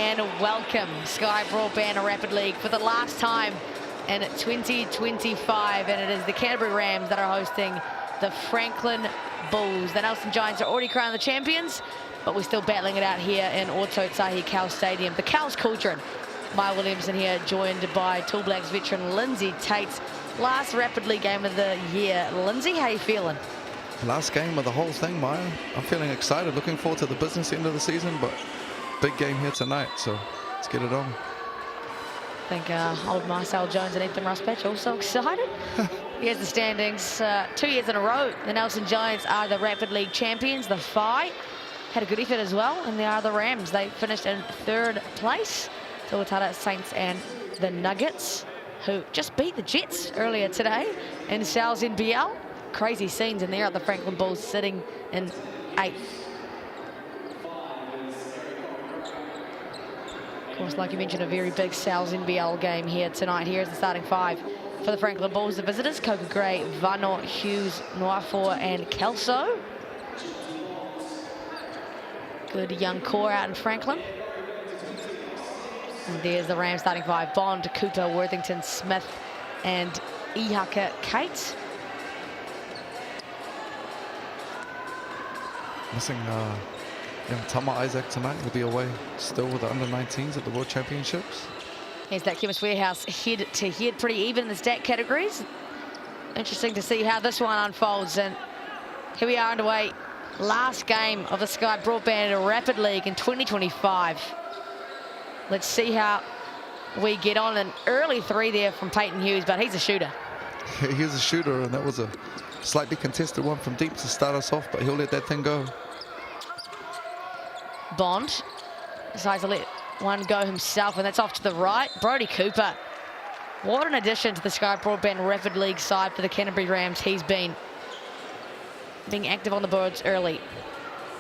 and welcome Sky Broadband Rapid League for the last time in 2025, and it is the Canterbury Rams that are hosting the Franklin Bulls. The Nelson Giants are already crowned the champions, but we're still battling it out here in Autotsahi Cowles Stadium. The Cowles Cauldron, Maya Williamson here, joined by Tall Blacks veteran Lindsay Tate's last Rapid League game of the year. Lindsay, how you feeling? Last game of the whole thing, Maya. I'm feeling excited, looking forward to the business end of the season, but big game here tonight, so let's get it on. I think old Marcel Jones and Ethan Ruspatch also excited. Here's the standings. 2 years in a row, the Nelson Giants are the Rapid League champions. The Phi had a good effort as well, and they are the Rams. They finished in 3rd place. Tuatara Saints and the Nuggets, who just beat the Jets earlier today in NZNBL. Crazy scenes in there at the Franklin Bulls sitting in 8th. Of course, like you mentioned, a very big NZNBL game here tonight. Here's the starting 5 for the Franklin Bulls. The visitors, Coca Gray, Vano, Hughes, Noafor, and Kelso. Good young core out in Franklin. And there's the Rams starting 5. Bond, Cooper, Worthington, Smith, and Ihaka Kate. Missing young Tama Isaac tonight. Will be away still with the under-19s at the World Championships. Here's that Chemist Warehouse head-to-head, pretty even in the stat categories. Interesting to see how this one unfolds. And here we are underway. Last game of the Sky Broadband Rapid League in 2025. Let's see how we get on. An early 3 there from Peyton Hughes, but he's a shooter. He's a shooter, and that was a slightly contested one from deep to start us off, but he'll let that thing go. Bond decides to let one go himself, and that's off to the right. Brody Cooper, what an addition to the Sky Broadband Rapid League side for the Canterbury Rams. He's been being active on the boards early.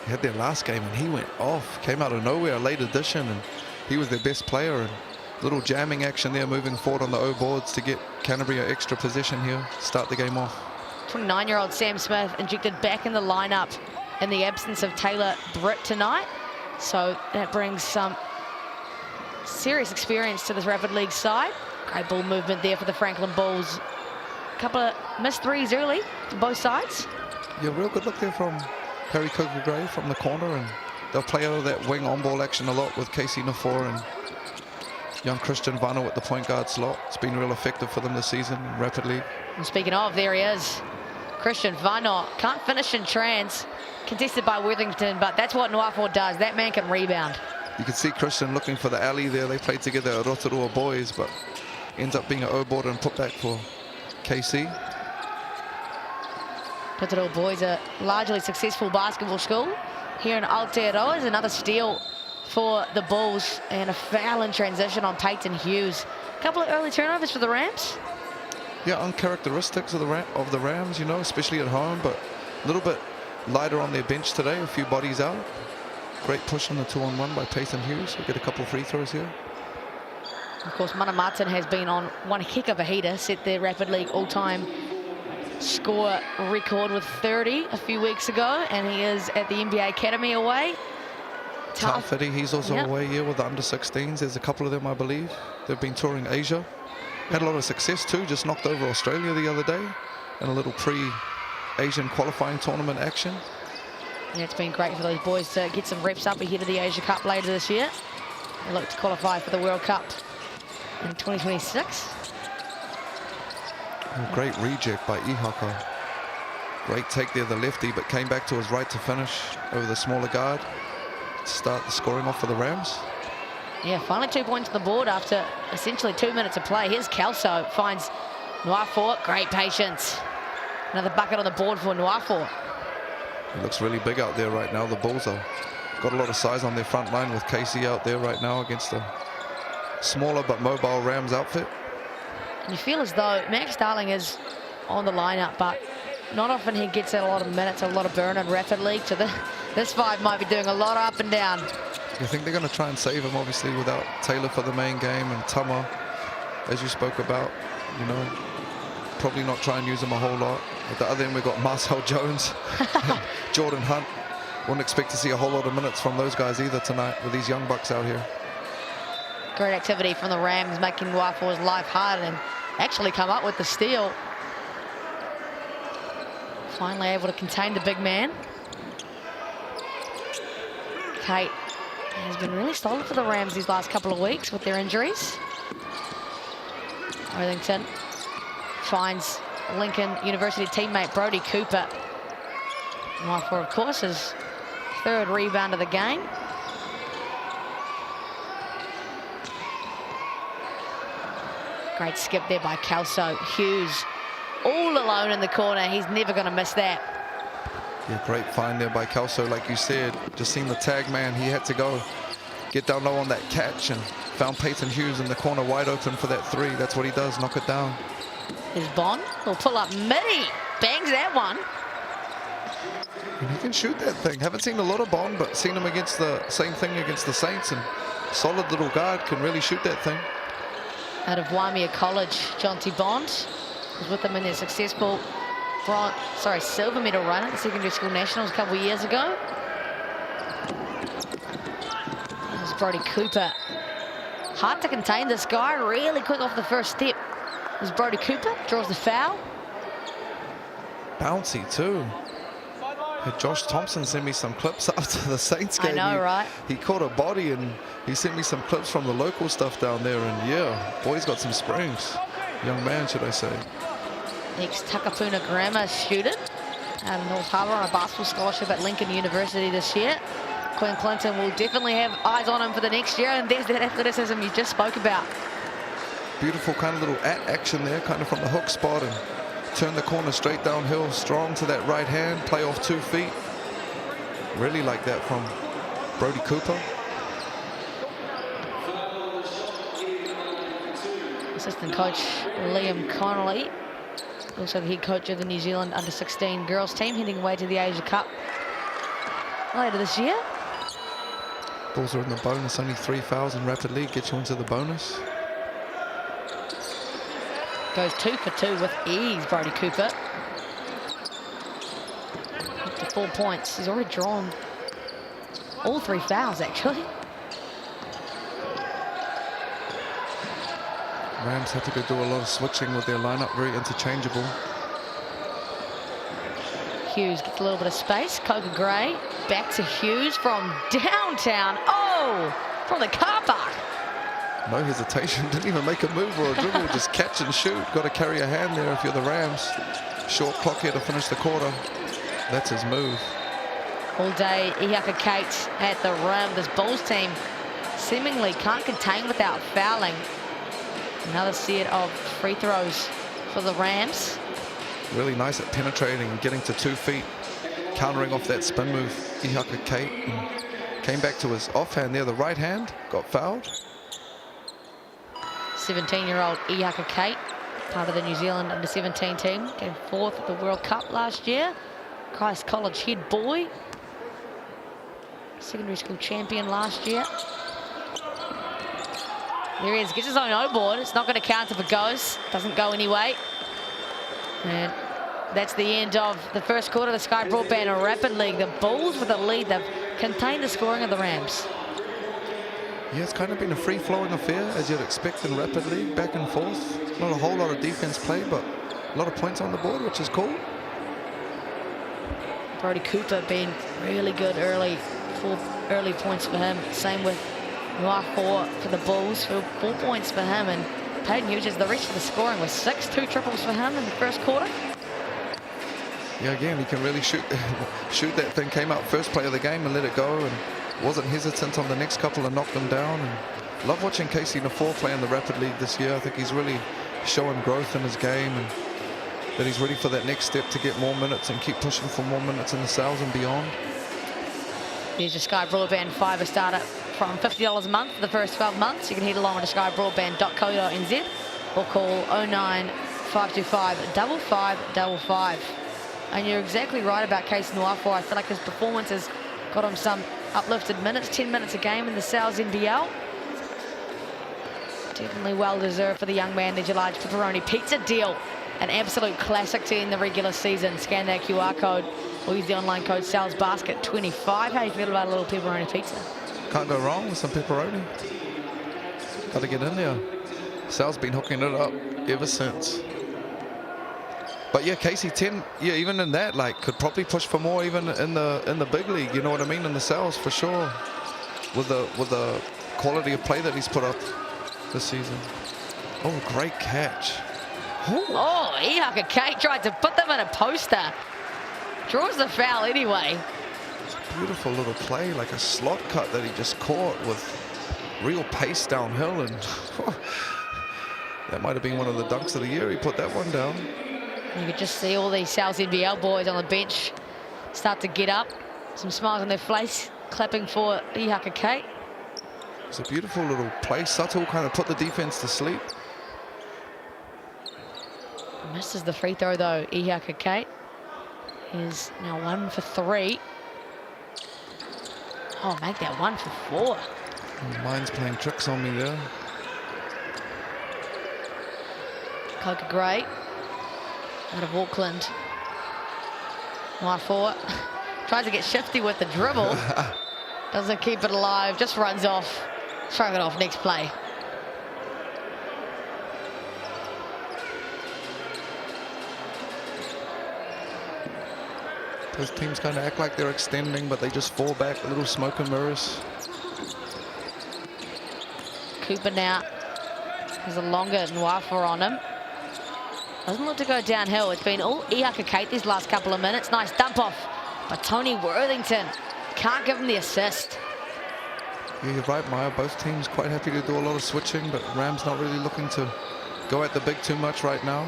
He had their last game and he went off, came out of nowhere, a late addition, and he was their best player. And little jamming action there moving forward on the O boards to get Canterbury an extra possession here, start the game off. 29-year-old Sam Smith injected back in the lineup in the absence of Taylor Britt tonight. So that brings some serious experience to this Rapid League side. Great ball movement there for the Franklin Bulls. A couple of missed threes early on both sides. Yeah, real good look there from Harry Coker-Gray from the corner, and they'll play out of that wing on-ball action a lot with Casey Nafor and young Christian Vano at the point guard slot. It's been real effective for them this season in Rapid League. And speaking of, there he is. Christian Vano can't finish in trans, contested by Worthington, but that's what Noafor does. That man can rebound. You can see Christian looking for the alley there. They played together at Rotorua Boys, but ends up being an O-board and put back for KC. Rotorua Boys, a largely successful basketball school here in Aotearoa. Is another steal for the Bulls, and a foul in transition on Peyton Hughes. A couple of early turnovers for the Rams. Yeah, uncharacteristics of the Rams, you know, especially at home, but a little bit lighter on their bench today, a few bodies out. Great push on the 2-on-1 by Peyton Hughes. We'll get a couple of free throws here. Of course, Mana Martin has been on one heck of a heater, set their Rapid League all-time score record with 30 a few weeks ago, and he is at the NBA Academy away. Tarfity, he's also away here with the under-16s. There's a couple of them, I believe. They've been touring Asia. Had a lot of success too, just knocked over Australia the other day in a little pre-Asian qualifying tournament action. Yeah, it's been great for those boys to get some reps up ahead of the Asia Cup later this year. They look to qualify for the World Cup in 2026. Oh, great reject by Ihaka. Great take there, the lefty, but came back to his right to finish over the smaller guard to start the scoring off for the Rams. Yeah, finally 2 points on the board after essentially 2 minutes of play. Here's Kelso, finds Noafor. Great patience. Another bucket on the board for Noafor. It looks really big out there right now. The Bulls have got a lot of size on their front line with Casey out there right now against a smaller but mobile Rams outfit. You feel as though Max Darling is on the lineup, but not often he gets a lot of minutes, a lot of burn in Rapid League. So this 5 might be doing a lot up and down. I think they're going to try and save him, obviously, without Taylor for the main game and Tama, as you spoke about, you know, probably not try and use him a whole lot. At the other end, we've got Marcel Jones and Jordan Hunt. Wouldn't expect to see a whole lot of minutes from those guys either tonight with these young bucks out here. Great activity from the Rams, making Waifo's life hard and actually come up with the steal. Finally able to contain the big man. Kate has been really solid for the Rams these last couple of weeks with their injuries. Worthington finds Lincoln University teammate Brody Cooper. Waifo, of course, his third rebound of the game. Great skip there by Kelso. Hughes all alone in the corner. He's never going to miss that. Yeah, great find there by Kelso, like you said. Just seen the tag man. He had to go get down low on that catch and found Peyton Hughes in the corner wide open for that three. That's what he does, knock it down. Here's Bond. Will pull up midi. Bangs that one. And he can shoot that thing. Haven't seen a lot of Bond, but seen him against the same thing against the Saints. And solid little guard, can really shoot that thing. Out of Waimea College, Jonty Bond was with them in their successful silver medal run at the secondary school nationals a couple of years ago. There's Brody Cooper. Hard to contain this guy, really quick off the first step. There's Brody Cooper, draws the foul. Bouncy too. Had Josh Thompson sent me some clips after the Saints game. I know, right? He caught a body and he sent me some clips from the local stuff down there, and yeah, boy's got some springs. Young man, should I say. Ex-Takapuna Grammar student out of North Harbour on a basketball scholarship at Lincoln University this year. Quinn Clinton will definitely have eyes on him for the next year, and there's that athleticism you just spoke about. Beautiful kind of little action there, kind of from the hook spot, and turn the corner straight downhill, strong to that right hand, play off 2 feet. Really like that from Brody Cooper. Assistant coach Liam Connolly, also the head coach of the New Zealand under-16 girls team, heading away to the Asia Cup later this year. Bulls are in the bonus, only 3 fouls in Rapid League, get you into the bonus. Goes 2 for 2 with ease, Brody Cooper. Up to 4 points. He's already drawn all 3 fouls, actually. Rams had to go do a lot of switching with their lineup, very interchangeable. Hughes gets a little bit of space. Coca Gray back to Hughes from downtown. Oh, from the car park. No hesitation, didn't even make a move or a dribble, just catch and shoot. Got to carry a hand there if you're the Rams. Short clock here to finish the quarter. That's his move. All day, Ihaka Kate at the rim. This Bulls team seemingly can't contain without fouling. Another set of free throws for the Rams. Really nice at penetrating and getting to 2 feet. Countering off that spin move, Ihaka Kate. Came back to his offhand there, the right hand, got fouled. 17-year-old Ihaka Kate, part of the New Zealand under-17 team, came 4th at the World Cup last year. Christ College head boy, secondary school champion last year. There he is, gets his own O-board. It's not going to count if it goes. Doesn't go anyway. And that's the end of the first quarter. The Sky Broadband Rapid League. The Bulls with a lead. They've contained the scoring of the Rams. Yeah, it's kind of been a free-flowing affair, as you'd expect in Rapid League, back and forth. Not a whole lot of defense play, but a lot of points on the board, which is cool. Brody Cooper being really good early, 4 early points for him. Same with Noir 4 for the Bulls, 4 points for him. And Peyton Hughes, the rest of the scoring was 6, 2 triples for him in the first quarter. Yeah, again, he can really shoot that thing. Came out first play of the game and let it go, and wasn't hesitant on the next couple and knocked them down. And love watching Casey Nafor play in the Rapid League this year. I think he's really showing growth in his game, and that he's ready for that next step to get more minutes and keep pushing for more minutes in the Sales and beyond. Here's your Sky Broadband Fibre starter from $50 a month for the first 12 months. You can head along to skybroadband.co.nz or call 09 525 5555. And you're exactly right about Casey Noir. I feel like his performance has got him some uplifted minutes, 10 minutes a game in the Sales NBL. Definitely well deserved for the young man. There's your large pepperoni pizza deal. An absolute classic to end the regular season. Scan that QR code or use the online code SalesBasket25. How do you feel about a little pepperoni pizza? Can't go wrong with some pepperoni. Got to get in there. Sal's been hooking it up ever since. But yeah, Casey 10, yeah, even in that, like, could probably push for more even in the big league. You know what I mean? In the Sal's for sure. With the quality of play that he's put up this season. Oh, great catch. Oh, Ihaka Kate tried to put them in a poster. Draws the foul anyway. It's a beautiful little play, like a slot cut that he just caught with real pace downhill, and that might have been one of the dunks of the year. He put that one down. You could just see all these South NBL boys on the bench start to get up, some smiles on their face, clapping for Ihaka Kate. It's a beautiful little play, subtle, kind of put the defense to sleep. Misses the free throw though. Ihaka Kate is now 1 for 3. Oh, make that 1 for 4. Mine's playing tricks on me there. Coca Gray out of Auckland. 9-4. Tries to get shifty with the dribble. Doesn't keep it alive, just runs off. Shrug it off, next play. Those teams kind of act like they're extending, but they just fall back, little smoke and mirrors. Cooper now has a longer Nwafo on him. Doesn't look to go downhill. It's been all Ihaka Kate these last couple of minutes. Nice dump off, but Tony Worthington can't give him the assist. Yeah, you're right, Maya. Both teams quite happy to do a lot of switching, but Ram's not really looking to go at the big too much right now.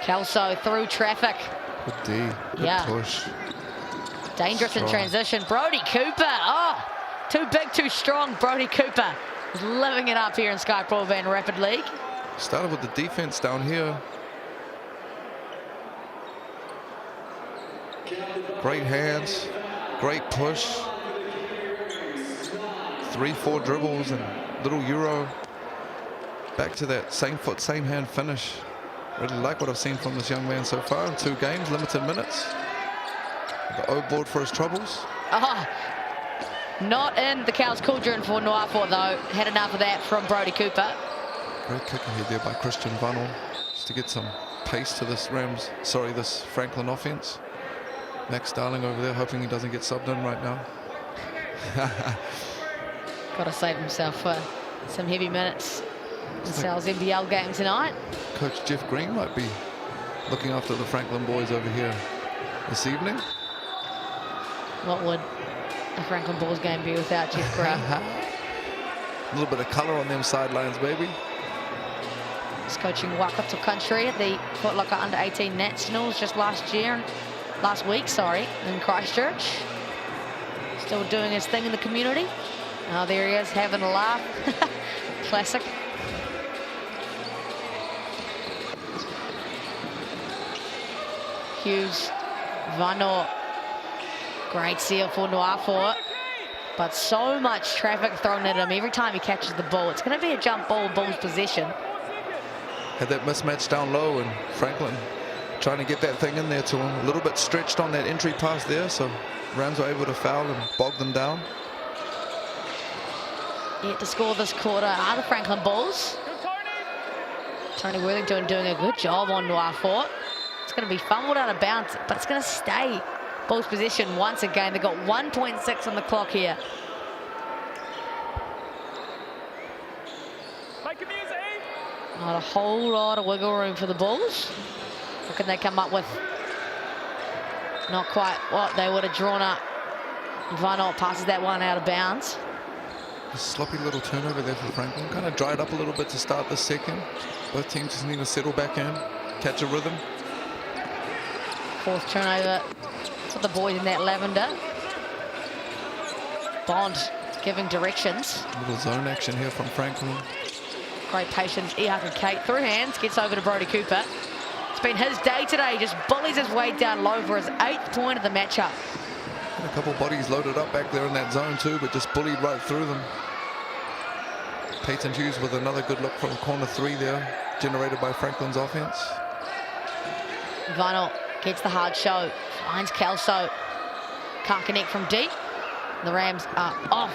Kelso through traffic. Good D, good push. Dangerous Strong. in transition. Brody Cooper, oh, too big, too strong. Brody Cooper is living it up here in Sky Broadband Rapid League. Started with the defense down here. Great hands, great push. 3-4 dribbles and little Euro. Back to that same foot, same hand finish. Really like what I've seen from this young man so far in 2 games, limited minutes. The O board for his troubles. Oh, not in the Cowles cauldron for Nwafo though. Had enough of that from Brody Cooper. Great kick ahead there by Christian Vanel, just to get some pace to this this Franklin offense. Max Starling over there hoping he doesn't get subbed in right now. Got to save himself for some heavy minutes in Sal's NBL game tonight. Coach Jeff Green might be looking after the Franklin boys over here this evening. What would a Franklin Bulls game be without Jeff Green? A little bit of colour on them sidelines, baby. He's coaching Waikato Country at the Foot Locker Under-18 Nationals just last week, in Christchurch. Still doing his thing in the community. Oh, there he is, having a laugh. Classic. Hughes, Vano. Great seal for Nwafo. But so much traffic thrown at him every time he catches the ball. It's going to be a jump ball, Bulls possession. Had that mismatch down low, and Franklin trying to get that thing in there to him. A little bit stretched on that entry pass there, so Rams were able to foul and bog them down. Yet to score this quarter are the Franklin Bulls. Tony Worthington doing a good job on Nwafo. It's going to be fumbled out of bounds, but it's going to stay Bulls possession once again. They've got 1.6 on the clock here. Not a whole lot of wiggle room for the Bulls. What can they come up with? Not quite what they would have drawn up. Vanot passes that one out of bounds. A sloppy little turnover there for Franklin. Kind of dried up a little bit to start the second. Both teams just need to settle back in, catch a rhythm. 4th turnover for the boys in that lavender. Bond giving directions. A little zone action here from Franklin. Great patience. Ihaka Kate through hands, gets over to Brody Cooper. It's been his day today. Just bullies his way down low for his 8th point of the matchup. Had a couple bodies loaded up back there in that zone too, but just bullied right through them. Peyton Hughes with another good look from corner 3 there, generated by Franklin's offense. Vinyl gets the hard show, finds Kelso. Can't connect from deep. The Rams are off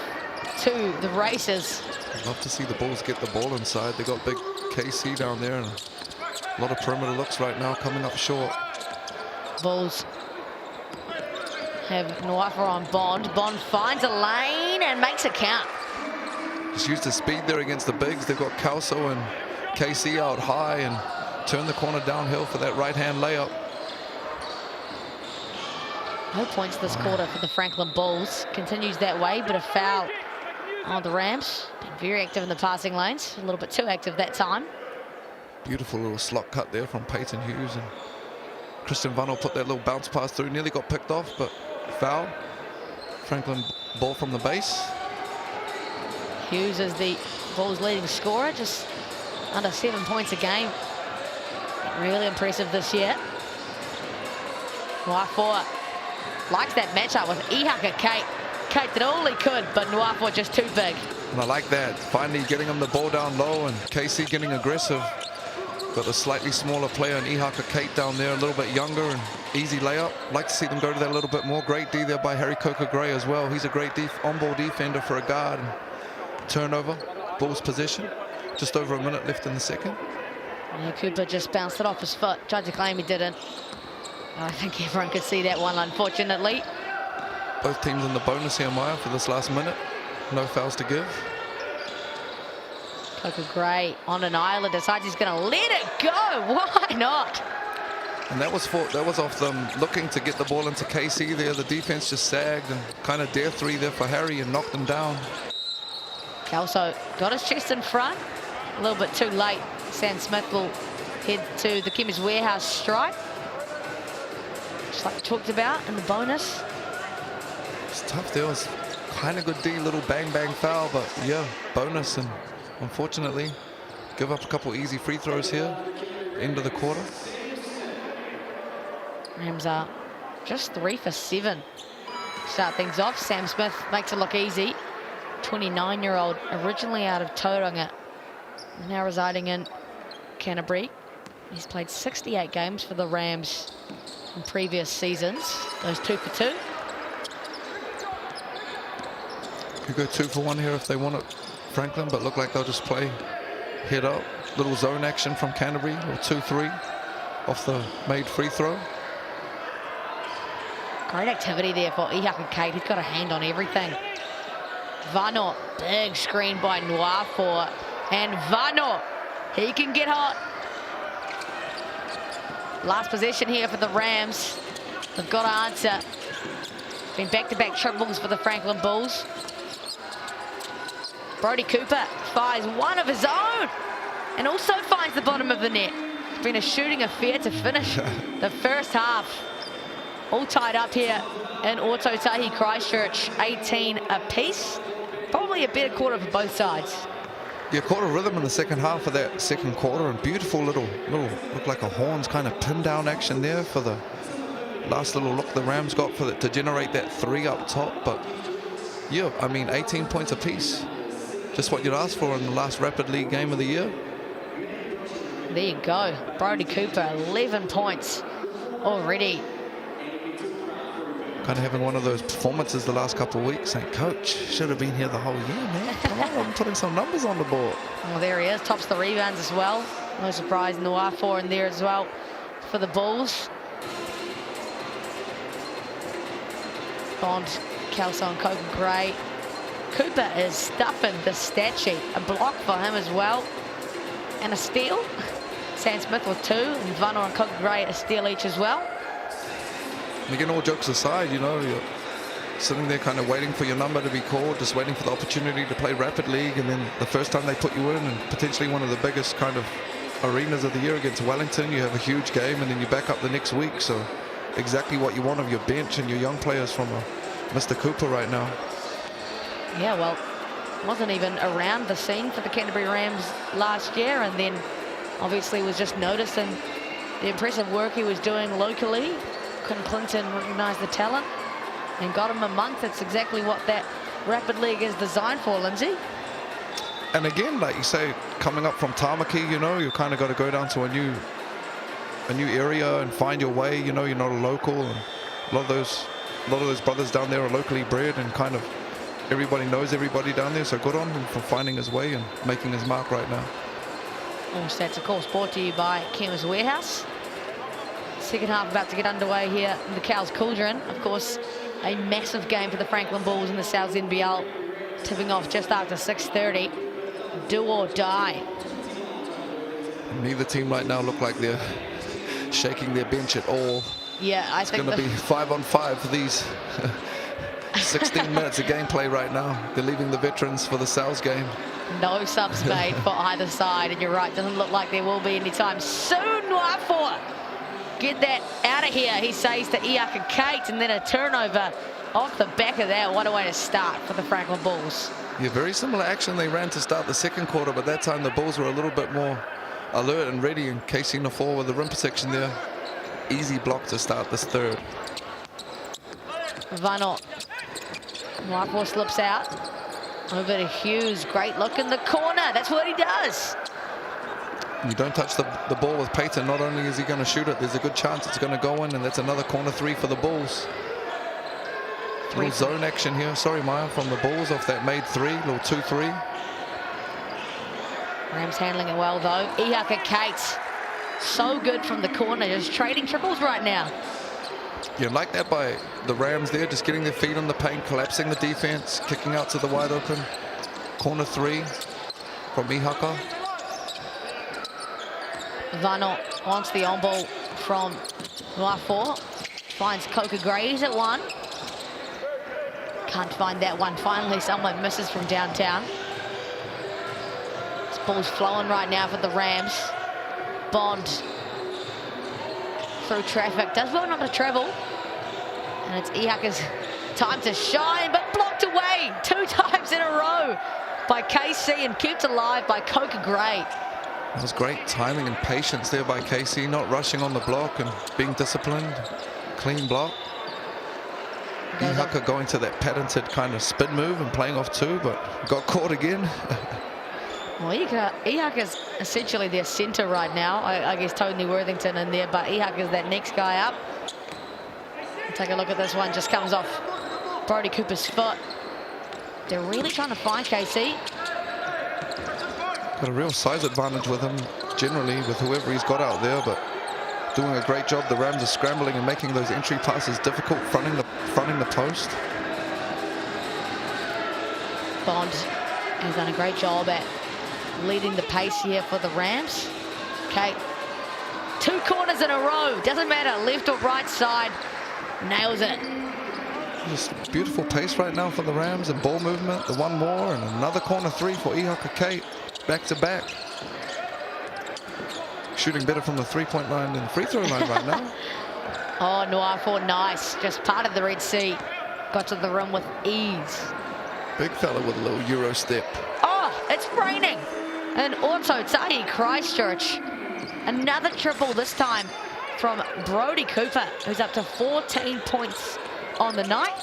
to the races. I'd love to see the Bulls get the ball inside. They got big KC down there and a lot of perimeter looks right now coming up short. Bulls have Nwaifa on Bond. Bond finds a lane and makes it count. Just used the speed there against the bigs. They've got Cowles and KC out high and turn the corner downhill for that right-hand layup. No points this quarter for the Franklin Bulls. Continues that way, but a foul on the Rams. Been very active in the passing lanes. A little bit too active that time. Beautiful little slot cut there from Peyton Hughes. And Christian Vano put that little bounce pass through. Nearly got picked off, but foul. Franklin ball from the base. Hughes is the Bulls' leading scorer, just under 7 points a game. Really impressive this year. Nwaifa likes that matchup with Ihaka Kate. Kate did all he could, but Nwaifa just too big. And I like that. Finally getting him the ball down low and KC getting aggressive. Got a slightly smaller player in Ihaka Kate down there, a little bit younger and easy layup. Like to see them go to that a little bit more. Great D there by Harry Coker-Gray as well. He's a great on-ball defender for a guard. And turnover, Bulls possession. Just over a minute left in the second. Yeah, Cooper just bounced it off his foot. Tried to claim he didn't. I think everyone could see that one, unfortunately. Both teams in the bonus here, Maya, for this last minute. No fouls to give. Coker-Gray on an island decides he's going to let it go. Why not? And that was off them looking to get the ball into KC there. The defense just sagged and kind of dare three there for Harry and knocked them down. Kelso got his chest in front. A little bit too late. Sam Smith will head to the Chemist Warehouse stripe. Just like we talked about in the bonus. It's tough. There was kind of good D, little bang bang foul, but yeah, bonus, and unfortunately give up a couple easy free throws here. End of the quarter. Rams are just 3 for 7. Start things off. Sam Smith makes it look easy. 29-year-old, originally out of Tauranga, now residing in Canterbury. He's played 68 games for the Rams in previous seasons. Those 2 for 2. Could go 2 for 1 here if they want it, Franklin, but look like they'll just play head up. Little zone action from Canterbury, or 2-3 off the made free throw. Great activity there for Ihaka Kate. He's got a hand on everything. Vano, big screen by Nwaifa. And Vano, he can get hot. Last possession here for the Rams. They've got to answer. Been back-to-back triples for the Franklin Bulls. Brody Cooper fires one of his own and also finds the bottom of the net. It's been a shooting affair to finish the first half. All tied up here in Ōtautahi, Christchurch, 18 apiece. Probably a better quarter for both sides. Yeah, caught a rhythm in the second half of that second quarter, and beautiful little look like a horns kind of pin down action there for the last little look the Rams got for to generate that 3 up top. But yeah, I mean 18 points apiece. Just what you'd ask for in the last Rapid League game of the year. There you go. Brody Cooper, 11 points already. Kind of having one of those performances the last couple of weeks, saying, Coach, should have been here the whole year, man. Come on, I'm putting some numbers on the board. Well, there he is. Tops the rebounds as well. No surprise, Nwaifa in there as well for the Bulls. Bond, Kelso and Coker-Gray. Cooper is stuffing the stat sheet. A block for him as well. And a steal. Sam Smith with 2. And Vano and Coker-Gray a steal each as well. And again, all jokes aside, you know, you're sitting there kind of waiting for your number to be called, just waiting for the opportunity to play Rapid League, and then the first time they put you in, and potentially one of the biggest kind of arenas of the year against Wellington, you have a huge game, and then you back up the next week. So exactly what you want of your bench and your young players from Mr. Cooper right now. Yeah, well, wasn't even around the scene for the Canterbury Rams last year, and then obviously was just noticing the impressive work he was doing locally. Clinton recognised the talent and got him a month. That's exactly what that Rapid League is designed for, Lindsay. And again, like you say, coming up from Tamaki, you know, you kind of got to go down to a new area and find your way. You know, you're not a local, and a lot of those brothers down there are locally bred and kind of everybody knows everybody down there, so good on him for finding his way and making his mark right now. All stats, of course, brought to you by Chemist Warehouse. Second half about to get underway here in the Cowles Cauldron. Of course, a massive game for the Franklin Bulls in the NZNBL, tipping off just after 6:30. Do or die. Neither team right now look like they're shaking their bench at all. Yeah, I think it's going to be 5-on-5 for these 16 minutes of gameplay right now. They're leaving the veterans for the Cowles game. No subs made for either side, and you're right, doesn't look like there will be any time soon. Waifua, get that out of here, he says to Iaka Kate, and then a turnover off the back of that. What a way to start for the Franklin Bulls. Yeah, very similar action they ran to start the second quarter, but that time the Bulls were a little bit more alert and ready, and Casey Nafor with the rim protection there. Easy block to start this third. Vano. Waifua slips out. Over to Hughes. Great look in the corner. That's what he does. You don't touch the ball with Peyton. Not only is he going to shoot it, there's a good chance it's going to go in, and that's another corner three for the Bulls. Little zone action here. Sorry, Maya, from the Bulls off that made three. Little 2-3. Rams handling it well, though. Ihaka Kate. So good from the corner. Just trading triples right now. Yeah, like that by the Rams there, just getting their feet on the paint, collapsing the defense, kicking out to the wide open. Corner three from Ihaka. Vano wants the on ball from Waifua. Finds Coca Grays at one. Can't find that one. Finally, someone misses from downtown. This ball's flowing right now for the Rams. Bond through traffic. Does well not to travel. And it's Ihaka's time to shine, but blocked away 2 times in a row by KC and kept alive by Coca Gray. That was great timing and patience there by KC, not rushing on the block and being disciplined. Clean block. Ihaka going to that patented kind of spin move and playing off two, but got caught again. Well, Ihaka's essentially their centre right now. I guess Tony Worthington in there, but Ihaka's that next guy up. Take a look at this one, just comes off Brody Cooper's foot. They're really trying to find KC. Got a real size advantage with him, generally, with whoever he's got out there, but doing a great job. The Rams are scrambling and making those entry passes difficult, fronting the post. Bond has done a great job at leading the pace here for the Rams. Kate, 2 corners in a row, doesn't matter, left or right side, nails it. Just beautiful pace right now for the Rams and ball movement. The one more and another corner three for Ihaka Kate, back to back. Shooting better from the three-point line than the free throw line right now. Oh, Waifua, nice, just part of the Red Sea. Got to the rim with ease. Big fella with a little Euro step. Oh, it's raining. And Auto Tahi, Christchurch. Another triple this time from Brody Cooper, who's up to 14 points on the night.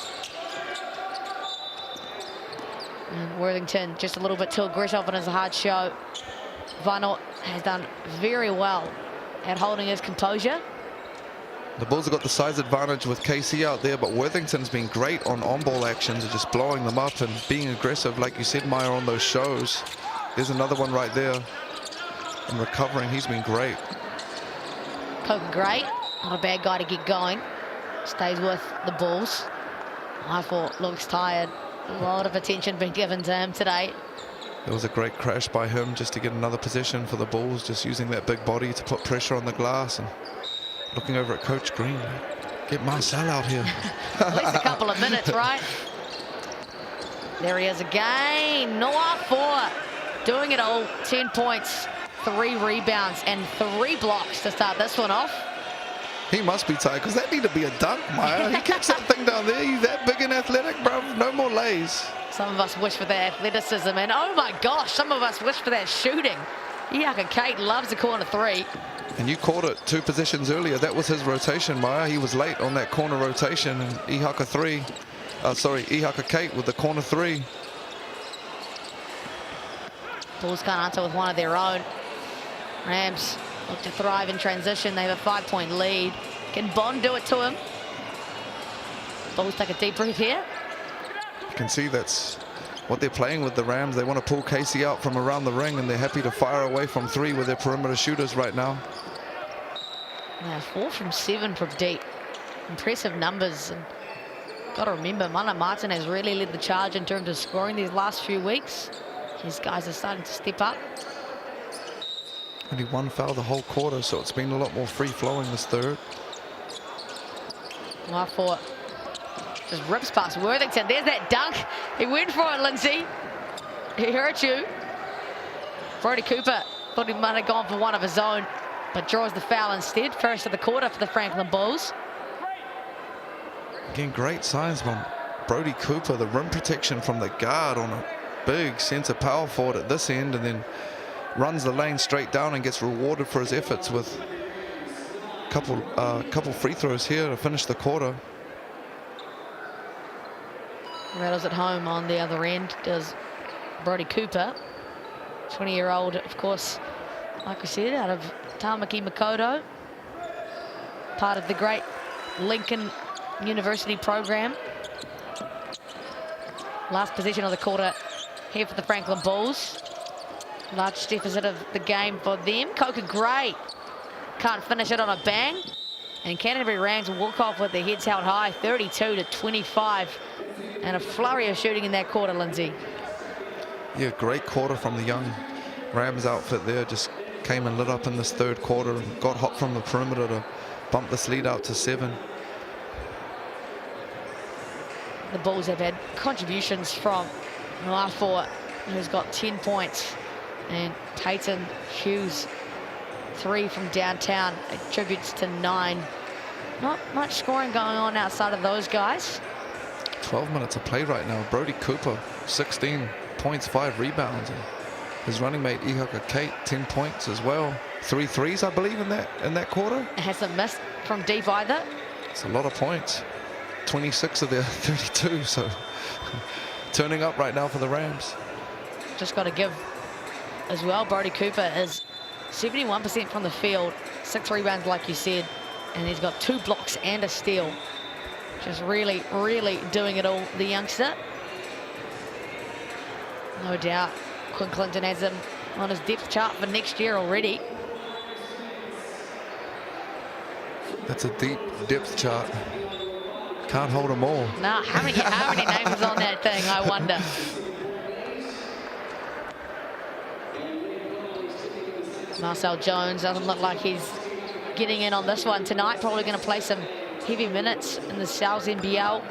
And Worthington just a little bit too aggressive and it's a hard show. Vano has done very well at holding his composure. The Bulls have got the size advantage with KC out there, but Worthington's been great on ball actions and just blowing them up and being aggressive, like you said, Maya, on those shows. There's another one right there. And recovering, he's been great. Coca Gray, not a bad guy to get going. Stays with the Bulls. Waifua looks tired. A lot of attention being given to him today. There was a great crash by him just to get another possession for the Bulls, just using that big body to put pressure on the glass. And looking over at Coach Green, get Marcel out here. At least a couple of minutes, right? There he is again. Waifua doing it all. 10 points, 3 rebounds, and 3 blocks to start this one off. He must be tired, because that need to be a dunk, Maya. He kicks that thing down there. He's that big and athletic, bro. No more lays. Some of us wish for that athleticism, and oh my gosh, some of us wish for that shooting. Ihaka Kate loves the corner 3. And you caught it 2 positions earlier. That was his rotation, Maya. He was late on that corner rotation, and Ihaka Kate with the corner 3. Bulls can't answer with one of their own. Rams look to thrive in transition. They have a 5-point lead. Can Bond do it to him? Bulls take a deep breath here. You can see that's what they're playing with the Rams. They want to pull Casey out from around the ring, and they're happy to fire away from 3 with their perimeter shooters right now. Yeah, 4 from 7 from deep. Impressive numbers. And got to remember, Mana Martin has really led the charge in terms of scoring these last few weeks. These guys are starting to step up. Only 1 foul the whole quarter, so it's been a lot more free-flowing this third. Waifoa just rips past Worthington. There's that dunk. He went for it, Lindsay. He hurt you. Brody Cooper thought he might have gone for one of his own, but draws the foul instead. First of the quarter for the Franklin Bulls. Again, great signs from Brody Cooper. The rim protection from the guard on a big centre power forward at this end, and then runs the lane straight down and gets rewarded for his efforts with a couple free throws here to finish the quarter. Rattles at home on the other end does Brody Cooper, 20-year-old, of course, like we said, out of Tamaki Makaurau, part of the great Lincoln University program. Last possession of the quarter here for the Franklin Bulls. Large deficit of the game for them. Coca Gray can't finish it on a bang. And Canterbury Rams will walk off with their heads held high, 32-25. And a flurry of shooting in that quarter, Lindsay. Yeah, great quarter from the young Rams outfit there. Just came and lit up in this third quarter and got hot from the perimeter to bump this lead out to 7. The Bulls have had contributions from Waifoa, who's got 10 points, and Peyton Hughes, 3 from downtown, attributes to 9. Not much scoring going on outside of those guys. 12 minutes of play right now. Brody Cooper, 16 points, 5 rebounds. And his running mate Ihaka Kate, 10 points as well. 3 threes, I believe, in that quarter. It hasn't missed from deep either. It's a lot of points. 26 of their 32, so turning up right now for the Rams. Just got to give as well, Brody Cooper is 71% from the field, 6 rebounds like you said, and he's got 2 blocks and a steal. Just really, really doing it all, the youngster. No doubt Quinn Clinton has him on his depth chart for next year already. That's a deep depth chart. Can't hold them all. Nah, how many names on that thing, I wonder. Marcel Jones doesn't look like he's getting in on this one tonight. Probably going to play some heavy minutes in the NZNBL.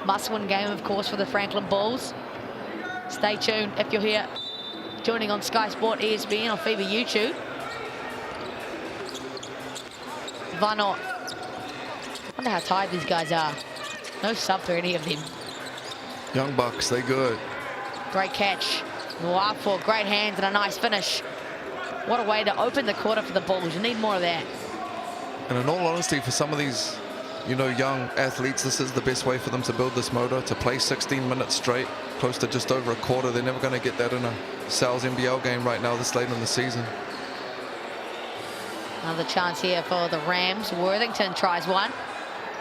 Must-win game, of course, for the Franklin Bulls. Stay tuned if you're here joining on Sky Sport, ESPN, or FIBA YouTube. Vano. I wonder how tired these guys are. No sub for any of them. Young Bucks, they good. Great catch. Waifoa, great hands and a nice finish. What a way to open the quarter for the Bulls. You need more of that. And in all honesty, for some of these, young athletes, this is the best way for them to build this motor, to play 16 minutes straight, close to just over a quarter. They're never going to get that in a NZNBL game right now this late in the season. Another chance here for the Rams. Worthington tries one.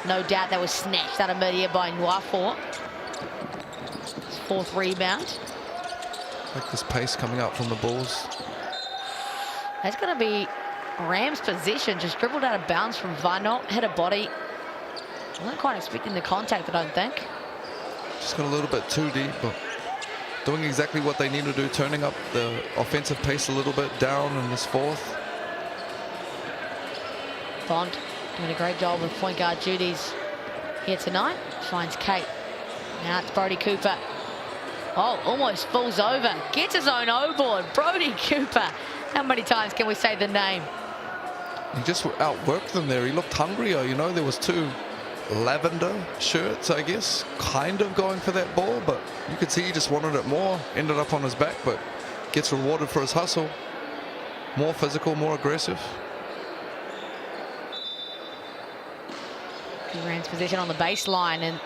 No doubt that was snatched out of mid-air by Waifoa. 4th rebound. Like this pace coming out from the Bulls. That's going to be Rams' possession. Just dribbled out of bounds from Vano. Hit a body. Wasn't quite expecting the contact, I don't think. Just got a little bit too deep, but doing exactly what they need to do, turning up the offensive pace a little bit down in this 4th. Bond doing a great job with point guard duties here tonight. Finds Kate. Now it's Brody Cooper. Oh, almost falls over. Gets his own O-board. Brody Cooper. How many times can we say the name? He just outworked them there. He looked hungrier. There was 2 lavender shirts, I guess, kind of going for that ball, but you could see he just wanted it more. Ended up on his back, but gets rewarded for his hustle. More physical, more aggressive. Rams position on the baseline, and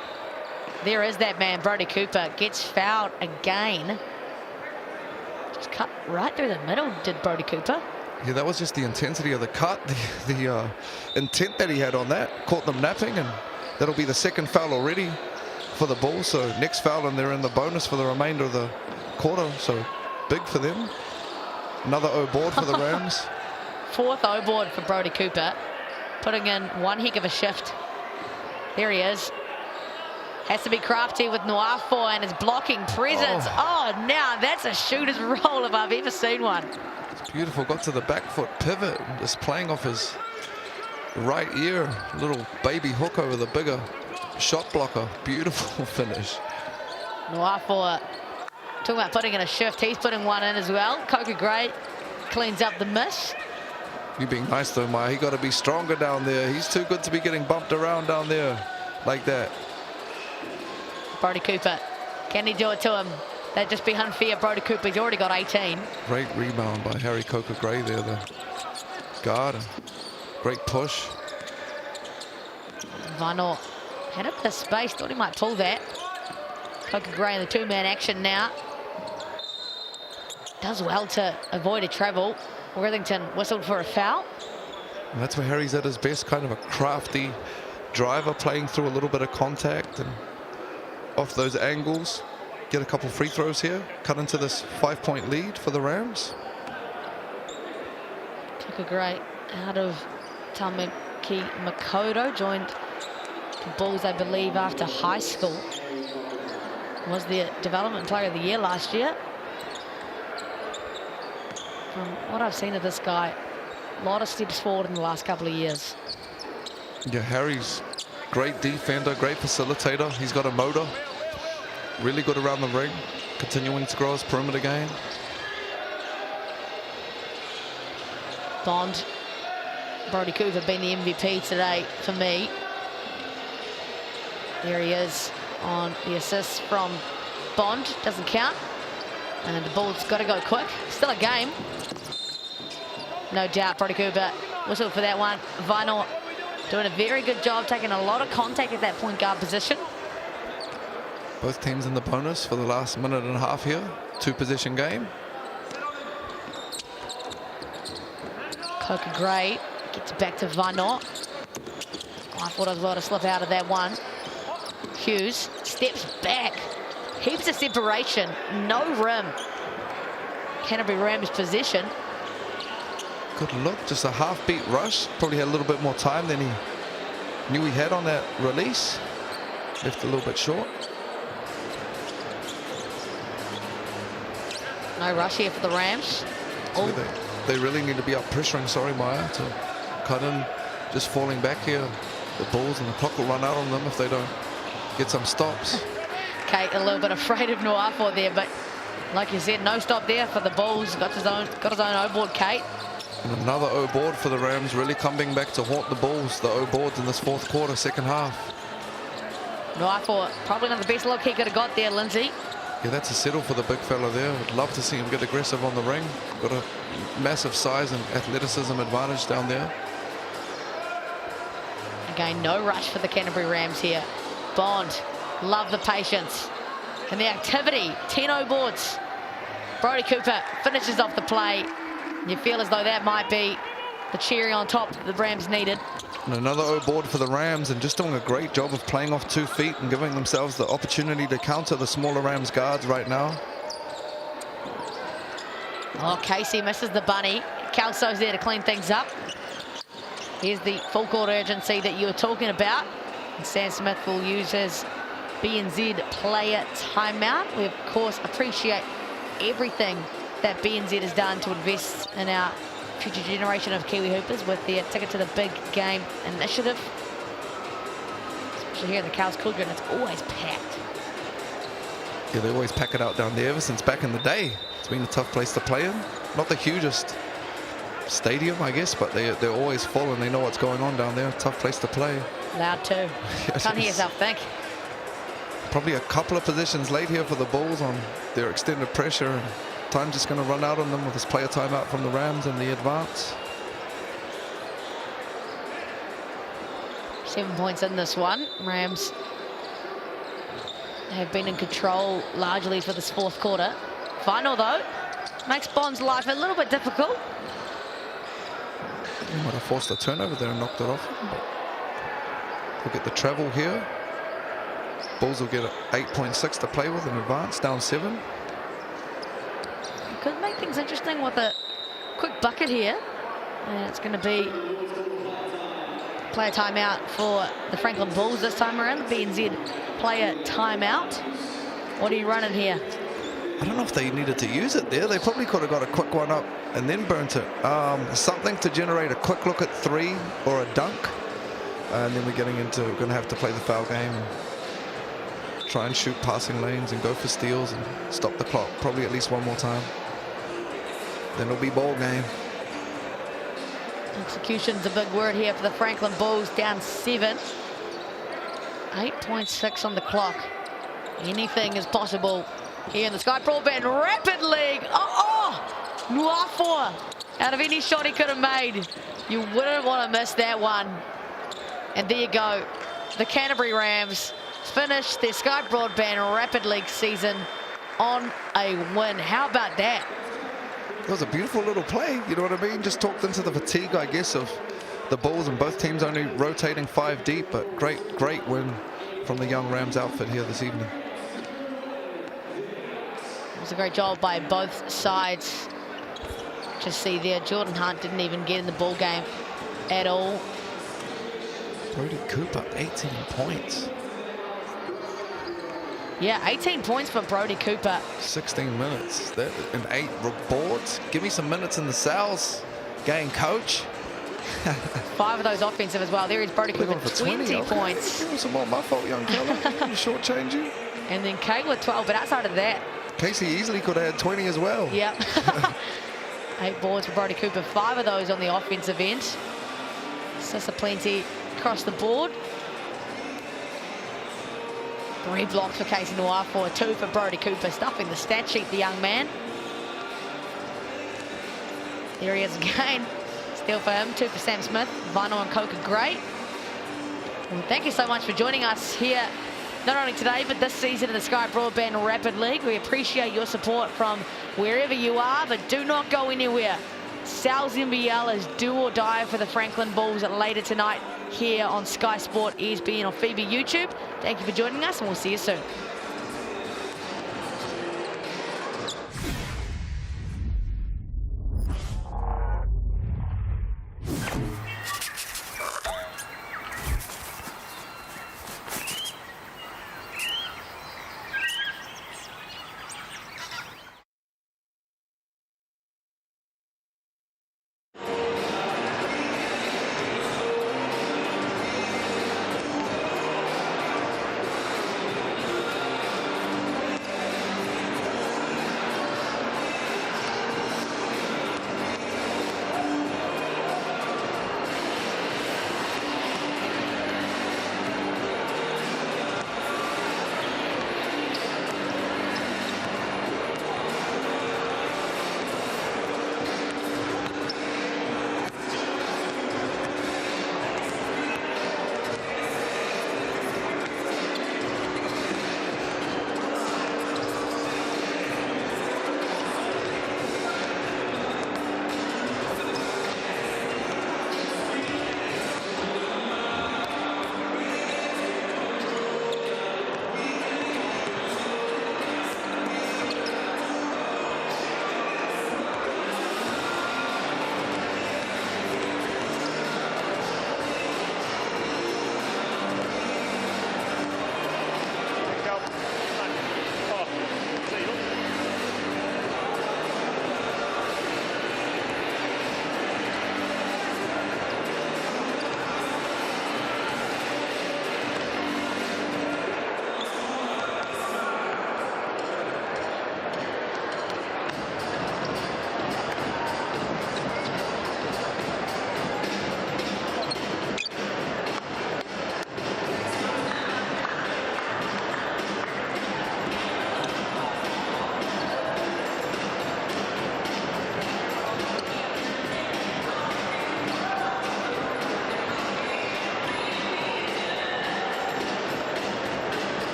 there is that man, Brody Cooper, gets fouled again. Just cut right through the middle, did Brody Cooper. Yeah, that was just the intensity of the cut, the intent that he had on that. Caught them napping, and that'll be the 2nd foul already for the ball. So next foul and they're in the bonus for the remainder of the quarter. So big for them. Another O board for the Rams. Fourth O board for Brodie Cooper, putting in one heck of a shift. There he is. Has to be crafty with Noafo and his blocking presence. Oh, now that's a shooter's roll if I've ever seen one. It's beautiful. Got to the back foot pivot, and just playing off his right ear. Little baby hook over the bigger shot blocker. Beautiful finish. Noafo, talking about putting in a shift, he's putting one in as well. Coca Gray cleans up the miss. You're being nice though, Maya. He got to be stronger down there. He's too good to be getting bumped around down there like that. Brodie Cooper, can he do it to him? That'd just be unfair. Brodie Cooper, he's already got 18. Great rebound by Harry Coca Gray there, the guard. Great push. Vano had a bit of space, thought he might pull that. Coca Gray in the two-man action now. Does well to avoid a travel. Worthington whistled for a foul. And that's where Harry's at his best, kind of a crafty driver, playing through a little bit of contact and off those angles. Get a couple free throws here, cut into this 5-point lead for the Rams. Coca Gray out of Tamaki Makoto, joined the Bulls, I believe, after high school. Was the development player of the year last year. From what I've seen of this guy, a lot of steps forward in the last couple of years. Yeah, Harry's great defender, great facilitator. He's got a motor. Really good around the ring, continuing to grow his perimeter game. Bond, Brodie Cooper being the MVP today for me. There he is on the assist from Bond, doesn't count. And the ball's got to go quick. Still a game. No doubt, Brodie Cooper whistled for that one. Vinyl doing a very good job, taking a lot of contact at that point guard position. Both teams in the bonus for the last minute and a half here. Two-possession game. Coca Gray gets back to Vinyl. I thought I was about to slip out of that one. Hughes steps back. Heaps of separation, no rim. Canterbury Rams possession. Good look, just a half-beat rush. Probably had a little bit more time than he knew he had on that release. Left a little bit short. No rush here for the Rams. So they really need to be up pressuring, sorry, Maya, to cut in. Just falling back here. The Bulls and the clock will run out on them if they don't get some stops. Kate a little bit afraid of Noafo there, but like you said, no stop there for the Bulls. Got his own O board, Kate. And another O board for the Rams, really coming back to haunt the Bulls. The O boards in this fourth quarter, second half. Noafo probably not the best look he could have got there, Lindsay. Yeah, that's a settle for the big fella there. I'd love to see him get aggressive on the ring. Got a massive size and athleticism advantage down there. Again, no rush for the Canterbury Rams here. Bond, love the patience and the activity. 10 O boards. Brodie Cooper finishes off the play. You feel as though that might be the cherry on top that the Rams needed. And another O board for the Rams, and just doing a great job of playing off 2 feet and giving themselves the opportunity to counter the smaller Rams guards right now. Oh, Casey misses the bunny. Cowles there to clean things up. Here's the full court urgency that you were talking about. And Sam Smith will use his BNZ player timeout. We, of course, appreciate everything that BNZ has done to invest in our future generation of Kiwi Hoopers with their Ticket to the Big Game initiative. Especially here in the Cowles Cauldron, it's always packed. Yeah, they always pack it out down there ever since back in the day. It's been a tough place to play in. Not the hugest stadium, I guess, but they're always full and they know what's going on down there. Tough place to play. Loud too. Yes, Can't hear yourself think. Probably a couple of positions late here for the Bulls on their extended pressure, and time just going to run out on them with this player timeout from the Rams and the advance. 7 points in this one. Rams have been in control largely for this fourth quarter. Final though makes Bond's life a little bit difficult. He might have forced a turnover there and knocked it off. But he'll get the travel here. Bulls will get 8.6 to play with in advance, down 7. Could make things interesting with a quick bucket here. And it's going to be player timeout for the Franklin Bulls this time around. The BNZ player timeout. What are you running here? I don't know if they needed to use it there. They probably could have got a quick one up and then burnt it. Something to generate a quick look at 3 or a dunk. And then we're going to have to play the foul game and try and shoot passing lanes and go for steals and stop the clock probably at least one more time. Then it'll be ball game. Execution's a big word here for the Franklin Bulls, down 7. 8.6 on the clock. Anything is possible here in the Sky Broadband Rapid League. Nuafua, out of any shot he could have made, you wouldn't want to miss that one. And there you go. The Canterbury Rams finish their Sky Broadband Rapid League season on a win. How about that? It was a beautiful little play, you know what I mean? Just talked into the fatigue, I guess, of the Bulls, and both teams only rotating 5 deep, but great win from the young Rams outfit here this evening. It was a great job by both sides. Just see there, Jordan Hunt didn't even get in the ball game at all. Brody Cooper, 18 points. Yeah, 18 points for Brody Cooper. 16 minutes and 8 boards. Give me some minutes in the Cowles game, coach. 5 of those offensive as well. There is Brody Cooper, 20 points. Give me some more, my fault, young fella. You shortchange you. And then Kate with 12, but outside of that, Casey easily could have had 20 as well. Yep. 8 boards for Brody Cooper, 5 of those on the offensive end. Sissa plenty across the board. 3 blocks for Casey Nuafua, 2 for Brody Cooper, stuffing the stat sheet, the young man. There he is again. Steal for him, 2 for Sam Smith. Vinyl and Coke are great. Well, thank you so much for joining us here, not only today, but this season in the Sky Broadband Rapid League. We appreciate your support from wherever you are, but do not go anywhere. NZNBL is do or die for the Franklin Bulls later tonight here on Sky Sport, ESPN, or FIBA YouTube. Thank you for joining us, and we'll see you soon.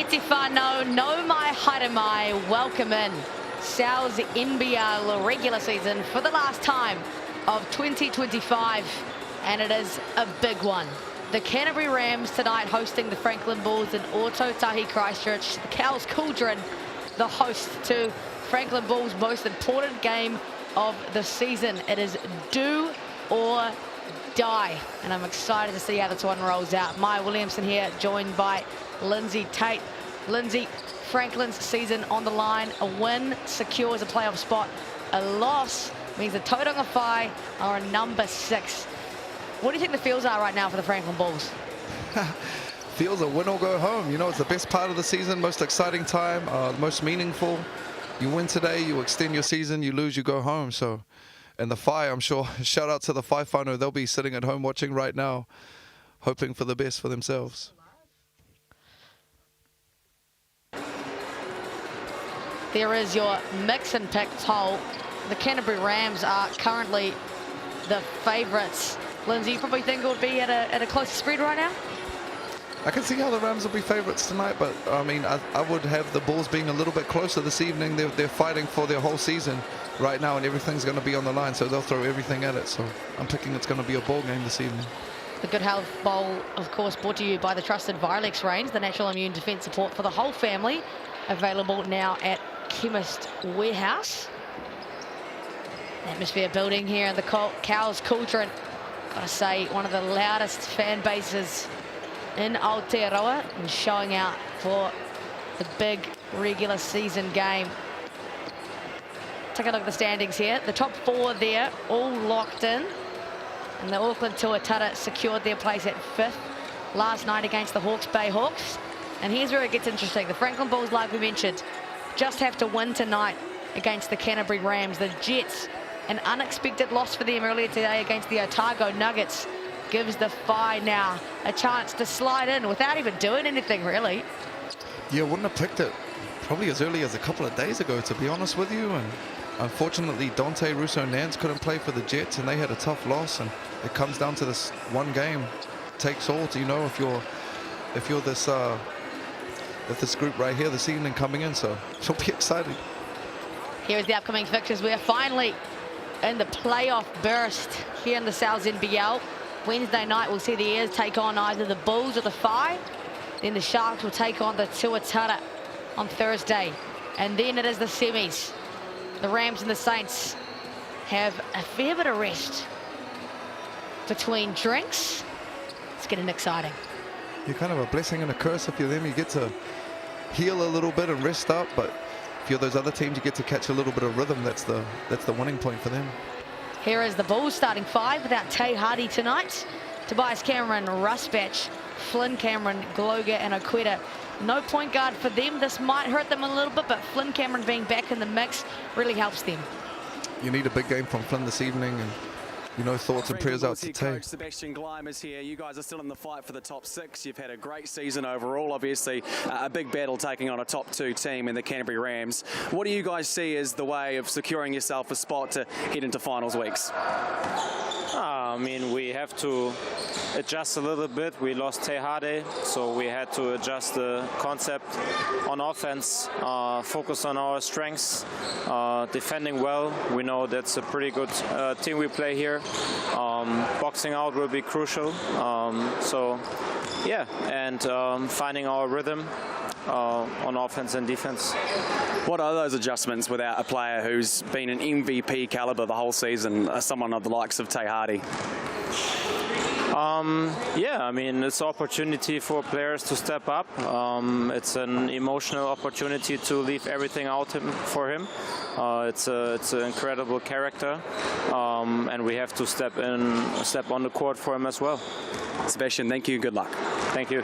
Eti whanau, no mai haere mai, welcome in. Sal's NBL regular season for the last time of 2025, and it is a big one. The Canterbury Rams tonight hosting the Franklin Bulls in Ōtautahi, Christchurch. The Cowles Cauldron, the host to Franklin Bulls' most important game of the season. It is do or die, and I'm excited to see how this one rolls out. Maya Williamson here, joined by Lindsay Tate. Lindsay, Franklin's season on the line. A win secures a playoff spot. A loss means the Tauranga Whai are a number 6. What do you think the feels are right now for the Franklin Bulls? Feels a win or go home. You know, it's the best part of the season, most exciting time, most meaningful. You win today, you extend your season. You lose, you go home. So, and the Whai, I'm sure, shout out to the Whai whānau. They'll be sitting at home watching right now, hoping for the best for themselves. There is your mix and pick poll. The Canterbury Rams are currently the favourites. Lindsay, you probably think it would be at a closer spread right now? I can see how the Rams will be favourites tonight, but I mean, I would have the Bulls being a little bit closer this evening. They're fighting for their whole season right now, and everything's going to be on the line, so they'll throw everything at it. So I'm picking it's going to be a ball game this evening. The Good Health Bowl, of course, brought to you by the trusted Vilex range, the natural immune defence support for the whole family, available now at Chemist Warehouse. Atmosphere building here in the Cowles Cauldron. Gotta say, one of the loudest fan bases in Aotearoa, and showing out for the big regular season game. Take a look at the standings here. The top 4 there, all locked in. And the Auckland Tuatara secured their place at 5th last night against the Hawke's Bay Hawks. And here's where it gets interesting. The Franklin Bulls, like we mentioned, just have to win tonight against the Canterbury Rams. The Jets, an unexpected loss for them earlier today against the Otago Nuggets, gives the Whai now a chance to slide in without even doing anything, really. Yeah, wouldn't have picked it probably as early as a couple of days ago, to be honest with you. And unfortunately, Dante Russo-Nance couldn't play for the Jets, and they had a tough loss. And it comes down to this one game. Takes all to, you know, if you're this group right here this evening coming in. So it'll be exciting. Here's the upcoming fixtures. We are finally in the playoff burst here in the Sal's NBL. Wednesday night, we'll see the Airs take on either the Bulls or the Whai. Then the Sharks will take on the Tuatara on Thursday. And then it is the semis. The Rams and the Saints have a fair bit of rest between drinks. It's getting exciting. You're kind of a blessing and a curse if you're them. You get to heal a little bit and rest up, but if you're those other teams, you get to catch a little bit of rhythm. That's the winning point for them. Here is the Bulls starting 5 without Tay Hardy tonight. Tobias Cameron, Rusbatch, Flynn Cameron, Gloger and Oqueta. No point guard for them. This might hurt them a little bit, but Flynn Cameron being back in the mix really helps them. You need a big game from Flynn this evening, and you know, thoughts and prayers out to Tay. Sebastian Gleim is here. You guys are still in the fight for the top 6. You've had a great season overall. Obviously, a big battle taking on a top 2 team in the Canterbury Rams. What do you guys see as the way of securing yourself a spot to head into finals weeks? I mean, we have to adjust a little bit. We lost Tehade, so we had to adjust the concept on offense, focus on our strengths, defending well. We know that's a pretty good team we play here. Boxing out will be crucial. So, yeah, and finding our rhythm on offense and defense. What are those adjustments without a player who's been an MVP caliber the whole season, someone of the likes of Tay Hardy? Yeah, I mean, it's an opportunity for players to step up. It's an emotional opportunity to leave everything out for him. It's an incredible character, and we have to step on the court for him as well. Sebastian, thank you. Good luck. Thank you.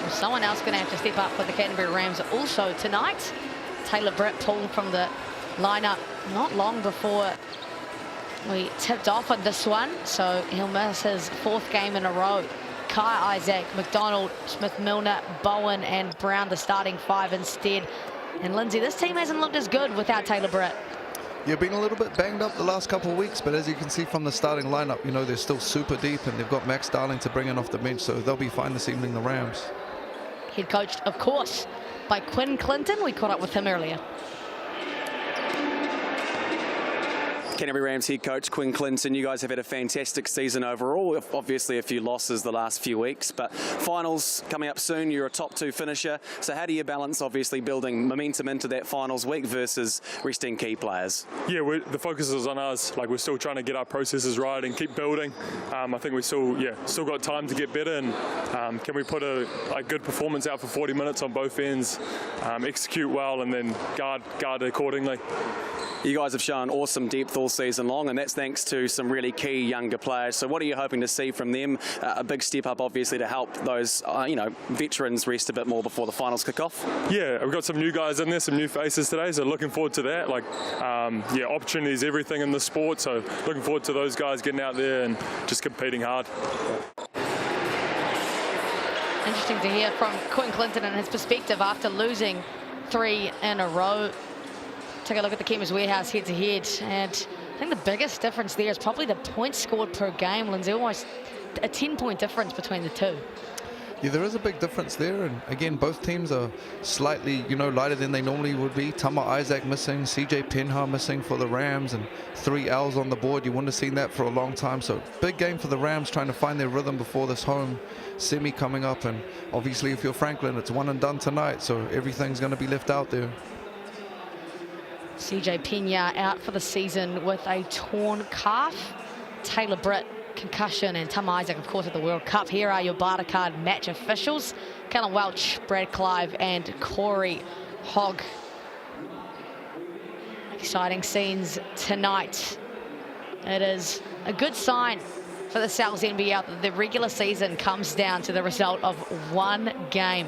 Someone else going to have to step up for the Canterbury Rams also tonight. Taylor Britt pulled from the lineup not long before we tipped off on this one, so he'll miss his 4th game in a row. Kai Isaac, McDonald, Smith-Milner, Bowen and Brown, the starting 5 instead. And Lindsay, this team hasn't looked as good without Taylor Britt. You've been a little bit banged up the last couple of weeks, but as you can see from the starting lineup, you know, they're still super deep, and they've got Max Darling to bring in off the bench, so they'll be fine this evening, the Rams. Head coached, of course, by Quinn Clinton. We caught up with him earlier. Canterbury Rams head coach Quinn Clinton, you guys have had a fantastic season overall. Obviously a few losses the last few weeks, but finals coming up soon. You're a top 2 finisher. So how do you balance obviously building momentum into that finals week versus resting key players? Yeah, the focus is on us. Like, we're still trying to get our processes right and keep building. I think we still got time to get better, and can we put a good performance out for 40 minutes on both ends, execute well, and then guard accordingly. You guys have shown awesome depth all season long, and that's thanks to some really key younger players. So what are you hoping to see from them? A big step up, obviously, to help those veterans rest a bit more before the finals kick off. Yeah, we've got some new guys in there, some new faces today, so looking forward to that. Opportunity is everything in the sport, so looking forward to those guys getting out there and just competing hard. Interesting to hear from Quinn Clinton and his perspective after losing 3 in a row. Take a look at the Chemist Warehouse head-to-head, and I think the biggest difference there is probably the points scored per game, Lindsay. Almost a 10-point difference between the two. Yeah, there is a big difference there, and again, both teams are slightly, lighter than they normally would be. Tama Isaac missing, CJ Penha missing for the Rams, and 3 L's on the board. You wouldn't have seen that for a long time, so big game for the Rams, trying to find their rhythm before this home semi coming up, and obviously if you're Franklin, it's one and done tonight, so everything's going to be left out there. CJ Penha out for the season with a torn calf. Taylor Britt, concussion, and Tom Isaac, of course, at the World Cup. Here are your barter card match officials: Callum Welch, Brad Clive, and Corey Hogg. Exciting scenes tonight. It is a good sign for the NZNBL that the regular season comes down to the result of 1 game.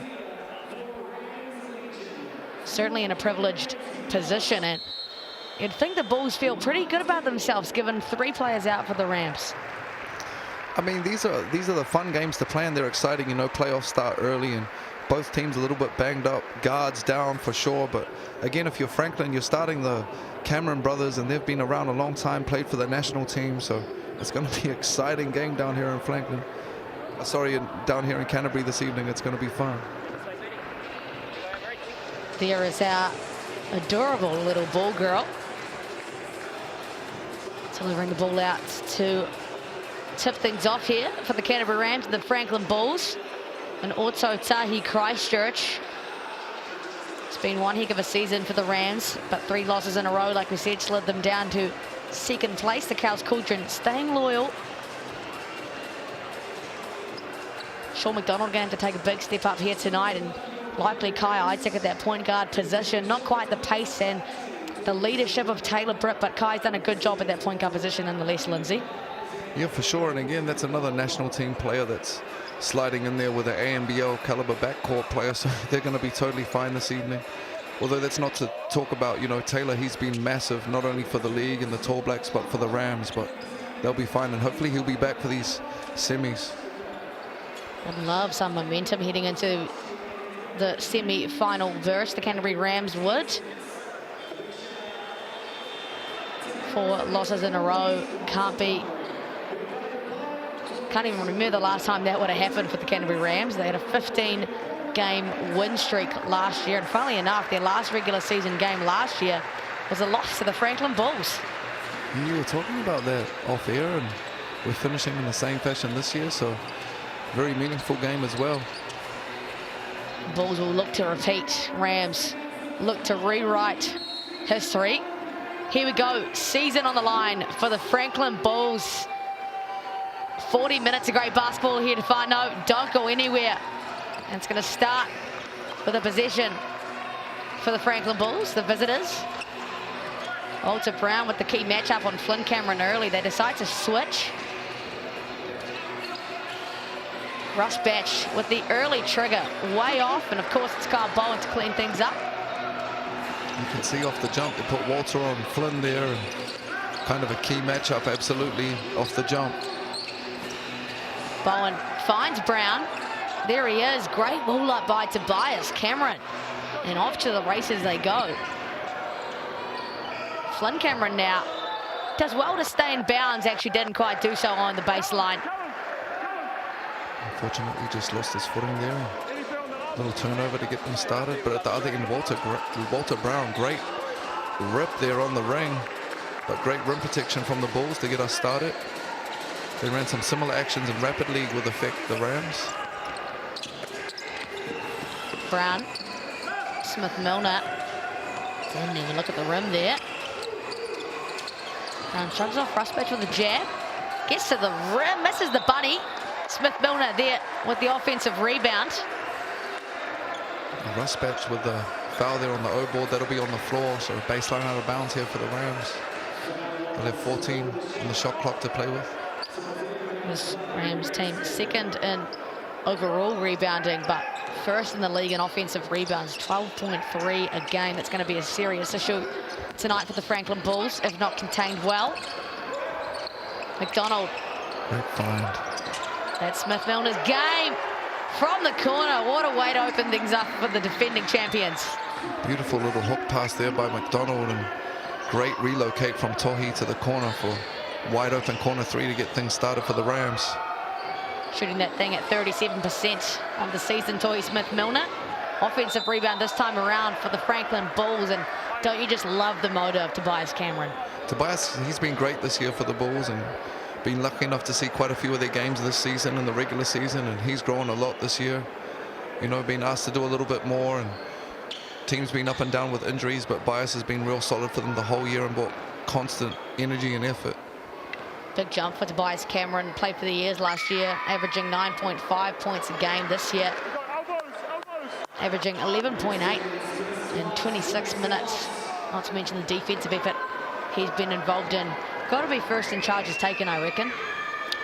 Certainly in a privileged position, and you'd think the Bulls feel pretty good about themselves given 3 players out for the Rams. I mean, these are the fun games to play, and they're exciting. Playoffs start early, and both teams a little bit banged up, guards down for sure. But again, if you're Franklin, you're starting the Cameron brothers, and they've been around a long time, played for the national team, so it's going to be an exciting game down here in Franklin. Down here in Canterbury this evening. It's going to be fun. There is our adorable little ball girl delivering the ball out to tip things off here for the Canterbury Rams and the Franklin Bulls. And also Tahi Christchurch. It's been one heck of a season for the Rams, but 3 losses in a row, like we said, slid them down to 2nd place. The Cowles Cauldron staying loyal. Sean McDonald going to take a big step up here tonight, and likely Kai Isaac at that point guard position. Not quite the pace and the leadership of Taylor Britt, but Kai's done a good job at that point guard position nonetheless, Lindsay. Yeah, for sure. And again, that's another national team player that's sliding in there with an ANBL caliber backcourt player, so they're going to be totally fine this evening. Although that's not to talk about, Taylor, he's been massive, not only for the league and the Tall Blacks, but for the Rams, but they'll be fine, and hopefully he'll be back for these semis. I'd love some momentum heading into the semi-final verse. The Canterbury Rams would. 4 losses in a row. Can't even remember the last time that would have happened for the Canterbury Rams. They had a 15-game win streak last year, and funnily enough, their last regular season game last year was a loss to the Franklin Bulls. You were talking about that off air, and we're finishing in the same fashion this year, so very meaningful game as well. Bulls will look to repeat. Rams look to rewrite history. Here we go. Season on the line for the Franklin Bulls. 40 minutes of great basketball here to find. No, don't go anywhere. And it's going to start with a possession for the Franklin Bulls, the visitors. Walter Brown with the key matchup on Flynn Cameron early. They decide to switch. Russ Batch with the early trigger way off, and of course it's Kyle Bowen to clean things up. You can see off the jump they put Walter on Flynn there, and kind of a key matchup absolutely off the jump. Bowen finds Brown. There he is. Great ball up by Tobias Cameron, and off to the races they go. Flynn Cameron now does well to stay in bounds, actually didn't quite do so on the baseline. Unfortunately, just lost his footing there. Little turnover to get them started, but at the other end, Walter Brown, great rip there on the ring, but great rim protection from the Bulls to get us started. They ran some similar actions in Rapid League with affect the Rams. Brown, Smith-Milner, didn't even look at the rim there. Brown shrugs off Rusbach with a jab, gets to the rim, misses the bunny. Smith-Milner there with the offensive rebound. Rusbach with the foul there on the O board, that'll be on the floor, so baseline out of bounds here for the Rams. They'll have 14 on the shot clock to play with. This Rams team second in overall rebounding, but first in the league in offensive rebounds, 12.3 a game. That's going to be a serious issue tonight for the Franklin Bulls, if not contained well. McDonald. Great find. That's Smith-Milner's game from the corner. What a way to open things up for the defending champions. Beautiful little hook pass there by McDonald, and great relocate from Tohi to the corner for wide open corner three to get things started for the Rams. Shooting that thing at 37% of the season, Tohi Smith-Milner. Offensive rebound this time around for the Franklin Bulls, and don't you just love the motor of Tobias Cameron? Tobias, he's been great this year for the Bulls and been lucky enough to see quite a few of their games this season in the regular season, and he's grown a lot this year. You know, been asked to do a little bit more, and team's been up and down with injuries, but Bias has been real solid for them the whole year and brought constant energy and effort. Big jump for Tobias Cameron, played for the Years last year, averaging 9.5 points a game this year. Averaging 11.8 in 26 minutes. Not to mention the defensive effort he's been involved in. Got to be first in charges taken, I reckon.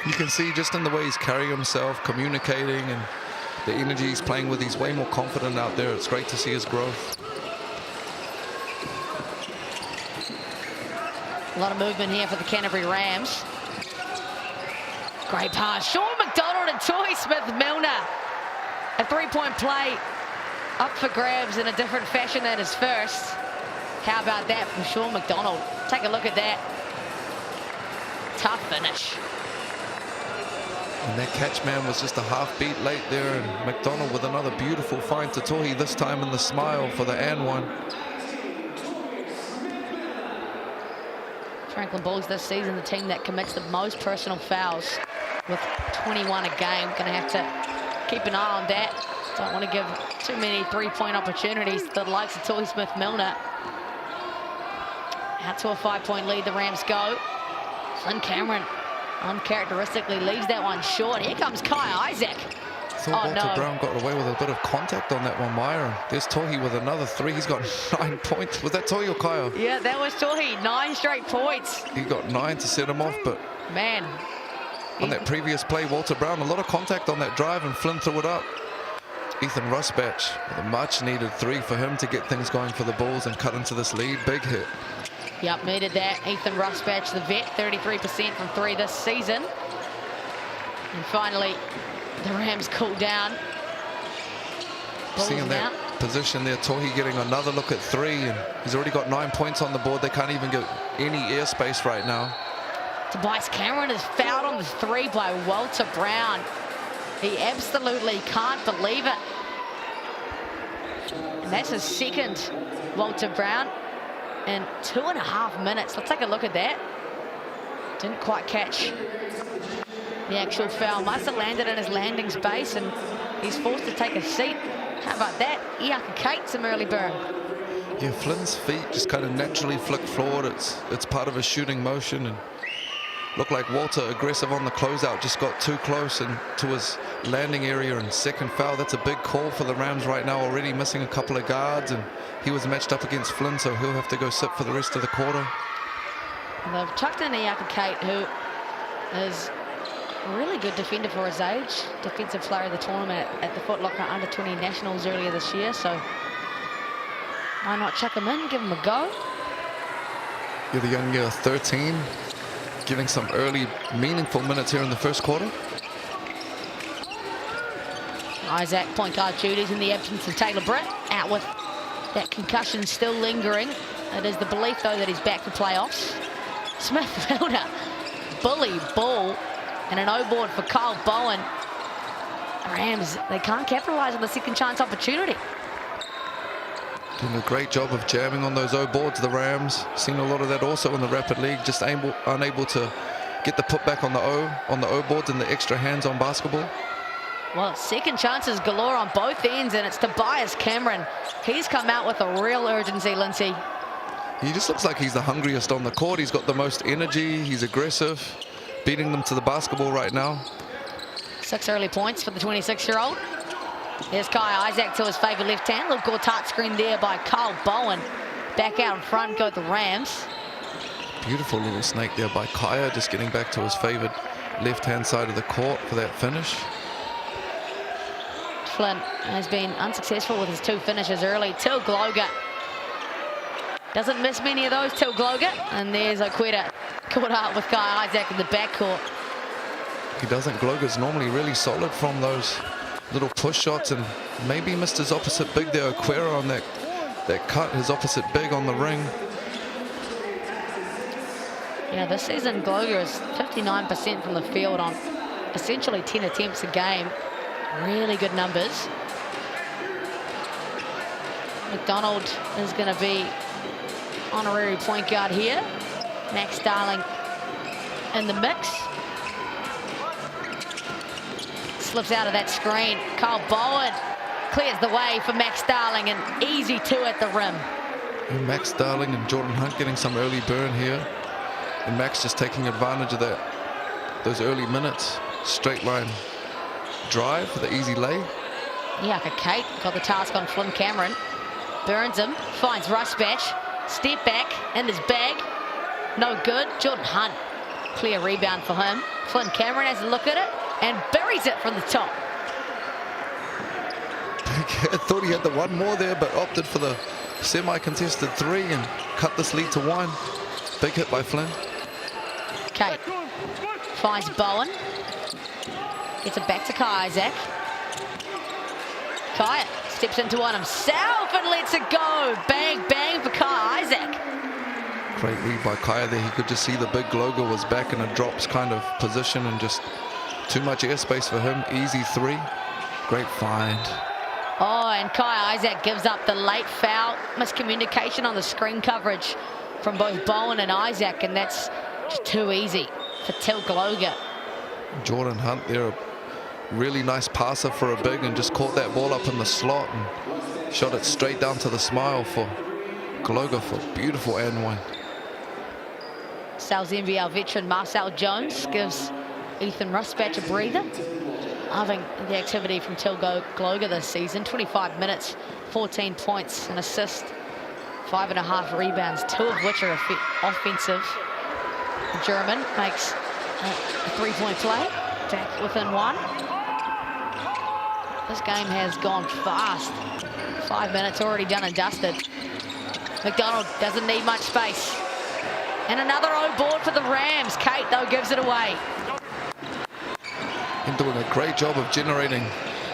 You can see just in the way he's carrying himself, communicating, and the energy he's playing with, he's way more confident out there. It's great to see his growth. A lot of movement here for the Canterbury Rams. Great pass. Sean McDonald and Tohi Smith-Milner. A three-point play up for grabs in a different fashion than his first. How about that from Sean McDonald? Take a look at that. Tough finish. And that catch man was just a half beat late there, and McDonald with another beautiful find to Tohi, this time in the smile for the and one. Franklin Bulls this season, the team that commits the most personal fouls with 21 a game. Going to have to keep an eye on that. Don't want to give too many three-point opportunities to the likes of Tohi Smith-Milner. Out to a 5-point lead, the Rams go. Flynn Cameron uncharacteristically leaves that one short. Here comes Kai Isaac. I thought Walter Brown got away with a bit of contact on that one, Myron. There's Tohi with another three. He's got 9 points. Was that Tohi or Kaya? Yeah, that was Tohi. 9 straight points. He got 9 to set him off, but man, on that previous play, Walter Brown, a lot of contact on that drive, and Flynn threw it up. Ethan Rusbach with a much-needed three for him to get things going for the Bulls and cut into this lead. Big hit. Yep, needed that. Ethan Rusbach, the vet, 33% from three this season. And finally, the Rams cool down. Seeing that position there, Tohi getting another look at three, and he's already got 9 points on the board. They can't even get any airspace right now. Tobias Cameron is fouled on the three by Walter Brown. He absolutely can't believe it. And that's his second, Walter Brown, in 2.5 minutes. Let's take a look at that. Didn't quite catch the actual foul. Must have landed in his landing space, and he's forced to take a seat. How about that? Iaka Kate, some early burn. Yeah, Flynn's feet just kind of naturally flick forward. It's part of his shooting motion, and looked like Walter, aggressive on the closeout, just got too close and to his landing area, and second foul. That's a big call for the Rams right now, already missing a couple of guards, and he was matched up against Flynn, so he'll have to go sit for the rest of the quarter. And they've chucked in Iaka Kate, who is a really good defender for his age. Defensive player of the tournament at the Foot Locker Under-20 Nationals earlier this year, so why not chuck him in, give him a go? You're the young year 13, getting some early meaningful minutes here in the first quarter. Isaac, point guard duties in the absence of Taylor Britt, out with that concussion still lingering. It is the belief, though, that he's back for playoffs. Smith-Milner, bully ball, and an O board for Kyle Bowen. Rams, they can't capitalise on the second chance opportunity. Doing a great job of jamming on those O boards, the Rams. Seen a lot of that also in the Rapid League, just unable to get the putback on the O boards and the extra hands on basketball. Well, second chances galore on both ends, and it's Tobias Cameron. He's come out with a real urgency, Lindsay. He just looks like he's the hungriest on the court. He's got the most energy, he's aggressive, beating them to the basketball right now. 6 early points for the 26-year-old. Here's Kai Isaac to his favourite left hand. Little Gortat screen there by Kyle Bowen. Back out in front go the Rams. Beautiful little snake there by Kaya, just getting back to his favourite left-hand side of the court for that finish. Flynn has been unsuccessful with his 2 finishes early. Till Gloger doesn't miss many of those, Till Gloger. And there's Oqueta caught up with Kai Isaac in the backcourt. He doesn't. Gloger's normally really solid from those little push shots, and maybe missed his opposite big there, Oqueta, on that cut, his opposite big on the ring. Yeah, this season Gloger is 59% from the field on essentially 10 attempts a game. Really good numbers. McDonald is going to be honorary point guard here. Max Darling in the mix. Slips out of that screen. Kyle Bowen clears the way for Max Darling, and easy 2 at the rim. And Max Darling and Jordan Hunt getting some early burn here. And Max just taking advantage of those early minutes. Straight line drive for the easy lay. Yaka Kate got the task on Flynn Cameron. Burns him, finds Rusbatch. Step back in his bag. No good. Jordan Hunt, clear rebound for him. Flynn Cameron has a look at it and buries it from the top. I thought he had the one more there, but opted for the semi-contested 3 and cut this lead to 1. Big hit by Flynn. Kate finds Bowen. Gets it back to Kai Isaac. Kai steps into one himself and lets it go. Bang, bang for Kai Isaac. Great read by Kaya there. He could just see the big Gloger was back in a drops kind of position, and just too much airspace for him. Easy 3. Great find. Oh, and Kai Isaac gives up the late foul. Miscommunication on the screen coverage from both Bowen and Isaac, and that's just too easy for Till Gloger. Jordan Hunt there, a really nice passer for a big, and just caught that ball up in the slot and shot it straight down to the smile for Gloger for beautiful and 1. Sal's NBL veteran Marcel Jones gives Ethan Rusbatch a breather. Loving the activity from Till Gloger this season. 25 minutes, 14 points, an assist, 5.5 rebounds, 2 of which are offensive. The German makes a 3-point play, back within 1. This game has gone fast. 5 minutes already done and dusted. McDonald doesn't need much space. And another O board for the Rams. Kate, though, gives it away. And doing a great job of generating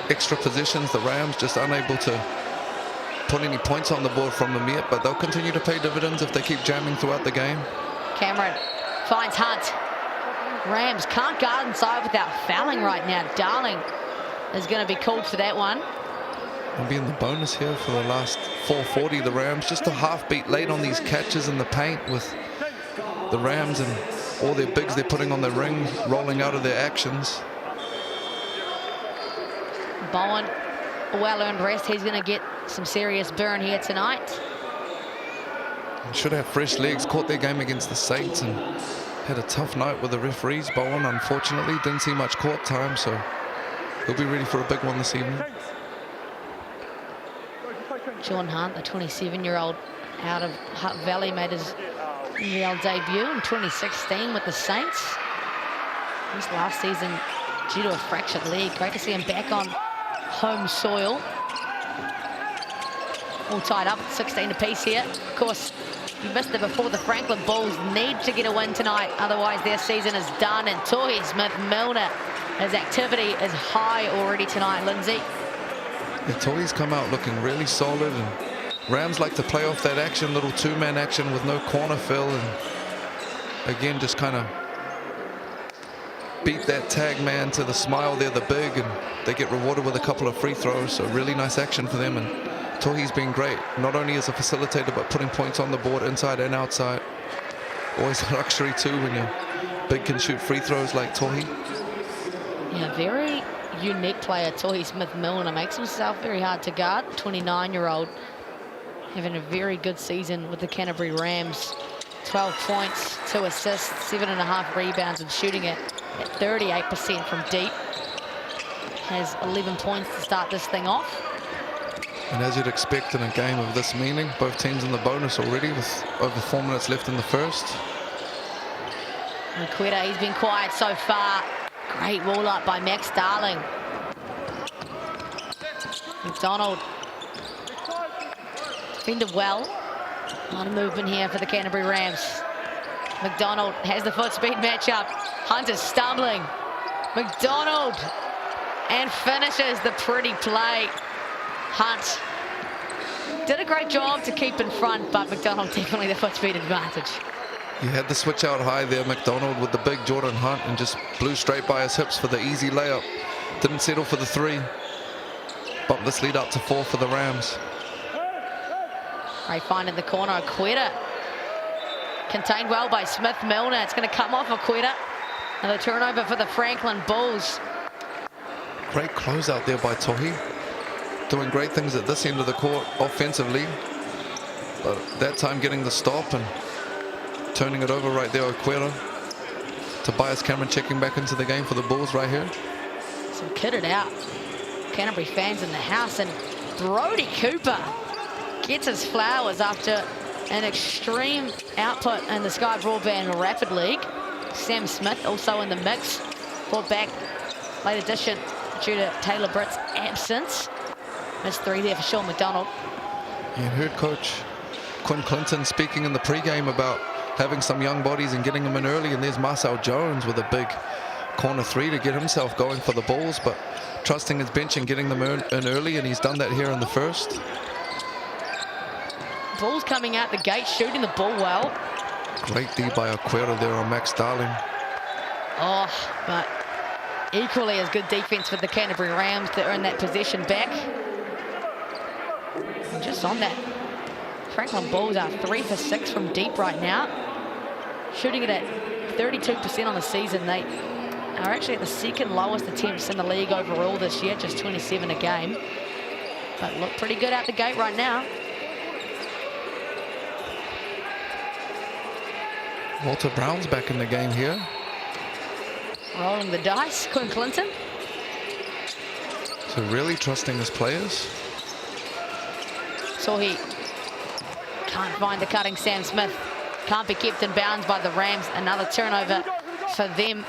extra positions. The Rams just unable to put any points on the board from them yet, but they'll continue to pay dividends if they keep jamming throughout the game. Cameron finds Hunt. Rams can't guard inside without fouling right now. Darling is going to be called for that one. And being the bonus here for the last 4:40, the Rams just a half beat late on these catches in the paint, with the Rams and all their bigs they're putting on the ring rolling out of their actions. Bowen, a well-earned rest. He's going to get some serious burn here tonight. Should have fresh legs. Caught their game against the Saints and had a tough night with the referees. Bowen, unfortunately, didn't see much court time, so he'll be ready for a big one this evening. John Hunt, the 27-year-old out of Hutt Valley, made his NBL debut in 2016 with the Saints. This last season due to a fractured leg. Great to see him back on home soil. All tied up, 16 apiece here. Of course, you missed it before. The Franklin Bulls need to get a win tonight, otherwise their season is done. And Tohi Smith-Milner, his activity is high already tonight, Lindsay. Yeah, Tohi's come out looking really solid, and Rams like to play off that action, little 2-man action with no corner fill, and again just kind of beat that tag man to the smile there, the big, and they get rewarded with a couple of free throws. So really nice action for them, and Tohi's been great, not only as a facilitator but putting points on the board inside and outside. Always a luxury too when your big can shoot free throws like Tohi. Yeah, very unique player, Tohi Smith-Milner. Makes himself very hard to guard. 29-year-old having a very good season with the Canterbury Rams. 12 points, 2 assists, 7.5 rebounds, and shooting it at 38% from deep. Has 11 points to start this thing off. And as you'd expect in a game of this meaning, both teams in the bonus already with over 4 minutes left in the first. Quetta, he's been quiet so far. Great wall up by Max Darling. McDonald defended well. A lot of movement here for the Canterbury Rams. McDonald has the foot speed matchup. Hunter's stumbling. McDonald, and finishes the pretty play. Hunt did a great job to keep in front, but McDonald definitely the foot speed advantage. He had the switch out high there, McDonald, with the big Jordan Hunt, and just blew straight by his hips for the easy layup. Didn't settle for the 3. Bumped this lead up to 4 for the Rams. Great find in the corner. Quetta contained well by Smith-Milner. It's going to come off Quetta. Another turnover for the Franklin Bulls. Great closeout there by Tohi. Doing great things at this end of the court offensively. But that time getting the stop and turning it over right there, Quetta. Tobias Cameron checking back into the game for the Bulls right here. Some kitted out Canterbury fans in the house, and Brody Cooper gets his flowers after an extreme output in the Sky Broadband Rapid League. Sam Smith also in the mix, brought back late addition due to Taylor Britt's absence. Missed 3 there for Sean McDonald. You heard Coach Quinn Clinton speaking in the pregame about having some young bodies and getting them in early, and there's Marcel Jones with a big corner 3 to get himself going for the Bulls, but trusting his bench and getting them in early, and he's done that here in the first. Bulls coming out the gate, shooting the ball well. Great D by Aquera there on Max Darling. Oh, but equally as good defense for the Canterbury Rams to earn that possession back. And just on that, Franklin Bulls are 3 for 6 from deep right now. Shooting it at 32% on the season. They are actually at the 2nd lowest attempts in the league overall this year, just 27 a game. But look pretty good out the gate right now. Walter Brown's back in the game here. Rolling the dice, Quinn Clinton. So really trusting his players. So he can't find the cutting Sam Smith. Can't be kept in bounds by the Rams. Another turnover for them.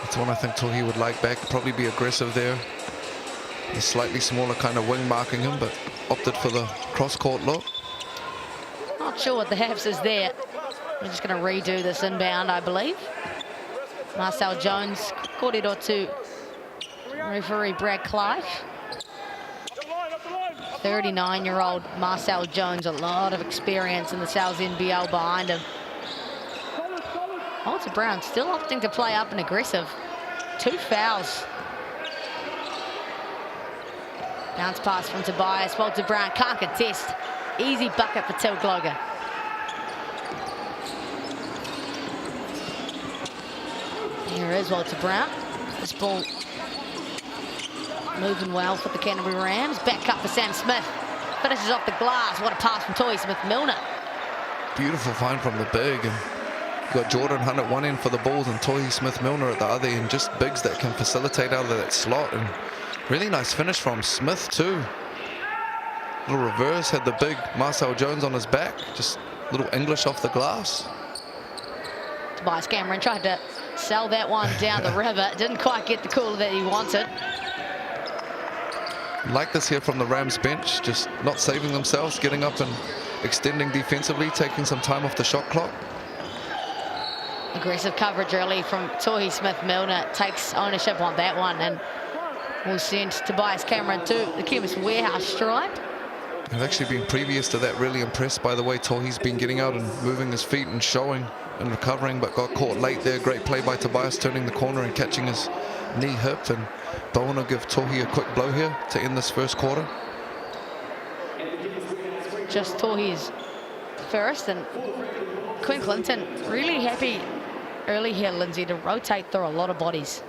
That's one I think Tohi would like back. Probably be aggressive there. The slightly smaller kind of wing marking him, but opted for the cross-court look. Not sure what the haps is there. We're just going to redo this inbound, I believe. Marcel Jones, kōrero to referee Brad Clive. 39-year-old Marcel Jones, a lot of experience in the NZNBL behind him. Walter Brown still opting to play up and aggressive. 2 fouls. Bounce pass from Tobias. Walter Brown can't contest. Easy bucket for Tilgloga. Here is Walter Brown. This ball moving well for the Canterbury Rams. Back up for Sam Smith. Finishes off the glass. What a pass from Tohi Smith-Milner. Beautiful find from the big. And you've got Jordan Hunt at one end for the Bulls and Tohi Smith-Milner at the other end. Just bigs that can facilitate out of that slot. And really nice finish from Smith too. Little reverse, had the big Marcel Jones on his back. Just a little English off the glass. Tobias Cameron tried to sell that one down the river. Didn't quite get the call that he wanted. Like this here from the Rams bench, just not saving themselves, getting up and extending defensively, taking some time off the shot clock. Aggressive coverage early from Tohi Smith-Milner. Takes ownership on that one and will send Tobias Cameron to the Chemist Warehouse stripe. I've actually been previous to that really impressed by the way Tohi's been getting out and moving his feet and showing and recovering, but got caught late there. Great play by Tobias, turning the corner and catching his knee hip, and Bowen will give Tohi a quick blow here to end this first quarter. Just Tohi's first, and Quinn Clinton really happy early here, Lindsay, to rotate through a lot of bodies.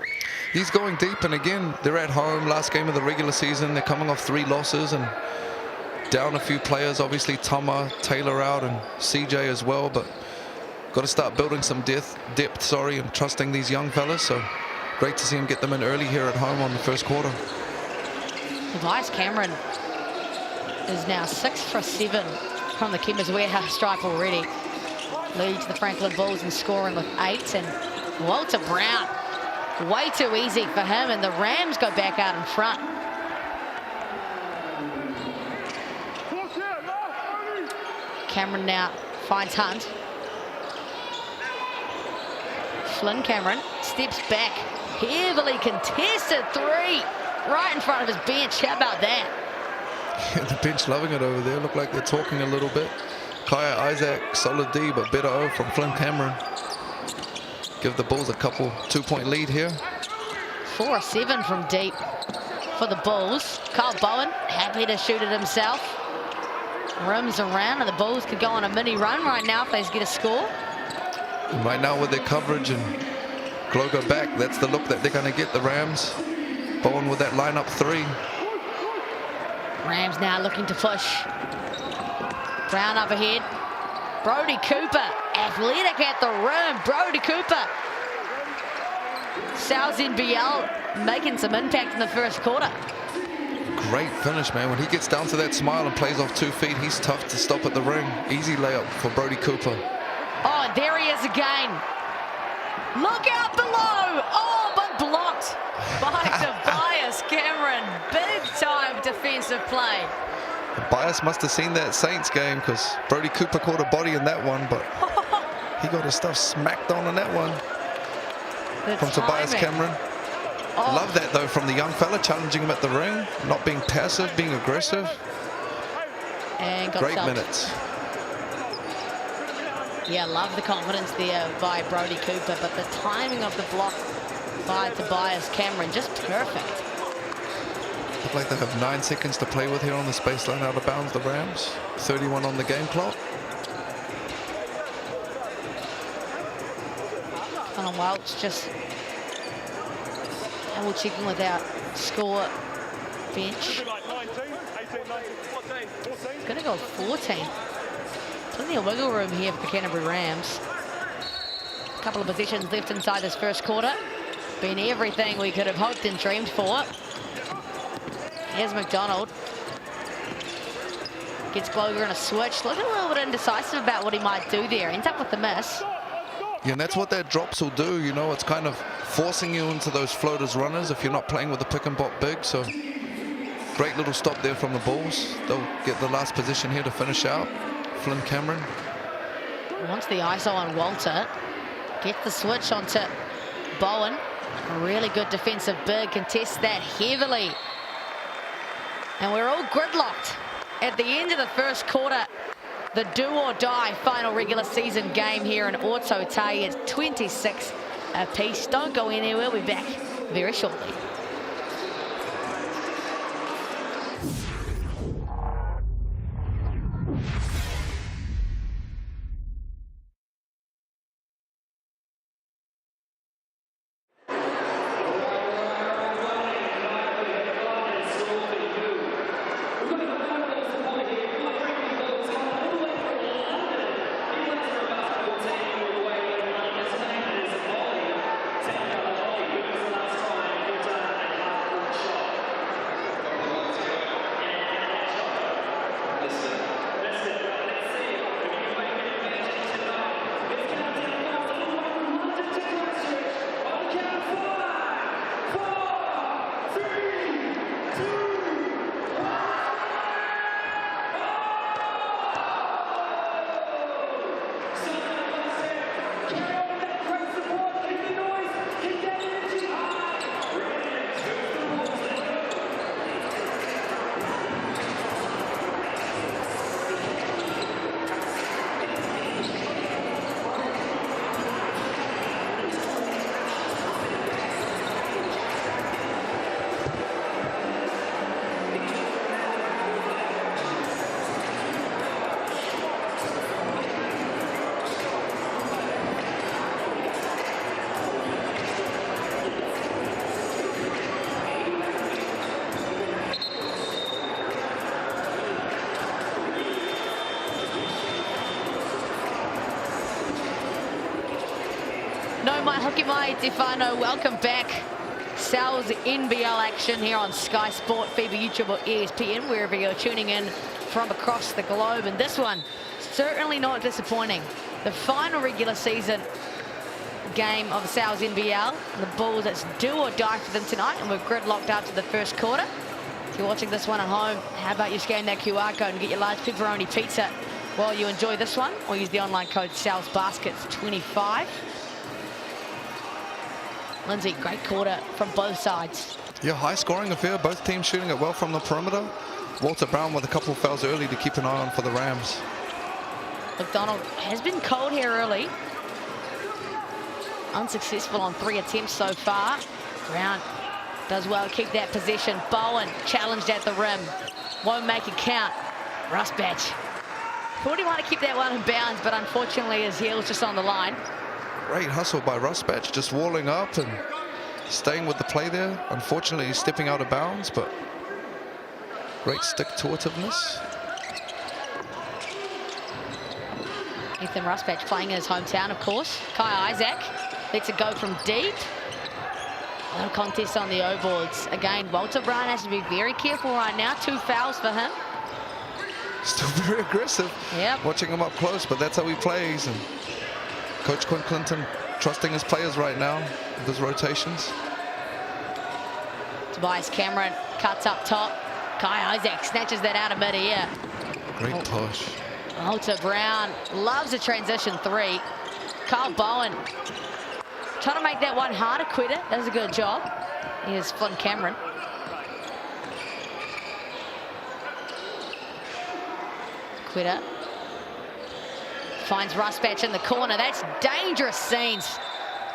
He's going deep, and again, they're at home, last game of the regular season. They're coming off 3 losses and down a few players, obviously Tama, Taylor out, and CJ as well, but got to start building some depth, and trusting these young fellas. So great to see him get them in early here at home on the first quarter. Tobias Cameron is now 6 for 7 from the Chemist Warehouse stripe already. Leads the Franklin Bulls in scoring with 8, and Walter Brown, way too easy for him, and the Rams go back out in front. Cameron now finds Hunt. Flynn Cameron steps back. Heavily contested 3 right in front of his bench. How about that? Yeah, the bench loving it over there. Look like they're talking a little bit. Kaya Isaac, solid D, but better O from Flynn Cameron. Give the Bulls a couple 2-point lead here. 4-7 from deep for the Bulls. Kyle Bowen happy to shoot it himself. Rims around, and the Bulls could go on a mini run right now if they get a score. And right now with their coverage and Glogo back, that's the look that they're going to get, the Rams. Bowen with that lineup 3. Rams now looking to push. Brown up ahead. Brody Cooper, athletic at the rim. Brody Cooper. South NZNBL making some impact in the first quarter. Great finish, man. When he gets down to that smile and plays off 2 feet, he's tough to stop at the ring. Easy layup for Brody Cooper. Oh, and there he is again. Look out below. Oh, but blocked by Tobias Cameron. Big time defensive play. Bias must have seen that Saints game, because Brody Cooper caught a body in that one, but he got his stuff smacked on in that one from Tobias Cameron. Oh. Love that, though, from the young fella, challenging him at the ring, not being passive, being aggressive. And got great subbed. Minutes. Yeah, love the confidence there by Brody Cooper, but the timing of the block by Tobias Cameron, just perfect. Look like they have 9 seconds to play with here on the baseline out of bounds, the Rams. 31 on the game clock. Colin Welch just double checking with our score bench. It's going to go 14. Plenty of wiggle room here for the Canterbury Rams. A couple of possessions left inside this first quarter. Been everything we could have hoped and dreamed for. Here's McDonald. Gets Gloger in a switch. Looking a little bit indecisive about what he might do there. Ends up with the miss. Yeah, and that's what that drops will do. You know, it's kind of forcing you into those floaters runners if you're not playing with the pick and pop big. So great little stop there from the Bulls. They'll get the last position here to finish out. Flynn Cameron. Wants the ISO on Walter. Gets the switch onto Bowen. A really good defensive big. Contests that heavily. And we're all gridlocked at the end of the first quarter. The do-or-die final regular season game here in Ōtautahi is 26 apiece. Don't go anywhere. We'll be back very shortly. No, my hockey mai te whānau. Welcome back. Sal's NBL action here on Sky Sport, FIBA, YouTube or ESPN, wherever you're tuning in from across the globe. And this one, certainly not disappointing. The final regular season game of Sal's NBL. The Bulls, it's do or die for them tonight, and we're gridlocked after the first quarter. If you're watching this one at home, how about you scan that QR code and get your large pepperoni pizza while you enjoy this one, or use the online code Sal'sBaskets25. Lindsay, great quarter from both sides. Yeah, high scoring affair. Both teams shooting it well from the perimeter. Walter Brown with a couple of fouls early to keep an eye on for the Rams. McDonald has been cold here early. Unsuccessful on 3 attempts so far. Brown does well to keep that possession. Bowen challenged at the rim. Won't make it count. Rusbatch thought he might have kept that one in bounds, but unfortunately his heel's just on the line. Great hustle by Rusbatch, just walling up and staying with the play there. Unfortunately, he's stepping out of bounds, but great stick-to-itiveness. Ethan Rusbatch playing in his hometown, of course. Kai Isaac lets it go from deep. No contest on the O-boards. Again, Walter Brown has to be very careful right now. 2 fouls for him. Still very aggressive. Yep. Watching him up close, but that's how he plays. And Coach Quinn Clinton trusting his players right now with his rotations. Tobias Cameron cuts up top. Kai Isaac snatches that out of mid-air. Great push. Walter Brown loves a transition 3. Kyle Bowen trying to make that one harder. Quitter does a good job. Here's Flynn Cameron. Quitter finds Rusbatch in the corner. That's dangerous scenes.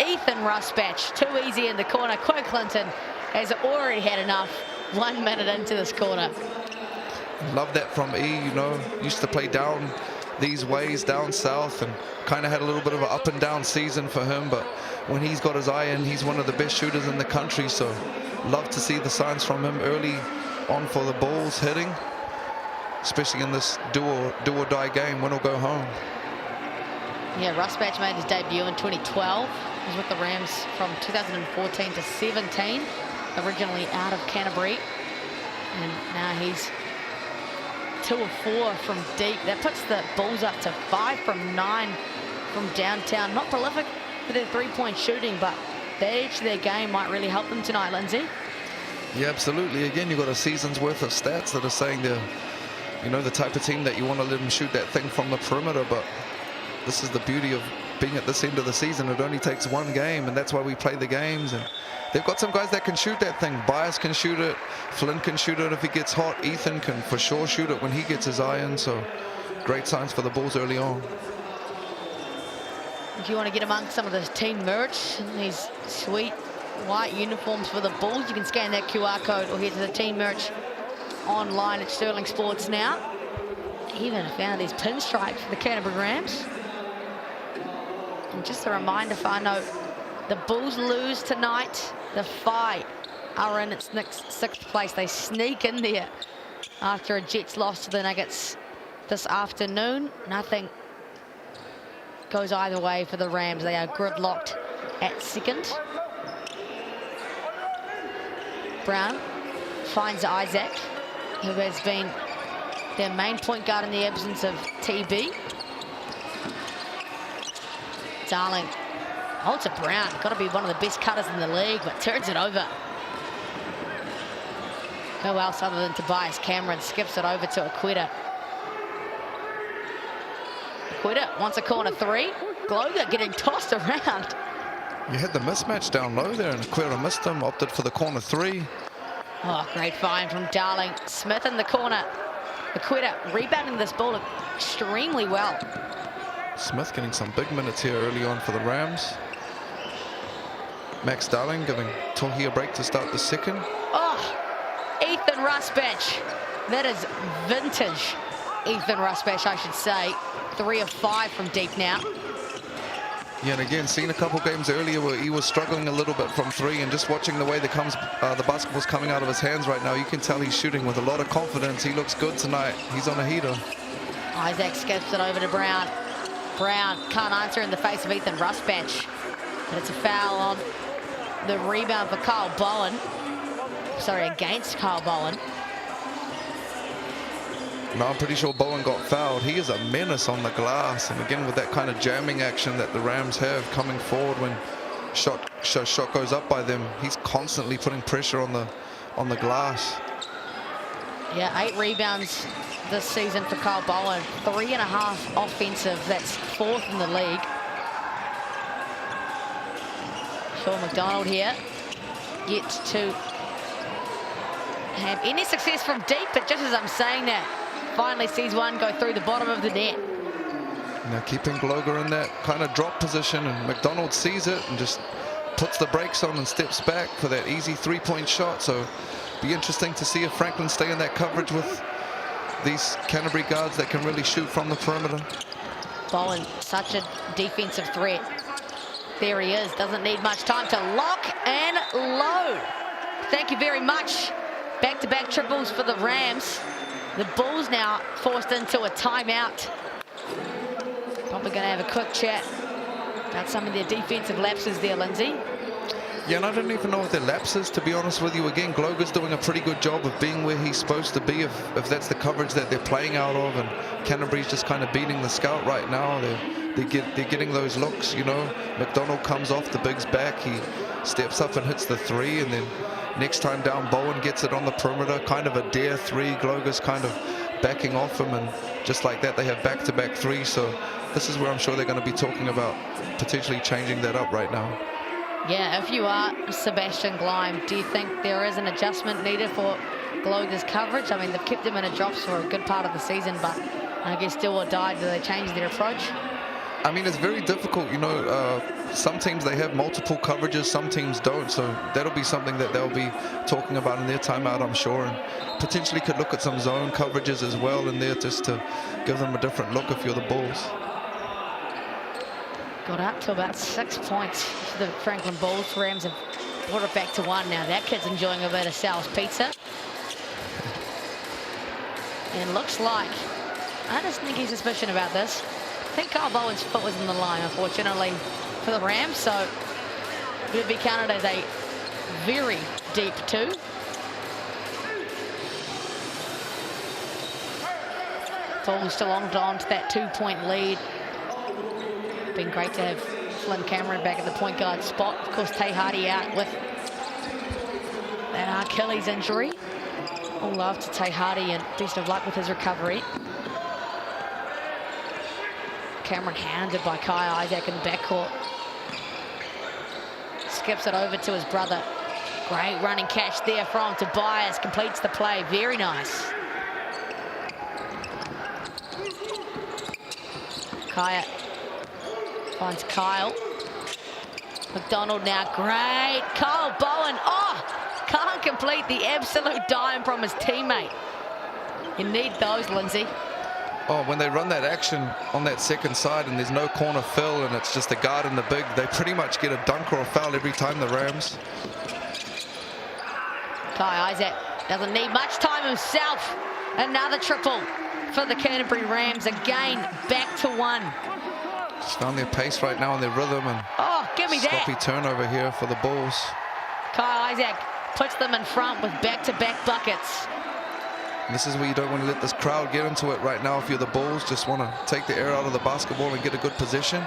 Ethan Rusbatch, too easy in the corner. Quinn Clinton has already had enough 1 minute into this corner. Love that from E, you know, used to play down these ways, down south, and kind of had a little bit of an up and down season for him, but when he's got his eye in, he's one of the best shooters in the country, so love to see the signs from him early on for the Bulls hitting, especially in this do or die game, win or go home. Yeah, Rusbatch made his debut in 2012. He was with the Rams from 2014 to 17, originally out of Canterbury, and now he's 2 of 4 from deep. That puts the Bulls up to 5 from 9 from downtown. Not prolific for their 3-point shooting, but that edge of their game might really help them tonight, Lindsay. Yeah, absolutely. Again, you've got a season's worth of stats that are saying they're, you know, the type of team that you want to let them shoot that thing from the perimeter, but this is the beauty of being at this end of the season. It only takes 1 game, and that's why we play the games. And they've got some guys that can shoot that thing. Bias can shoot it. Flynn can shoot it if he gets hot. Ethan can for sure shoot it when he gets his eye in. So great signs for the Bulls early on. If you want to get among some of the team merch, these sweet white uniforms for the Bulls, you can scan that QR code or head to the team merch online at Sterling Sports now. Even found these pinstripes for the Canterbury Rams. And just a reminder, Whānau, the Bulls lose tonight. The Phi are in its next 6th place. They sneak in there after a Jets loss to the Nuggets this afternoon. Nothing goes either way for the Rams. They are gridlocked at 2nd. Brown finds Isaac, who has been their main point guard in the absence of TB. Darling. Walter Brown, got to be one of the best cutters in the league, but turns it over. Who else other than Tobias Cameron skips it over to Aquita. Aquita wants a corner 3. Gloger getting tossed around. You had the mismatch down low there, and Aquita missed him, opted for the corner 3. Oh, great find from Darling. Smith in the corner. Aquita rebounding this ball extremely well. Smith getting some big minutes here early on for the Rams. Max Darling giving Tohi a break to start the 2nd. Oh, Ethan Rusbatch. That is vintage Ethan Rusbatch, I should say. 3 of 5 from deep now. Yeah, and again, seen a couple games earlier where he was struggling a little bit from 3, and just watching the way the basketball's coming out of his hands right now, you can tell he's shooting with a lot of confidence. He looks good tonight. He's on a heater. Isaac skips it over to Brown. Brown can't answer in the face of Ethan Rusbatch. But it's a foul on the rebound for Kyle Bowen. Sorry, against Kyle Bowen. No, I'm pretty sure Bowen got fouled. He is a menace on the glass. And again, with that kind of jamming action that the Rams have coming forward when shot goes up by them, he's constantly putting pressure on the glass. Yeah, 8 rebounds this season for Kyle Bowen. 3.5 offensive. That's 4th in the league. Sean McDonald here. Yet to have any success from deep, but just as I'm saying that, finally sees one go through the bottom of the net. Now keeping Glover in that kind of drop position, and McDonald sees it and just puts the brakes on and steps back for that easy 3-point shot. So be interesting to see if Franklin stay in that coverage with these Canterbury guards that can really shoot from the perimeter. Bowen, such a defensive threat. There he is, doesn't need much time to lock and load. Thank you very much. Back-to-back triples for the Rams. The Bulls now forced into a timeout. Probably going to have a quick chat about some of their defensive lapses there, Lindsay. Yeah, and I don't even know what their lapse is, to be honest with you. Again, Glover's doing a pretty good job of being where he's supposed to be, if that's the coverage that they're playing out of, and Canterbury's just kind of beating the scout right now. They're getting those looks, you know. McDonald comes off the big's back, he steps up and hits the 3, and then next time down, Bowen gets it on the perimeter, kind of a dare 3. Glover's kind of backing off him, and just like that, they have back-to-back 3. So this is where I'm sure they're going to be talking about potentially changing that up right now. Yeah, if you are Sebastian Gleim, do you think there is an adjustment needed for Glover's coverage? I mean, they've kept him in a drops for a good part of the season, but I guess still or die, do they change their approach? I mean, it's very difficult, you know. Some teams, they have multiple coverages, some teams don't, so that'll be something that they'll be talking about in their timeout, I'm sure, and potentially could look at some zone coverages as well in there just to give them a different look if you're the Bulls. Got up to about 6 points for the Franklin Bulls. Rams have brought it back to 1 now. That kid's enjoying a bit of Sal's pizza. And looks like, I had a sneaky suspicion about this. I think Kyle Bowen's foot was in the line, unfortunately, for the Rams, so it would be counted as a very deep 2. Bulls still on to that 2-point lead. Been great to have Flynn Cameron back at the point guard spot. Of course, Tay Hardy out with an Achilles injury. All love to Tay Hardy and best of luck with his recovery. Cameron hounded by Kai Isaac in the backcourt. Skips it over to his brother. Great running catch there from Tobias. Completes the play. Very nice. Kaya finds Kyle. McDonald now, great. Kyle Bowen, can't complete the absolute dime from his teammate. You need those, Lindsay. Oh, when they run that action on that second side and there's no corner fill and it's just a guard in the big, they pretty much get a dunk or a foul every time, the Rams. Kai Isaac doesn't need much time himself. Another triple for the Canterbury Rams. Again, back to 1. Just found their pace right now and their rhythm, and give me sloppy that. turnover here for the Bulls. Kai Isaac puts them in front with back-to-back buckets. And this is where you don't want to let this crowd get into it right now if you're the Bulls. Just want to take the air out of the basketball and get a good position.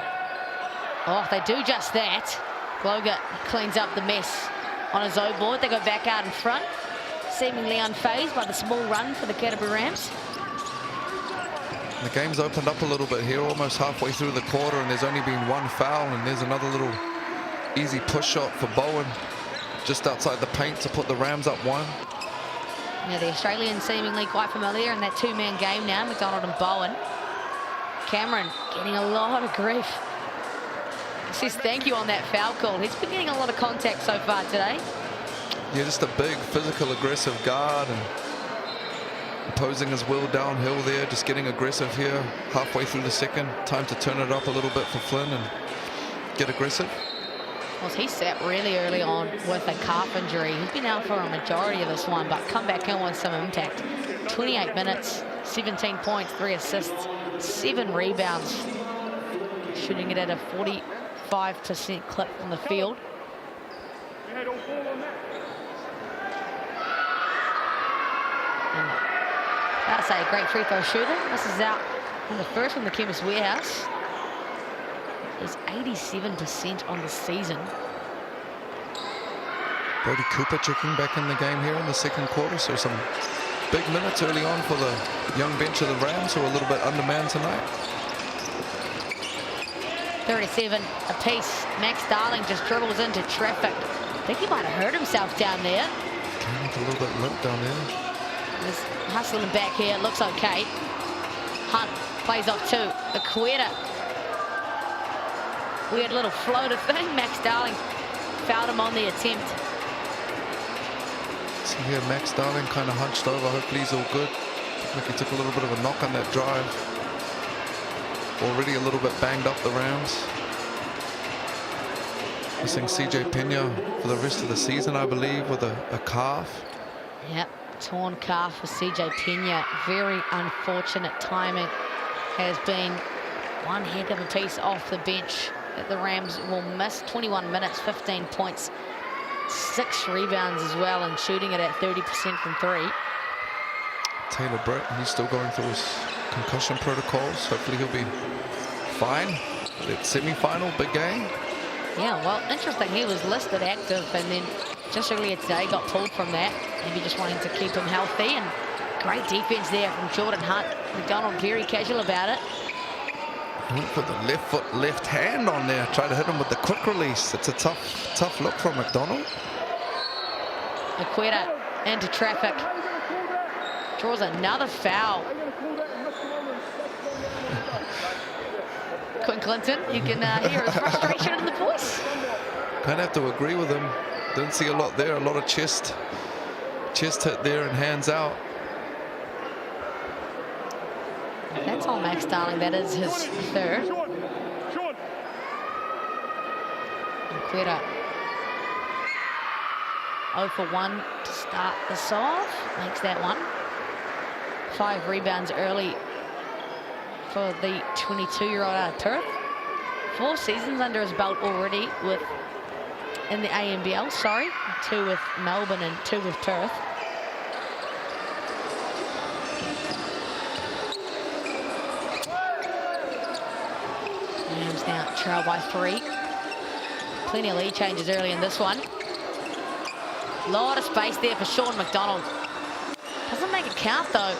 Oh, they do just that. Glover cleans up the mess on his own board. They go back out in front, seemingly unfazed by the small run for the Canterbury Rams. The game's opened up a little bit here, almost halfway through the quarter, and there's only been 1 foul, and there's another little easy push shot for Bowen just outside the paint to put the Rams up 1. Now the Australians seemingly quite familiar in that 2-man game now, McDonald and Bowen. Cameron getting a lot of grief. Says thank you on that foul call. He's been getting a lot of contact so far today. Yeah, just a big, physical, aggressive guard, and imposing his will downhill there, just getting aggressive here halfway through the second. Time to turn it up a little bit for Flynn and get aggressive. Well, he sat really early on with a calf injury. He's been out for a majority of this one, but come back in with some impact. 28 minutes, 17 points, 3 assists, 7 rebounds. Shooting it at a 55% clip from the field. And that's a great free throw shooter. Misses out on the first from the Chemist Warehouse. He's 87% on the season. Brody Cooper checking back in the game here in the second quarter, so some big minutes early on for the young bench of the Rams, who are a little bit undermanned tonight. 37 apiece. Max Darling just dribbles into traffic. I think he might have hurt himself down there. Came up a little bit limp down there. Just hustling back here. Looks okay. Hunt plays off two. Equator. Weird little floater thing. Max Darling fouled him on the attempt. So here Max Darling kind of hunched over. Hopefully he's all good. Looks like he took a little bit of a knock on that drive. Already a little bit banged up the Rams. Missing CJ Pena for the rest of the season, I believe, with a calf. Yep, torn calf for CJ Pena. Very unfortunate timing. Has been one heck of a piece off the bench that the Rams will miss. 21 minutes, 15 points, 6 rebounds as well, and shooting it at 30% from 3. Taylor Brett, he's still going through his concussion protocols. Hopefully he'll be fine. That semi-final, big game. Yeah, well, interesting. He was listed active and then just earlier today got pulled from that. Maybe just wanting to keep him healthy, and great defense there from Jordan Hunt. McDonald very casual about it. He went for the left foot, left hand on there. Tried to hit him with the quick release. It's a tough look from McDonald. Equator into traffic. Draws another foul. Quinn Clinton, you can hear his frustration in the voice. Kind of have to agree with him. Didn't see a lot there. A lot of chest hit there and hands out. That's all Max Darling. That is his third. Equator 0 for 1 to start this off. Makes that one. 5 rebounds early for the 22-year-old out of Perth. 4 seasons under his belt already in the ANBL, 2 with Melbourne and 2 with Perth. Rams now trail by 3. Plenty of lead changes early in this one. Lot of space there for Sean McDonald. Doesn't make it count though.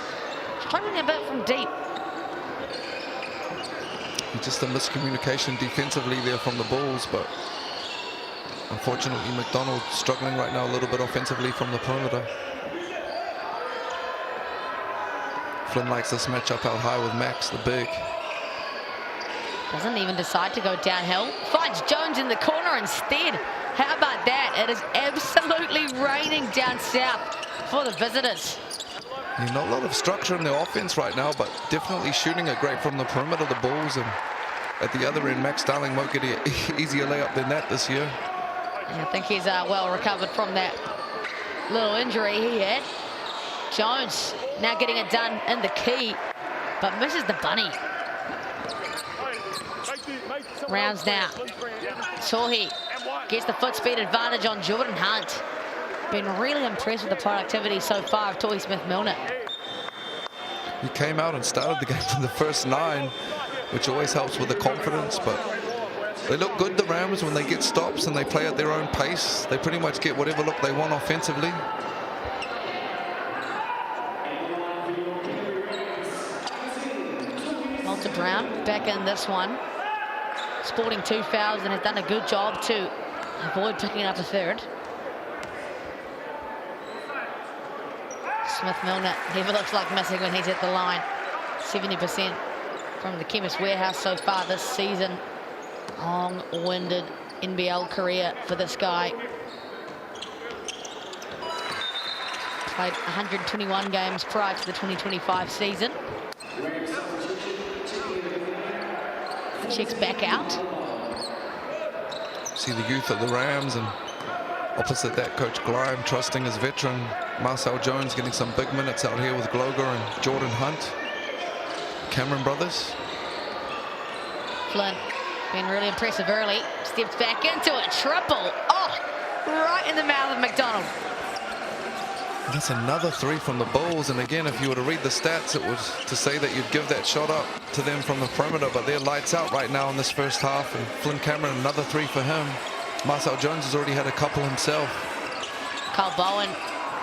Struggling a bit from deep. Just a miscommunication defensively there from the Bulls, but unfortunately McDonald struggling right now a little bit offensively from the perimeter. Flynn likes this matchup out high with Max, the big. Doesn't even decide to go downhill. Finds Jones in the corner instead. How about that? It is absolutely raining down south for the visitors. Yeah, not a lot of structure in their offense right now, but definitely shooting it great from the perimeter, the Bulls. And at the other end, Max Darling won't get an easier layup than that this year. I think he's well recovered from that little injury he had. Jones now getting it done in the key, but misses the bunny. Rounds now. Sohi gets the foot speed advantage on Jordan Hunt. Been really impressed with the productivity so far of Toy Smith-Milner. He came out and started the game for the first 9, which always helps with the confidence, but they look good, the Rams, when they get stops and they play at their own pace. They pretty much get whatever look they want offensively. Walter Brown back in this one. Sporting 2 fouls and has done a good job to avoid picking up a third. Smith-Milner never looks like missing when he's at the line. 70% from the Chemist Warehouse so far this season. Long-winded NBL career for this guy. Played 121 games prior to the 2025 season. Checks back out. See the youth of the Rams, and opposite that, Coach Glime trusting his veteran Marcel Jones, getting some big minutes out here with Gloger and Jordan Hunt. Cameron brothers. Flynn Been really impressive early. Steps back into a triple. Oh, right in the mouth of McDonald. That's another 3 from the Bulls, and again, if you were to read the stats, it was to say that you'd give that shot up to them from the perimeter, but they're lights out right now in this first half, and Flynn Cameron, another 3 for him. Marcel Jones has already had a couple himself. Cole Bowen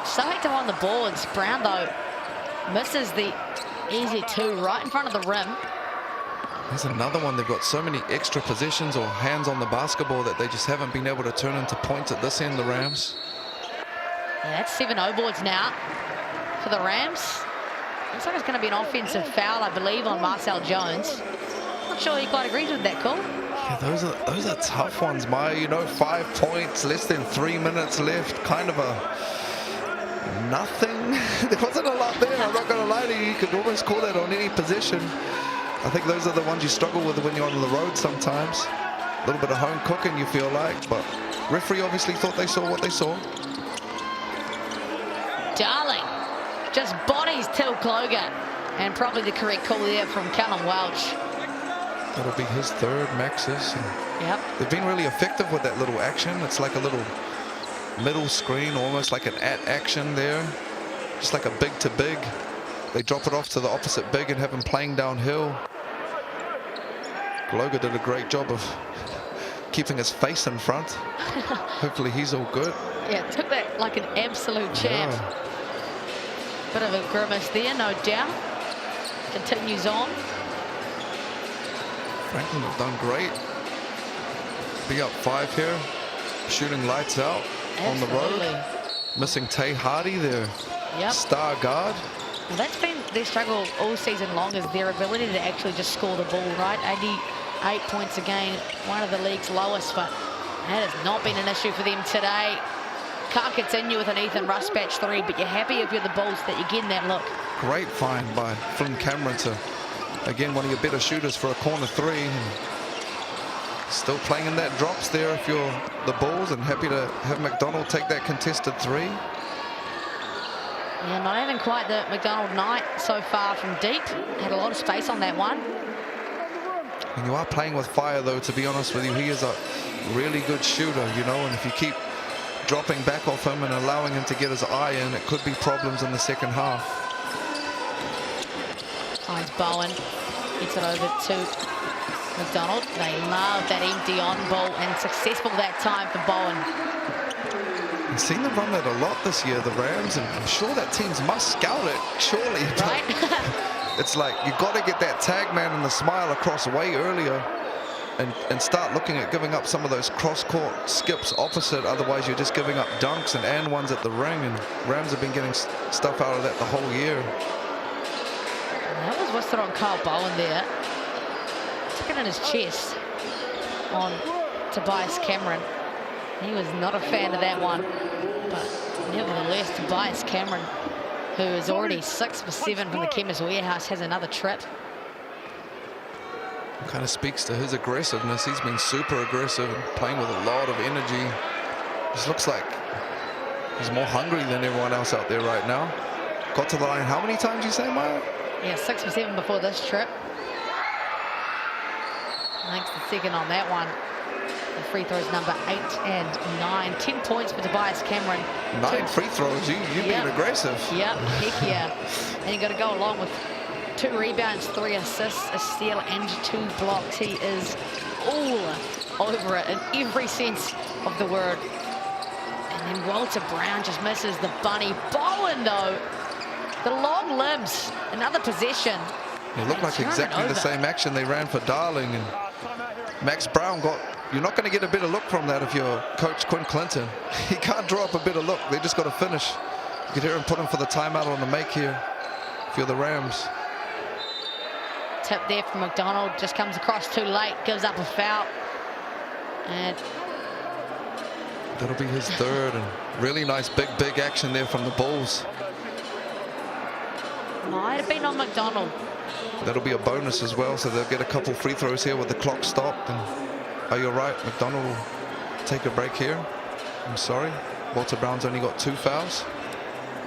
so active on the boards. Brown, though, misses the easy 2 right in front of the rim. There's another one. They've got so many extra possessions or hands on the basketball that they just haven't been able to turn into points at this end, the Rams. Yeah, that's 7 O-boards now for the Rams. Looks like it's going to be an offensive foul, I believe, on Marcel Jones. Not sure he quite agrees with that call. Yeah, those are tough ones, Maya. You know, 5 points, less than 3 minutes left. Kind of a nothing. There wasn't a lot there. I'm not going to lie to you. You could almost call that on any position. I think those are the ones you struggle with when you're on the road sometimes. A little bit of home cooking, you feel like, but referee obviously thought they saw what they saw. Darling just bodies Till Cloger, and probably the correct call there from Callum Welch. That'll be his 3rd, Max's. Yep. They've been really effective with that little action. It's like a little middle screen, almost like an at action there. Just like a big to big. They drop it off to the opposite big and have him playing downhill. Gloger did a great job of keeping his face in front. Hopefully he's all good. Yeah, took that like an absolute champ. Yeah. Bit of a grimace there, no doubt. Continues on. Franklin have done great. Be up 5 here. Shooting lights out. Absolutely. On the road. Missing Tay Hardy, their star guard. Well, that's been their struggle all season long, is their ability to actually just score the ball, right? 88 points a game, one of the league's lowest, but that has not been an issue for them today. Can't continue with an Ethan Ruspatch 3, but you're happy if you're the Bulls that you're getting that look. Great find by Flynn Cameron to, again, one of your better shooters for a corner 3. And still playing in that drops there if you're the Bulls, and happy to have McDonald take that contested 3. Yeah, not having quite the McDonald night so far from deep. Had a lot of space on that one. And you are playing with fire, though, to be honest with you. He is a really good shooter, you know, and if you keep dropping back off him and allowing him to get his eye in, it could be problems in the second half. Finds Bowen. Gets it over to McDonald. They love that empty on ball, and successful that time for Bowen. I've seen them run that a lot this year, the Rams, and I'm sure that teams must scout it, surely. Right? It's like you've got to get that tag man and the smile across way earlier and start looking at giving up some of those cross-court skips opposite. Otherwise, you're just giving up dunks and ones at the ring, and Rams have been getting stuff out of that the whole year. That was whistled on Cole Bowen there. Took it in his chest on Tobias Cameron. He was not a fan of that one, but nevertheless, Tobias Cameron, who is already 6 for 7 from the Chemist Warehouse, has another trip. Kind of speaks to his aggressiveness. He's been super aggressive and playing with a lot of energy. Just looks like he's more hungry than everyone else out there right now. Got to the line how many times, you say, Maya? Yeah, 6 for 7 before this trip. Makes the second on that one. The free throws number 8 and 9. 10 points for Tobias Cameron. 9 free throws. You've been aggressive. Yep, heck yeah. And you got to go along with 2 rebounds, 3 assists, a steal, and 2 blocks. He is all over it in every sense of the word. And then Walter Brown just misses the bunny. Bowen, though, the long limbs, another possession. It looked like exactly the same action they ran for Darling, and Max Brown got. You're not going to get a better look from that if you're Coach Quinn Clinton. He can't draw up a better look. They just got to finish. You could hear him put him for the timeout on the make here if you're the Rams. Tip there from McDonald, just comes across too late, gives up a foul. And that'll be his 3rd, and really nice big action there from the Bulls. Might have been on McDonald. That'll be a bonus as well, so they'll get a couple free throws here with the clock stopped. And oh, you're right, McDonald will take a break here. I'm sorry, Walter Brown's only got 2 fouls.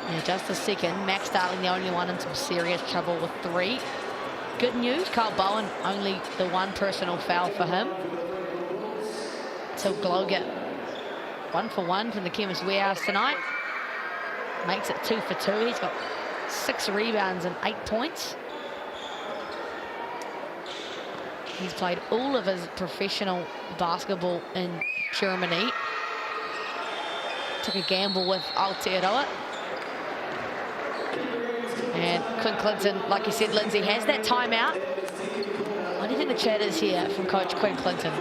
Yeah, just a second. Max Darling, the only one in some serious trouble with 3. good news. Carl Bowen, only the one personal foul for him. Till Gloger, 1 for 1 from the Chemist Warehouse tonight. Makes it 2 for 2. He's got 6 rebounds and 8 points. He's played all of his professional basketball in Germany. Took a gamble with Aotearoa. And Quinn Clinton, like you said, Lindsay, has that timeout. What do you think the chat is here from Coach Quinn Clinton?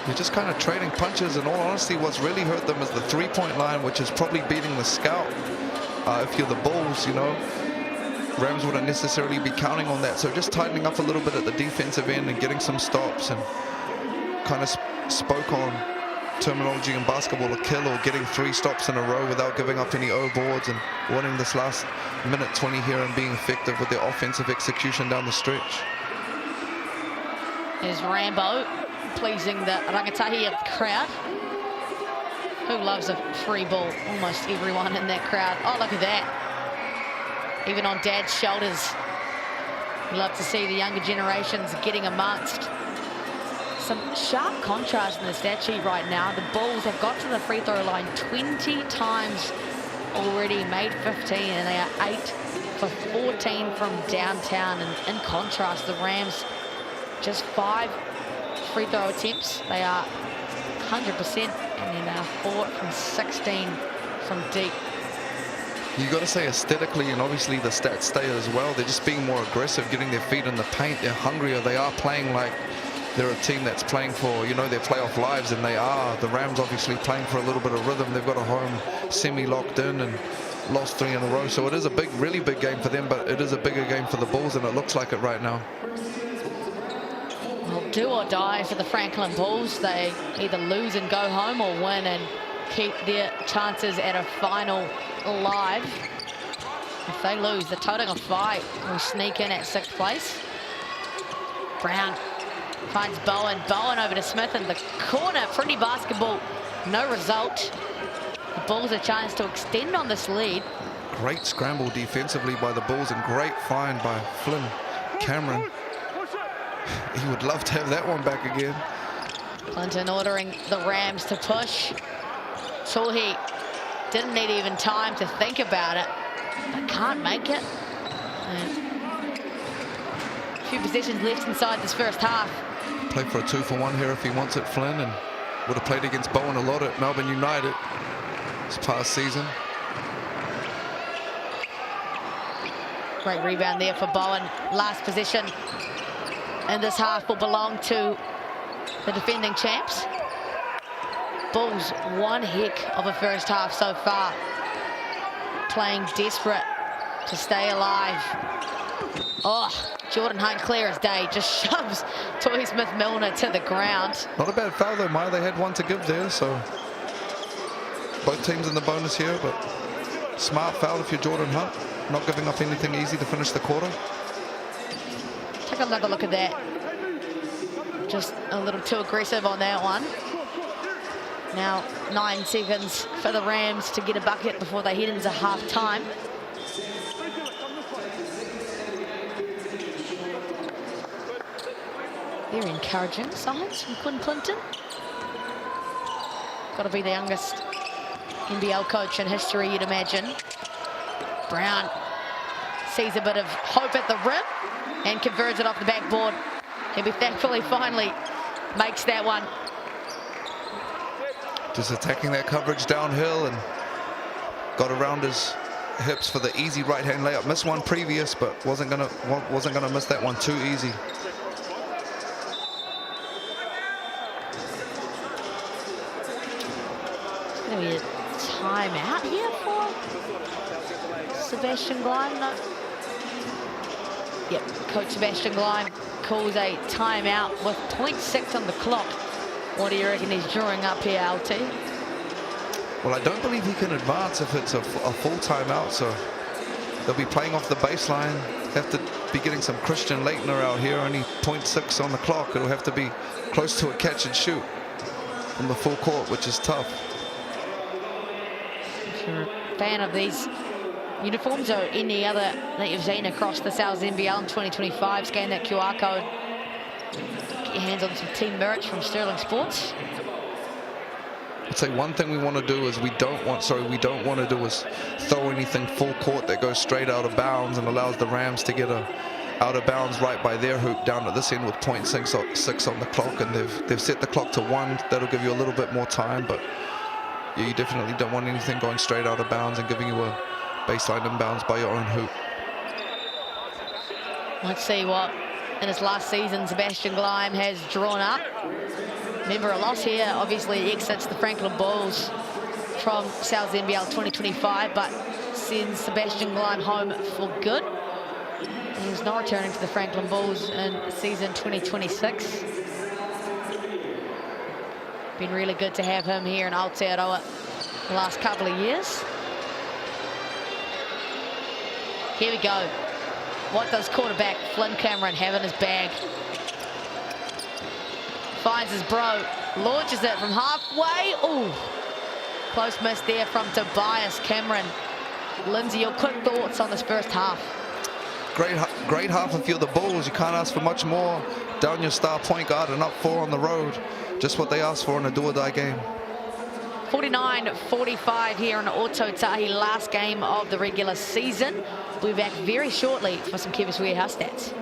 You're just kind of trading punches. In all honesty, what's really hurt them is the three-point line, which is probably beating the scout. If you're the Bulls, you know, Rams wouldn't necessarily be counting on that. So just tightening up a little bit at the defensive end and getting some stops, and kind of spoke on terminology in basketball, a kill, or getting 3 stops in a row without giving up any O boards, and winning this last minute 20 here and being effective with their offensive execution down the stretch. There's Rambo, pleasing the Rangatahi crowd, who loves a free ball. Almost everyone in that crowd. Oh, look at that. Even on Dad's shoulders. We love to see the younger generations getting amongst. Some sharp contrast in the stat sheet right now. The Bulls have got to the free throw line 20 times already, made 15, and they are 8 for 14 from downtown. And in contrast, the Rams, just 5 free throw attempts. They are 100%, and then they are 4 from 16 from deep. You got to say aesthetically, and obviously the stats stay as well, they're just being more aggressive, getting their feet in the paint. They're hungrier. They are playing like they're a team that's playing for, you know, their playoff lives, and they are. The Rams obviously playing for a little bit of rhythm. They've got a home semi-locked in and lost 3 in a row. So it is a big, really big game for them, but it is a bigger game for the Bulls, and it looks like it right now. Well, do or die for the Franklin Bulls. They either lose and go home, or win and keep their chances at a final alive. If they lose, the toting of 5 will sneak in at 6th place. Brown finds Bowen. Bowen over to Smith in the corner. Pretty basketball. No result. The Bulls a chance to extend on this lead. Great scramble defensively by the Bulls, and great find by Flynn Cameron. He would love to have that one back again. Clinton ordering the Rams to push. Tohi didn't need even time to think about it, but can't make it. And a few possessions left inside this first half. Play for a 2 for 1 here if he wants it, Flynn, and would have played against Bowen a lot at Melbourne United this past season. Great rebound there for Bowen. Last possession in this half will belong to the defending champs. Bulls, one heck of a first half so far. Playing desperate to stay alive. Oh, Jordan Hunt, clear as day, just shoves Toy Smith-Milner to the ground. Not a bad foul though, Maya. They had one to give there, so both teams in the bonus here, but smart foul if you're Jordan Hunt. Not giving up anything easy to finish the quarter. Take another look at that. Just a little too aggressive on that one. Now 9 seconds for the Rams to get a bucket before they head into half time. Very encouraging signs from Quinn Clinton. Got to be the youngest NBL coach in history, you'd imagine. Brown sees a bit of hope at the rim and converts it off the backboard. He'll be thankful he finally makes that one. Just attacking that coverage downhill and got around his hips for the easy right-hand layup. Missed one previous, but wasn't gonna miss that one too easy. It's gonna be a timeout here for Sebastian Gleim. No. Yep, Coach Sebastian Gleim calls a timeout with 0.6 on the clock. What do you reckon he's drawing up here, LT? Well, I don't believe he can advance if it's a full timeout, so they'll be playing off the baseline. Have to be getting some Christian Leitner out here, only 0.6 on the clock. It'll have to be close to a catch and shoot from the full court, which is tough. If you're a fan of these uniforms or any other that you've seen across the NZNBL in 2025. Scan that QR code. Get your hands on some team merch from Sterling Sports. I'd say one thing we want to do is we don't want to do is throw anything full court that goes straight out of bounds and allows the Rams to get a out of bounds right by their hoop down at this end with 0.6 on the clock, and they've set the clock to 1. That'll give you a little bit more time, but yeah, you definitely don't want anything going straight out of bounds and giving you a baseline inbounds by your own hoop. Let's see what in his last season Sebastian Gleim has drawn up. Remember, a loss here obviously exits the Franklin Bulls from South NBL 2025, but sends Sebastian Gleim home for good. He's not returning to the Franklin Bulls in season 2026. Been really good to have him here in Aotearoa the last couple of years. Here we go. What does quarterback Flynn Cameron have in his bag? Finds his bro, launches it from halfway. Ooh, close miss there from Tobias Cameron. Lindsay, your quick thoughts on this first half? Great half and feel the Bulls. You can't ask for much more. Down your star point guard and up 4 on the road. Just what they asked for in a do-or-die game. 49-45 here in Otautahi, last game of the regular season. We'll be back very shortly for some Chemist Warehouse stats.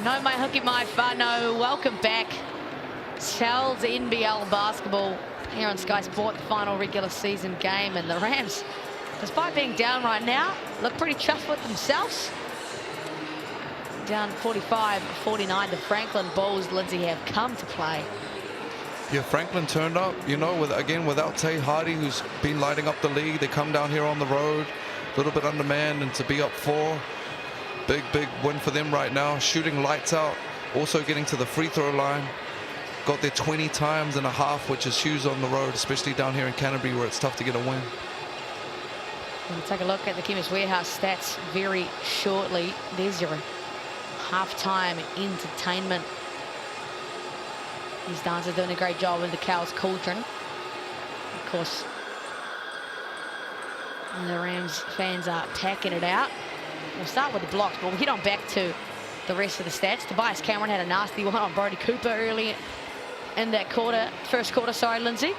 No, my hooky, my whānau. Welcome back. Cowles NBL basketball here on Sky Sport, the final regular season game. And the Rams, despite being down right now, look pretty chuffed with themselves. down 45-49. The Franklin Bulls, Lindsay, have come to play. Yeah, Franklin turned up, you know, without Tay Hardy, who's been lighting up the league. They come down here on the road, a little bit undermanned, and to be up 4, big win for them right now. Shooting lights out, also getting to the free throw line. Got there 20 times and a half, which is huge on the road, especially down here in Canterbury where it's tough to get a win. We'll take a look at the Chemist Warehouse stats very shortly. There's your halftime entertainment. These dancers doing a great job with the Cowles Cauldron. Of course, the Rams fans are packing it out. We'll start with the blocks, but we'll head on back to the rest of the stats. Tobias Cameron had a nasty one on Brody Cooper early in that first quarter, sorry, Lindsay.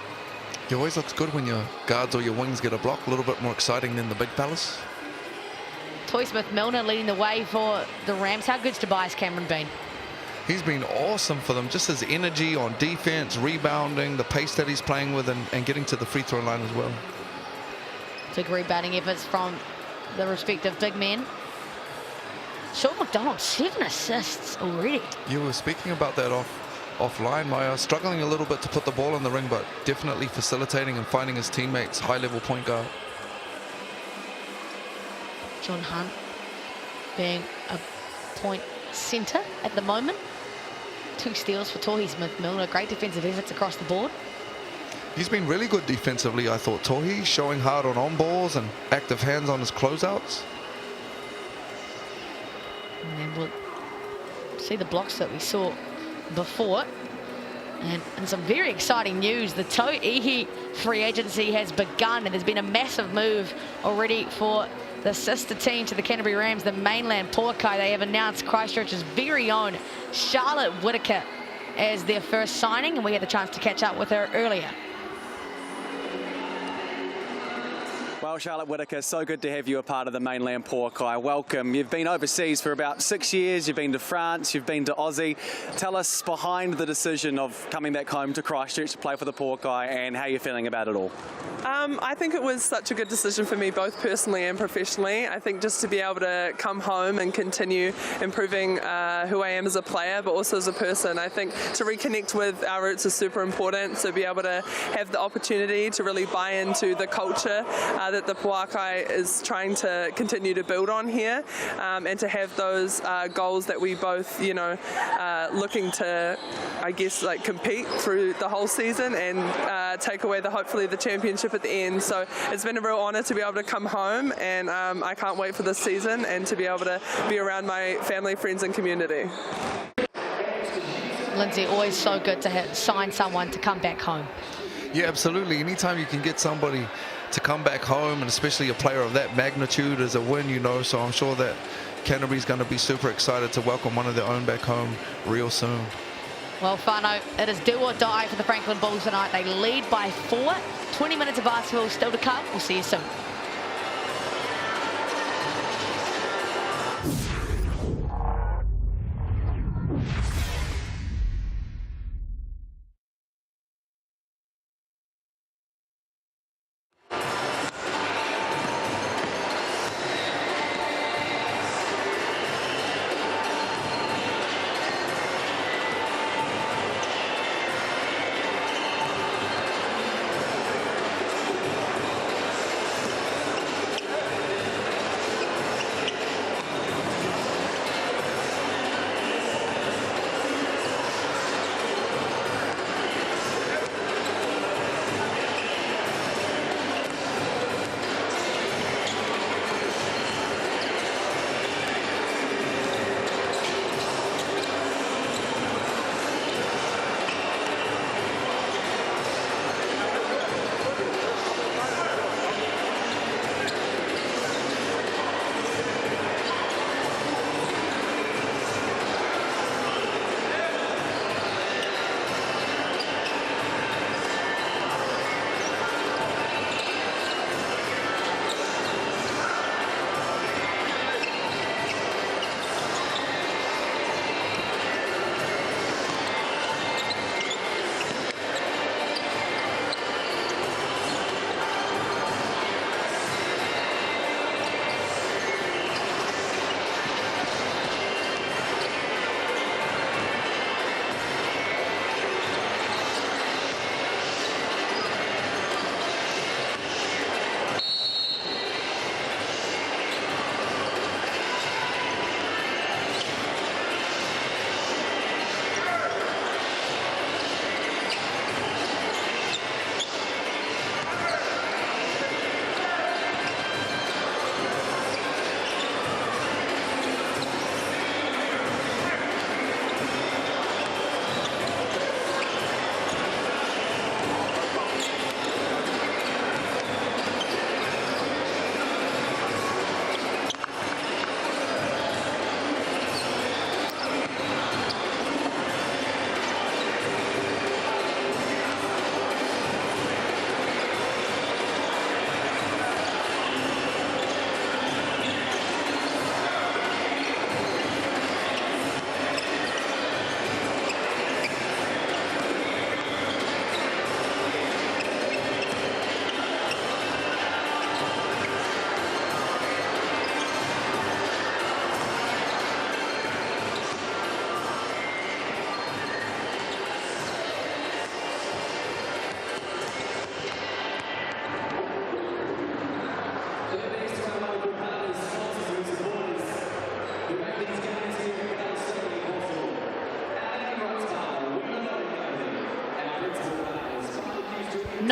It always looks good when your guards or your wings get a block, a little bit more exciting than the big fellas. Toy Smith-Milner leading the way for the Rams. How good's Tobias Cameron been? He's been awesome for them, just his energy on defense, rebounding, the pace that he's playing with, and getting to the free throw line as well. Big rebounding efforts from the respective big men. Sean McDonald, 7 assists already. You were speaking about that offline, Maya. Struggling a little bit to put the ball in the ring, but definitely facilitating and finding his teammates, high-level point guard. John Hunt being a point centre at the moment. 2 steals for Tohi Smith-Milner. Great defensive efforts across the board. He's been really good defensively, I thought. Tohi showing hard on balls and active hands on his closeouts. And then we'll see the blocks that we saw before. And some very exciting news. The To'ihi free agency has begun, and there's been a massive move already for the sister team to the Canterbury Rams, the mainland Poakai. They have announced Christchurch's very own Charlotte Whittaker as their first signing, and we had the chance to catch up with her earlier. Well, Charlotte Whittaker, so good to have you a part of the mainland Poakai. Welcome. You've been overseas for about 6 years. You've been to France, you've been to Aussie. Tell us behind the decision of coming back home to Christchurch to play for the Poakai and how you're feeling about it all. I think it was such a good decision for me, both personally and professionally. I think just to be able to come home and continue improving who I am as a player, but also as a person. I think to reconnect with our roots is super important, to be able to have the opportunity to really buy into the culture that the Poakai is trying to continue to build on here, and to have those goals that we both, you know, looking to, I guess, like compete through the whole season and take away hopefully the championship at the end. So it's been a real honour to be able to come home, and I can't wait for this season and to be able to be around my family, friends and community. Lindsay, always so good to sign someone to come back home. Yeah, absolutely. Anytime you can get somebody to come back home, and especially a player of that magnitude, is a win, you know. So I'm sure that Canterbury's going to be super excited to welcome one of their own back home real soon. Well, Whānau, it is do or die for the Franklin Bulls tonight. They lead by 4. 20 minutes of basketball still to come. We'll see you soon.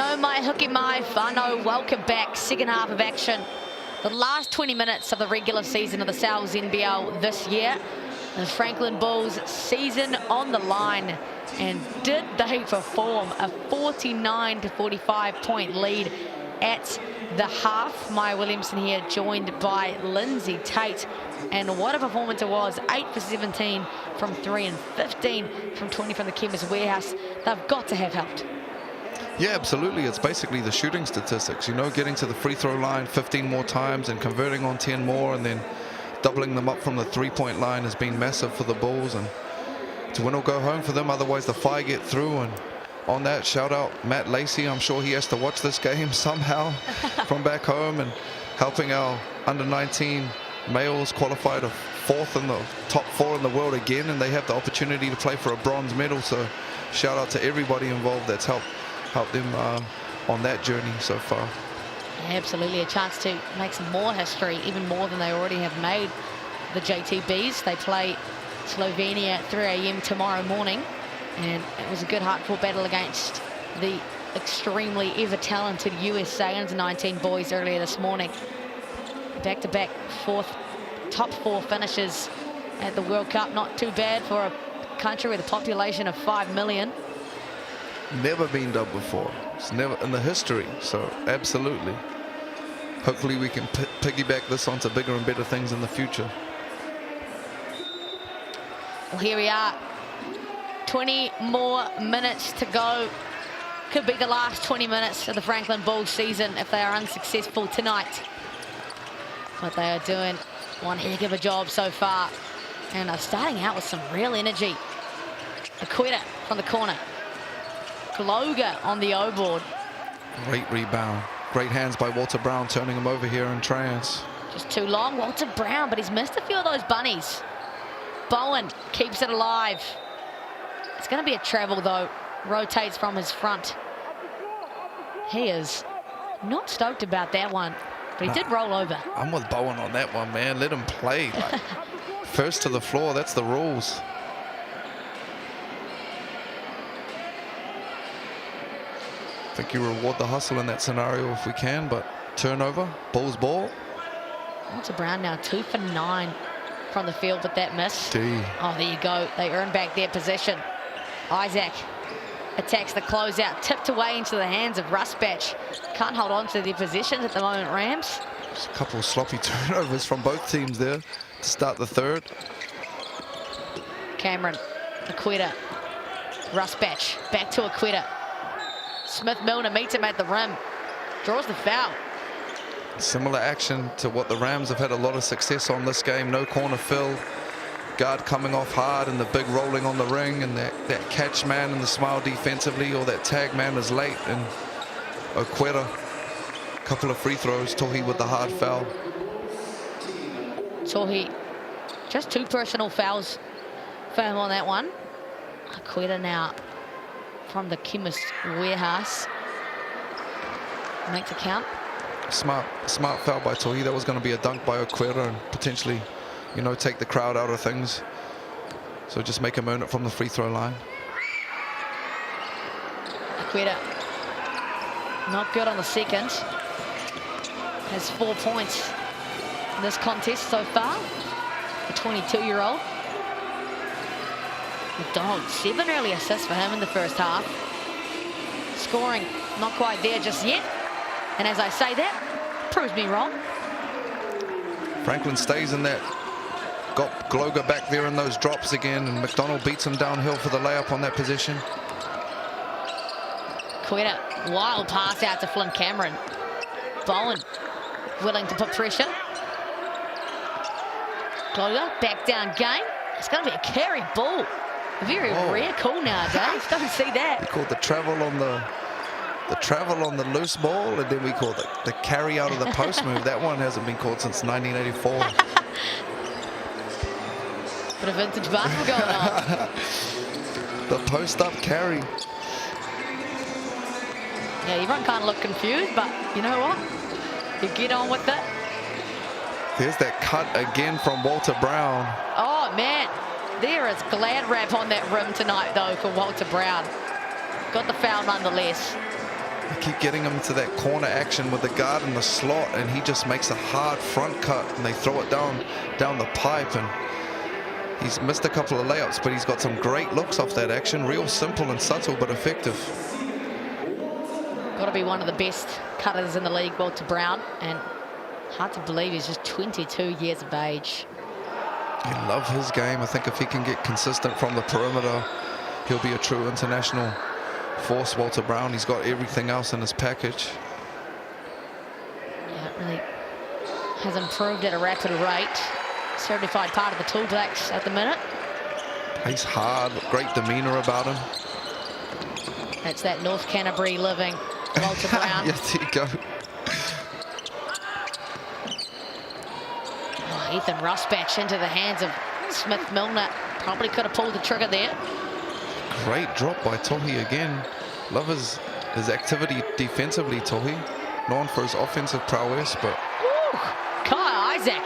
No mai hoki mai whānau, welcome back. Second half of action. The last 20 minutes of the regular season of the NZNBL this year. The Franklin Bulls season on the line. And did they perform? A 49-45 point lead at the half. Maya Williamson here joined by Lindsay Tate. And what a performance it was. 8 for 17 from 3 and 15 from 20 from the Chemist Warehouse. They've got to have helped. Yeah, absolutely. It's basically the shooting statistics, you know, getting to the free throw line 15 more times and converting on 10 more, and then doubling them up from the three-point line has been massive for the Bulls, and to win or go home for them. Otherwise the FI get through. And on that, shout out Matt Lacey. I'm sure he has to watch this game somehow from back home, and helping our under-19 males qualify to fourth in the top 4 in the world again, and they have the opportunity to play for a bronze medal. So shout out to everybody involved that's helped them on that journey so far. Yeah, absolutely, a chance to make some more history, even more than they already have made. The JTBs, they play Slovenia at 3 a.m. tomorrow morning, and it was a good hard-fought battle against the extremely ever-talented USA under-19 boys earlier this morning. Back-to-back top 4 finishes at the World Cup. Not too bad for a country with a population of 5 million. Never been done before. It's never in the history. So absolutely. Hopefully we can piggyback this onto bigger and better things in the future. Well, here we are. 20 more minutes to go. Could be the last 20 minutes of the Franklin Bulls season if they are unsuccessful tonight. But they are doing one heck of a job so far, and are starting out with some real energy. Aquita from the corner. Gloga on the O-board. Great rebound. Great hands by Walter Brown, turning him over here in trance. Just too long, Walter Brown, but he's missed a few of those bunnies. Bowen keeps it alive. It's going to be a travel, though. Rotates from his front. He is not stoked about that one, but he did roll over. I'm with Bowen on that one, man. Let him play. Like, first to the floor, that's the rules. I think you reward the hustle in that scenario if we can, but turnover, Bulls ball. Walter Brown now 2 for 9 from the field with that miss. D. Oh, there you go. They earn back their possession. Isaac attacks the closeout, tipped away into the hands of Rusbatch. Can't hold on to their positions at the moment, Rams. Just a couple of sloppy turnovers from both teams there to start the third. Cameron, Aquita, Rusbatch, back to Aquita. Smith-Milner meets him at the rim, draws the foul. Similar action to what the Rams have had a lot of success on this game. No corner fill. Guard coming off hard and the big rolling on the ring, and that catch man and the smile defensively, or that tag man is late. And Aquita, a couple of free throws. Tohi with the hard foul. Tohi, just 2 personal fouls for him on that one. Aquita now from the Chemist Warehouse makes a count. Smart foul by Tohi. That was going to be a dunk by Aquita and potentially, you know, take the crowd out of things. So just make him earn it from the free throw line. Aquita, not good on the second. Has 4 points in this contest so far. The 22-year-old. McDonald, 7 early assists for him in the first half. Scoring not quite there just yet. And as I say that, proves me wrong. Franklin stays in that. Got Gloga back there in those drops again, and McDonald beats him downhill for the layup on that position. Quetta, wild pass out to Flynn Cameron. Bowen willing to put pressure. Gloga, back down game. It's going to be a carry ball. A very rare call nowadays. Don't see that. We called the travel on the loose ball, and then we called the carry out of the post move. That one hasn't been called since 1984. Bit of vintage basketball going on. The post-up carry. Yeah, everyone kind of look confused, but you know what? You get on with it. There's that cut again from Walter Brown. Oh, man. There is glad wrap on that rim tonight, though, for Walter Brown. Got the foul nonetheless. They keep getting him to that corner action with the guard in the slot, and he just makes a hard front cut, and they throw it down the pipe, and he's missed a couple of layups, but he's got some great looks off that action. Real simple and subtle, but effective. Got to be one of the best cutters in the league, Walter Brown, and hard to believe he's just 22 years of age. I love his game. I think if he can get consistent from the perimeter, he'll be a true international force, Walter Brown. He's got everything else in his package. Yeah, it really has improved at a rapid rate. Certified part of the Tall Blacks at the minute. He's hard, great demeanor about him. That's that North Canterbury living Walter Brown. Yes, there you go. Oh, Ethan Rusbatch into the hands of Smith Milner. Probably could have pulled the trigger there. Great drop by Tohi again. Love his activity defensively, Tohi. Known for his offensive prowess, but... Woo! Kai Isaac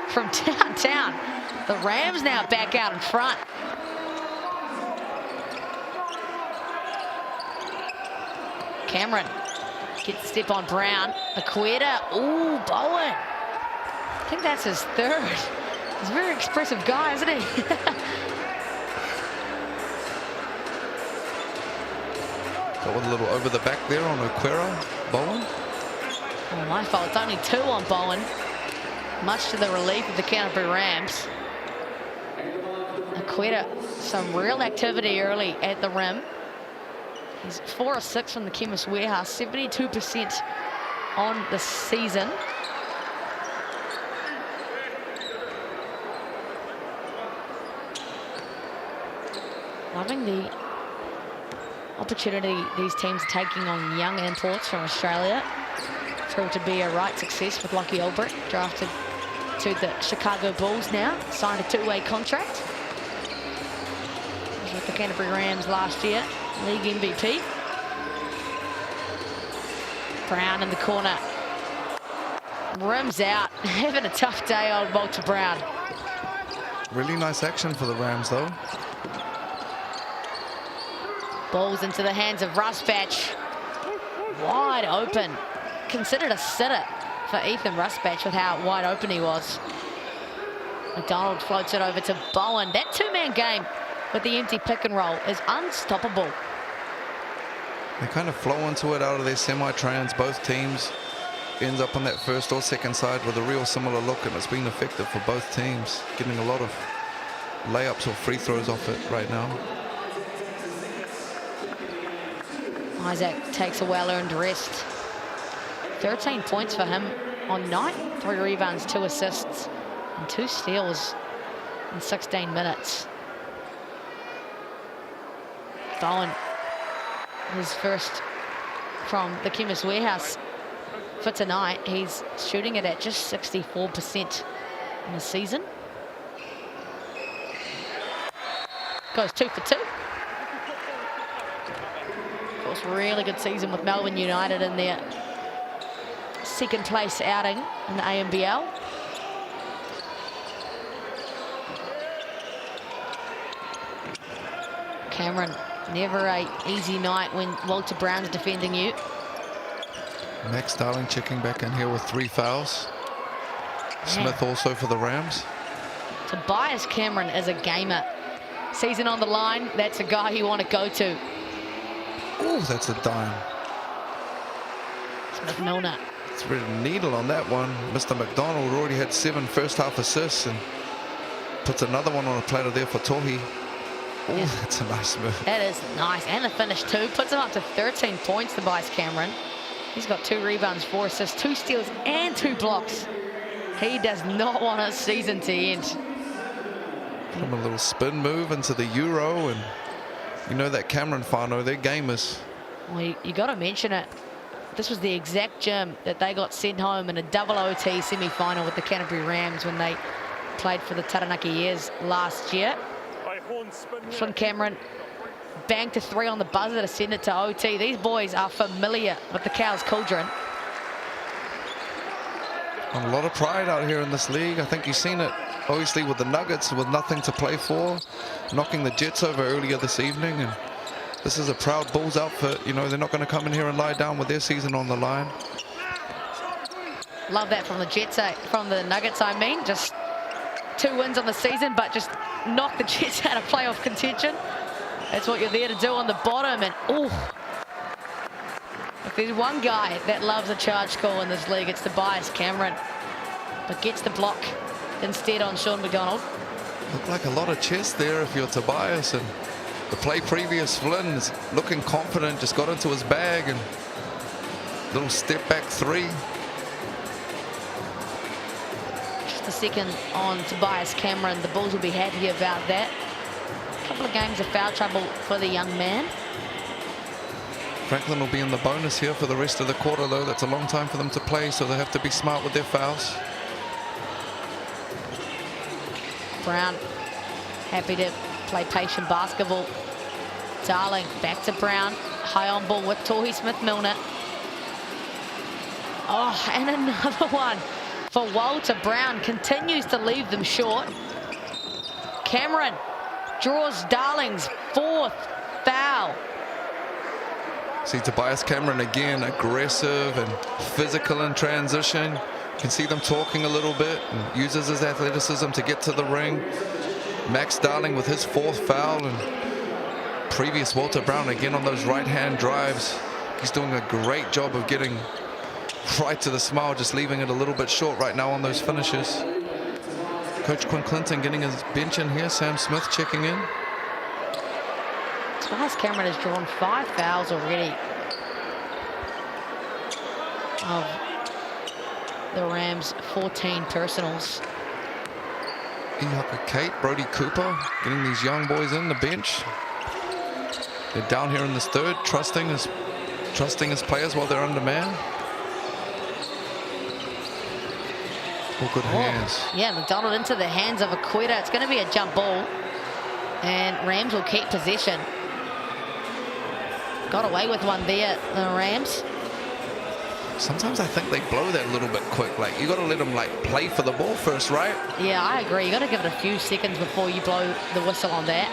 from downtown. The Rams now back out in front. Cameron gets the step on Brown. Aqueta. Ooh, Bowen. I think that's his third. He's a very expressive guy, isn't he? That was a little over the back there on Aquera. Bowen. Oh, my fault. It's only 2 on Bowen. Much to the relief of the Canterbury Rams. Aqueta, some real activity early at the rim. He's 4 of 6 from the Chemist Warehouse, 72% on the season. Loving the opportunity these teams are taking on young imports from Australia. Proved to be a right success with Lockie Albert, drafted to the Chicago Bulls now, signed a 2-way contract. Was with the Canterbury Rams last year, league MVP. Brown in the corner. Rims out, having a tough day, old Walter Brown. Really nice action for the Rams, though. Balls into the hands of Rusbatch. Wide open. Considered a sitter for Ethan Rusbatch with how wide open he was. McDonald floats it over to Bowen. That 2-man game with the empty pick and roll is unstoppable. They kind of flow into it out of their semi-trans. Both teams ends up on that first or second side with a real similar look, and it's been effective for both teams, getting a lot of layups or free throws off it right now. Isaac takes a well-earned rest. 13 points for him on night. 3 rebounds, 2 assists, and 2 steals in 16 minutes. Bowen, his first from the Chemist Warehouse for tonight. He's shooting it at just 64% in the season. Goes 2 for 2. Of course, really good season with Melbourne United in their second place outing in the ANBL. Cameron, never an easy night when Walter Brown's defending you. Max Darling checking back in here with 3 fouls. Smith also for the Rams. Tobias Cameron is a gamer. Season on the line, that's a guy you want to go to. Oh, that's a dime. Smith Milner. It's really a needle on that one. Mr. McDonald already had 7 first-half assists and puts another one on a platter there for Tohi. Oh, yeah. That's a nice move. That is nice. And the finish, too. Puts him up to 13 points, Tobias Cameron. He's got 2 rebounds, 4 assists, 2 steals, and 2 blocks. He does not want his season to end. From a little spin move into the Euro, and you know that Cameron whānau, they're gamers. Well, you got to mention it. This was the exact gym that they got sent home in a double OT semi-final with the Canterbury Rams when they played for the Taranaki Years last year. Flynn Cameron banked a 3 on the buzzer to send it to OT. These boys are familiar with the Cowles Cauldron. A lot of pride out here in this league. I think you've seen it, obviously, with the Nuggets with nothing to play for, knocking the Jets over earlier this evening, and This is a proud Bulls outfit. You know, they're not going to come in here and lie down with their season on the line. Love that from the Jets, from the Nuggets, I mean. Just 2 wins on the season, but just knock the Jets out of playoff contention. That's what you're there to do on the bottom. And, oh, if there's one guy that loves a charge call in this league, it's Tobias Cameron. But gets the block instead on Sean McDonald. Looked like a lot of chest there if you're Tobias. And the play previous, Flynn is looking confident, just got into his bag and little step back 3. The second on Tobias Cameron. The Bulls will be happy about that. A couple of games of foul trouble for the young man. Franklin will be in the bonus here for the rest of the quarter, though. That's a long time for them to play, so they have to be smart with their fouls. Brown happy to play patient basketball. Darling back to Brown. High on ball with Tohi Smith-Milner. Oh, and another one for Walter. Brown continues to leave them short. Cameron draws Darling's 4th foul. See Tobias Cameron again, aggressive and physical in transition. You can see them talking a little bit and uses his athleticism to get to the ring. Max Darling with his 4th foul, and previous Walter Brown again on those right-hand drives. He's doing a great job of getting right to the smile, just leaving it a little bit short right now on those finishes. Coach Quinn Clinton getting his bench in here. Sam Smith checking in. Tobias Cameron has drawn 5 fouls already of the Rams' 14 personals. Ihaka Kate, Brody Cooper getting these young boys in the bench. They're down here in this third, trusting his players while they're under man. All good hands. Yeah, McDonald into the hands of Aquita. It's going to be a jump ball, and Rams will keep possession. Got away with one there, the Rams. Sometimes I think they blow that a little bit quick. Like, you got to let them like play for the ball first, right? Yeah, I agree. You got to give it a few seconds before you blow the whistle on that.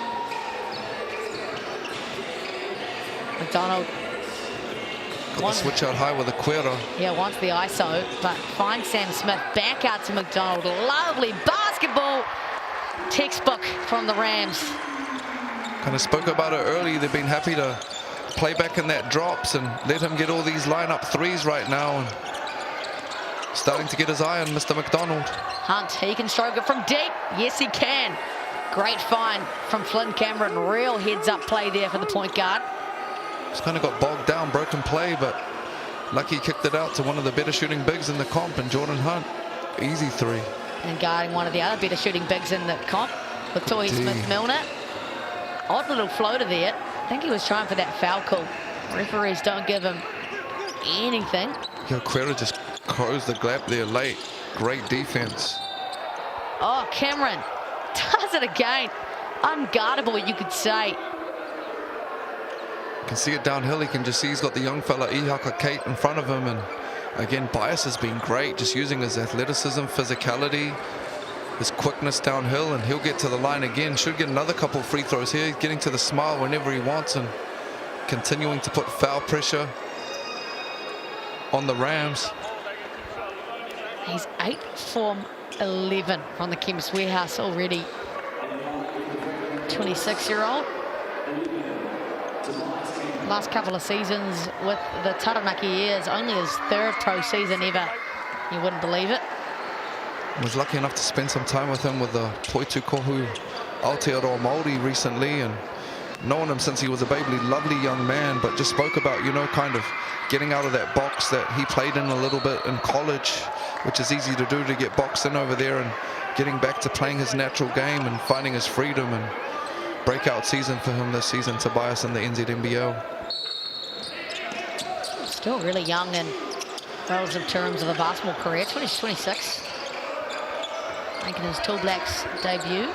McDonald Got the switch out high with Aquita. Yeah, wants the ISO, but finds Sam Smith. Back out to McDonald. Lovely basketball. Textbook from the Rams. Kind of spoke about it early. They've been happy to play back in that drops and let him get all these lineup 3s right now. And starting to get his eye on Mr. McDonald. Hunt, he can stroke it from deep. Yes, he can. Great find from Flynn Cameron. Real heads-up play there for the point guard. Just kind of got bogged down, broken play, but lucky kicked it out to one of the better shooting bigs in the comp, and Jordan Hunt. Easy 3. And guarding one of the other better shooting bigs in the comp with Tohi Smith-Milner. Odd little floater there. I think he was trying for that foul call. Referees don't give him anything. Yeah, Aquita just closed the gap there late. Great defense. Oh, Cameron does it again. Unguardable, you could say. You can see it downhill. You can just see he's got the young fella Ihaka Kate in front of him, and again Bias has been great, just using his athleticism, physicality, his quickness downhill, and he'll get to the line again. Should get another couple free throws here. He's getting to the smile whenever he wants and continuing to put foul pressure on the Rams. He's 8 from 11 from the Chemist Warehouse already. 26-year-old. Last couple of seasons with the Taranaki Airs, only his 3rd pro season ever. You wouldn't believe it. Was lucky enough to spend some time with him with the Poitu Kohu Aotearoa Māori recently, and known him since he was a baby, lovely young man, but just spoke about, you know, kind of getting out of that box that he played in a little bit in college, which is easy to do, to get boxed in over there, and getting back to playing his natural game and finding his freedom. And breakout season for him this season, Tobias, in the NZNBL. Still really young in relative terms of a basketball career. 26. Making his Tall Blacks debut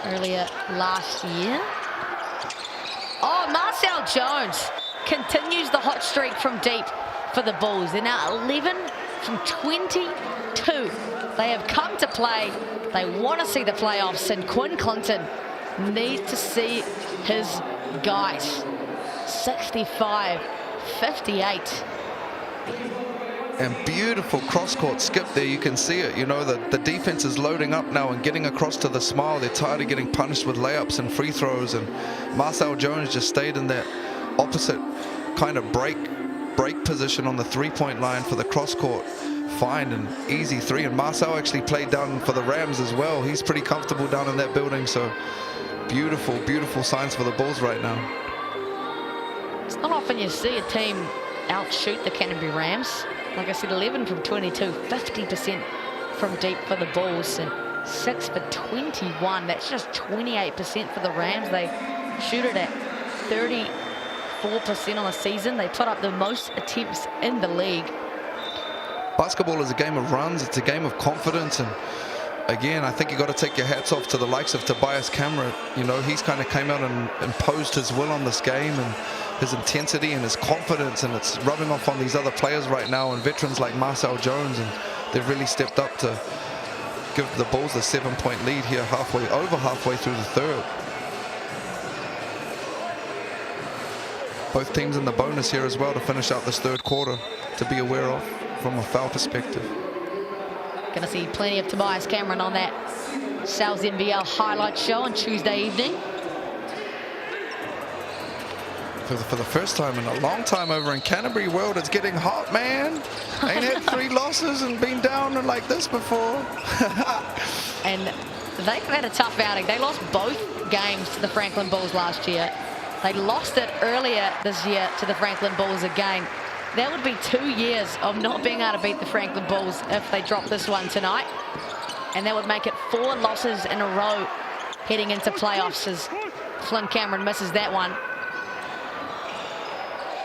earlier last year. Oh, Marcel Jones continues the hot streak from deep for the Bulls. They're now 11 from 22. They have come to play. They want to see the playoffs, and Quinn Clinton needs to see his guys 65-58. And beautiful cross-court skip there. You can see it. You know, the defense is loading up now and getting across to the smile. They're tired of getting punished with layups and free throws. And Marcel Jones just stayed in that opposite kind of break position on the three-point line for the cross-court. Find an easy three. And Marcel actually played down for the Rams as well. He's pretty comfortable down in that building. So beautiful, beautiful signs for the Bulls right now. It's not often you see a team outshoot the Canterbury Rams. Like I said, 11 from 22, 50% from deep for the Bulls, and 6 for 21. That's just 28% for the Rams. They shoot it at 34% on the season. They put up the most attempts in the league. Basketball is a game of runs. It's a game of confidence. And again, I think you got to take your hats off to the likes of Tobias Cameron. You know, he's kind of came out and imposed his will on this game, and his intensity and his confidence, and it's rubbing off on these other players right now, and veterans like Marcel Jones, and they've really stepped up to give the Bulls the 7-point lead here over halfway through the third. Both teams in the bonus here as well to finish out this third quarter to be aware of from a foul perspective. Gonna see plenty of Tobias Cameron on that NZNBL highlight show on Tuesday evening. For the first time in a long time over in Canterbury world, it's getting hot, man. Ain't had 3 losses and been down like this before. And they've had a tough outing. They lost both games to the Franklin Bulls last year. They lost it earlier this year to the Franklin Bulls again. That would be 2 years of not being able to beat the Franklin Bulls if they drop this one tonight. And that would make it 4 losses in a row heading into playoffs as Flynn Cameron misses that one.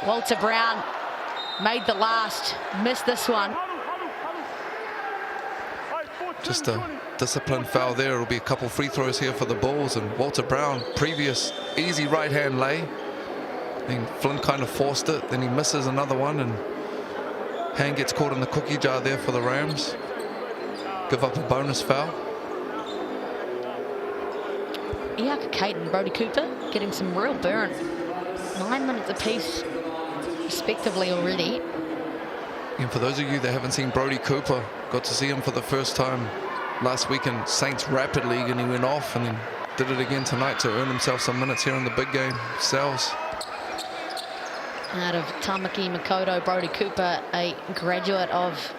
Walter Brown made the last, missed this one. Just a disciplined foul there. It'll be a couple free throws here for the Bulls, and Walter Brown, previous easy right-hand lay. Then Flynn kind of forced it, then he misses another one, and hand gets caught in the cookie jar there for the Rams. Give up a bonus foul. Iaka Kate and Brody Cooper getting some real burn. 9 minutes apiece respectively already. And for those of you that haven't seen Brody Cooper, got to see him for the first time last week in Saints Rapid League, and he went off and then did it again tonight to earn himself some minutes here in the big game. Cells. Out of Tamaki Makoto, Brody Cooper, a graduate of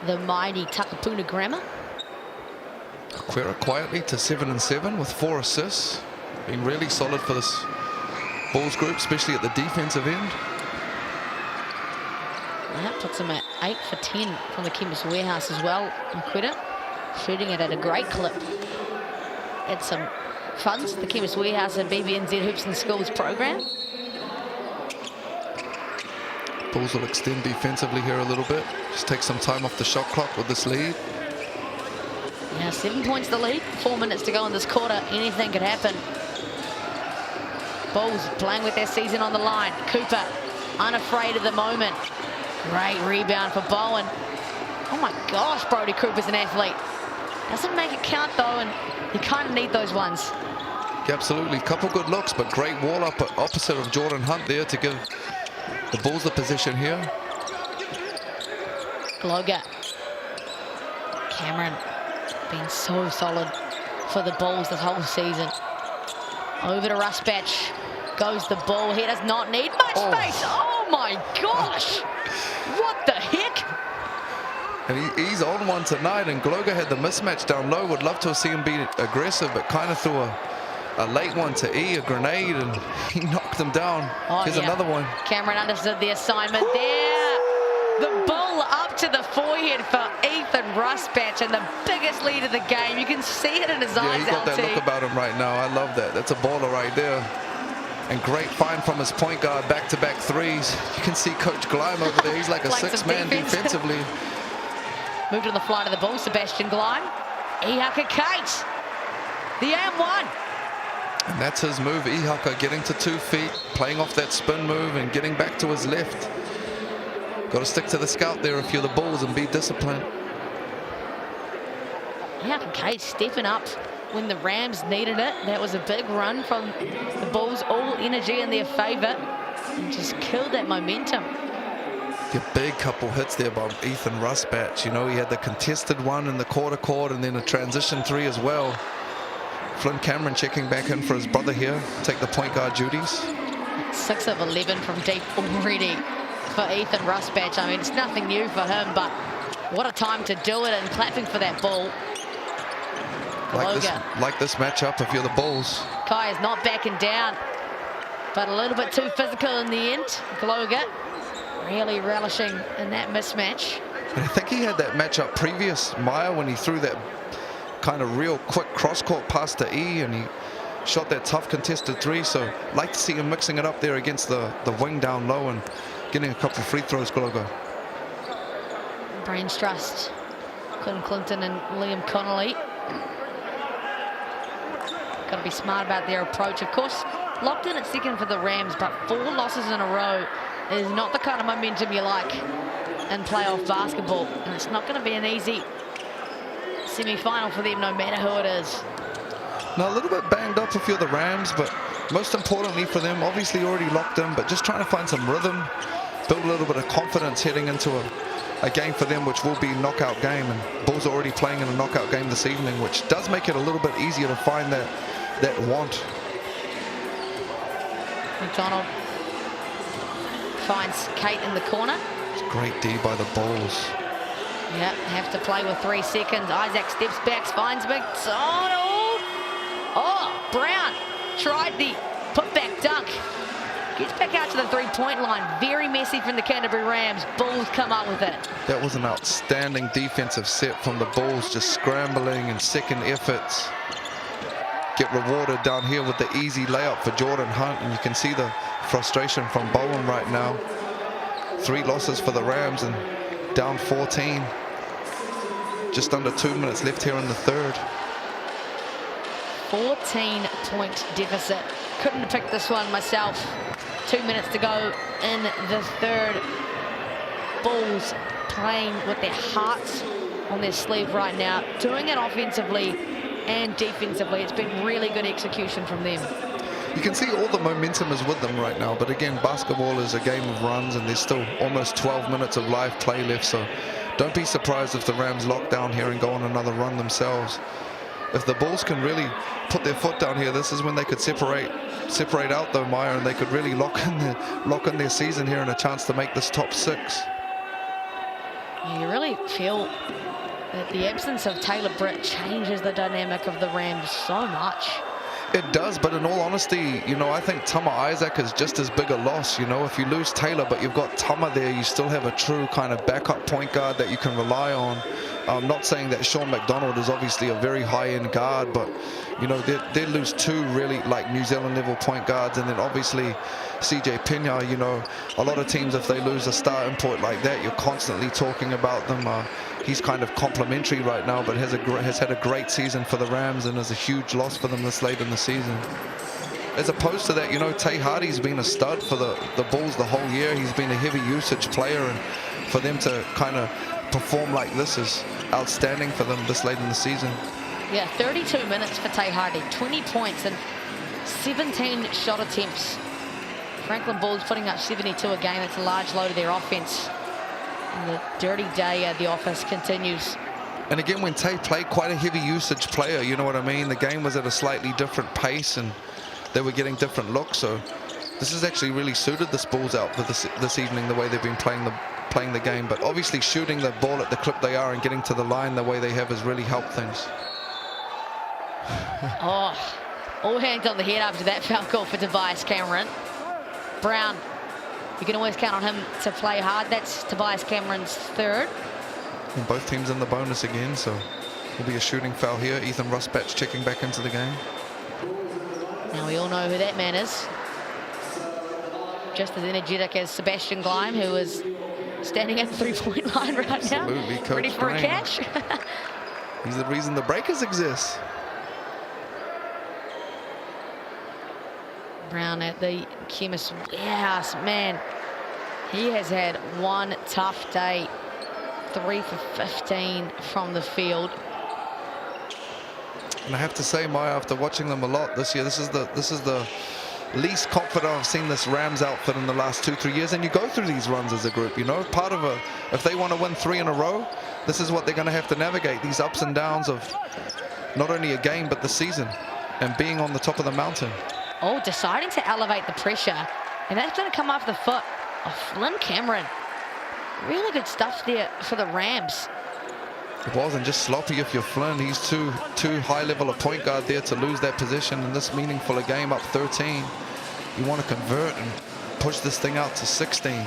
the mighty Takapuna Grammar. Aquera quietly to 7-7 with 4 assists. Been really solid for this Bulls group, especially at the defensive end. And that puts him at 8 for 10 from the Chemist Warehouse as well. Aquera shooting it at a great clip. Had some funds, the Chemist Warehouse and BBNZ Hoops and Schools program. Bulls will extend defensively here a little bit. Just take some time off the shot clock with this lead. Now 7 points the lead, 4 minutes to go in this quarter. Anything could happen. Bulls playing with their season on the line. Cooper unafraid of the moment. Great rebound for Bowen. Oh my gosh, Brody Cooper's an athlete. Doesn't make it count though, and you kind of need those ones. Yeah, absolutely, couple good looks, but great wall up opposite of Jordan Hunt there to give the Bulls the position here. Gloger. Cameron been so solid for the Bulls this whole season. Over to Rusbatch. Goes the ball. He does not need much space. Oh my gosh. What the heck? And he's on one tonight, and Gloger had the mismatch down low. Would love to see him be aggressive, but kind of threw a late one to E, a grenade, and he knocked him down. Here's another one. Cameron understood the assignment there. The ball up to the forehead for Ethan Rusbatch, and the biggest lead of the game. You can see it in his eyes. Yeah, he got that look about him right now. I love that. That's a baller right there. And great find from his point guard, back-to-back threes. You can see Coach Gleim over there. He's like a six-man defensively. Moved on the fly to the ball, Sebastian Gleim. Ihaka Kate, the and-one. And that's his move, Ihaka getting to 2 feet, playing off that spin move and getting back to his left. Got to stick to the scout there if you're the Bulls and be disciplined. Ihaka Kate stepping up when the Rams needed it. That was a big run from the Bulls, all energy in their favor. and just killed that momentum. A big couple hits there by Ethan Rusbatch. You know, he had the contested one in the quarter court and then a transition three as well. Flynn Cameron checking back in for his brother here, take the point guard duties. 6 of 11 from deep already for Ethan Rusbatch. I mean, it's nothing new for him, but what a time to do it, and clapping for that ball. Like this matchup if you're the Bulls. Kai is not backing down, but a little bit too physical in the end. Gloga really relishing in that mismatch. And I think he had that matchup previous, Maya, when he threw that kind of real quick cross-court pass to E, and he shot that tough contested three. So like to see him mixing it up there against the wing down low and getting a couple of free throws, Gloga. Brains trust Quinn Clinton and Liam Connolly. Got to be smart about their approach. Of course, locked in at second for the Rams, but 4 losses in a row is not the kind of momentum you like in playoff basketball, and it's not going to be an easy semi-final for them, no matter who it is. Now, a little bit banged up if you're the Rams, but most importantly for them, obviously already locked in, but just trying to find some rhythm, build a little bit of confidence heading into a game for them, which will be a knockout game. And Bulls are already playing in a knockout game this evening, which does make it a little bit easier to find that want. McDonald finds Kate in the corner. It's great D by the Bulls. Yeah, have to play with 3 seconds. Isaac steps back, finds McDonald. Oh, Brown tried the putback dunk. Gets back out to the 3-point line. Very messy from the Canterbury Rams. Bulls come up with it. That was an outstanding defensive set from the Bulls, just scrambling and second efforts. Get rewarded down here with the easy layup for Jordan Hunt, and you can see the frustration from Bowen right now. 3 losses for the Rams and down 14. Just under 2 minutes left here in the third. 14-point deficit. Couldn't have picked this one myself. 2 minutes to go in the third. Bulls playing with their hearts on their sleeve right now, doing it offensively and defensively. It's been really good execution from them. You can see all the momentum is with them right now, but again, basketball is a game of runs, and there's still almost 12 minutes of live play left, so don't be surprised if the Rams lock down here and go on another run themselves. If the Bulls can really put their foot down here, this is when they could separate out though, Maya, and they could really lock in their season here and a chance to make this top 6. You really feel that the absence of Taylor Britt changes the dynamic of the Rams so much. It does, but in all honesty, you know, I think Tama Isaac is just as big a loss. You know, if you lose Taylor, but you've got Tama there, you still have a true kind of backup point guard that you can rely on. I'm not saying that Sean McDonald is obviously a very high-end guard, but, you know, they lose 2 really, like, New Zealand-level point guards, and then obviously CJ Pena, you know, a lot of teams, if they lose a star import like that, you're constantly talking about them. He's kind of complimentary right now, but has had a great season for the Rams and is a huge loss for them this late in the season. As opposed to that, you know, Tay Hardy's been a stud for the Bulls the whole year. He's been a heavy usage player, and for them to kind of perform like this is outstanding for them this late in the season. Yeah, 32 minutes for Tay Hardy, 20 points and 17 shot attempts. Franklin Bulls putting up 72 a game. That's a large load of their offense. And the dirty day at the office continues. And again, when Tay played, quite a heavy usage player, you know what I mean? The game was at a slightly different pace and they were getting different looks. So this has actually really suited the Bulls out for this evening, the way they've been playing the game. But obviously shooting the ball at the clip they are and getting to the line the way they have has really helped things. Oh, all hands on the head after that foul call for Tobias Cameron. Brown, you can always count on him to play hard. That's Tobias Cameron's 3rd. And both teams in the bonus again, so will be a shooting foul here. Ethan Rusbatch checking back into the game. Now we all know who that man is. Just as energetic as Sebastian Gleim, who is standing at the 3-point line right Absolutely, now. Coach Ready for a catch. He's the reason the breakers exist. Brown at the chemist warehouse, man. He has had one tough day. 3 for 15 from the field. And I have to say, Maya, after watching them a lot this year, this is the least outfit I've seen this Rams outfit in the last 2-3 years, and you go through these runs as a group, you know, part of if they want to win 3 in a row, this is what they're going to have to navigate, these ups and downs of not only a game but the season and being on the top of the mountain. Oh, deciding to elevate the pressure, and that's going to come off the foot of Flynn Cameron. Really good stuff there for the Rams. It wasn't just sloppy if you're Flynn. He's too high level a point guard there to lose that position in this meaningful a game up 13. You want to convert and push this thing out to 16.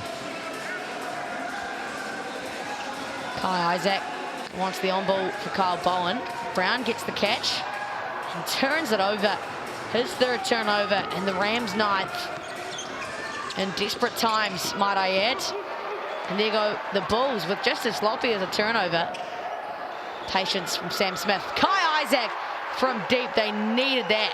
Kai Isaac wants the on ball for Kyle Bowen. Brown gets the catch and turns it over. His 3rd turnover and the Rams' 9th. In desperate times, might I add. And there go the Bulls with just as sloppy as a turnover. Patience from Sam Smith. Kai Isaac from deep. They needed that.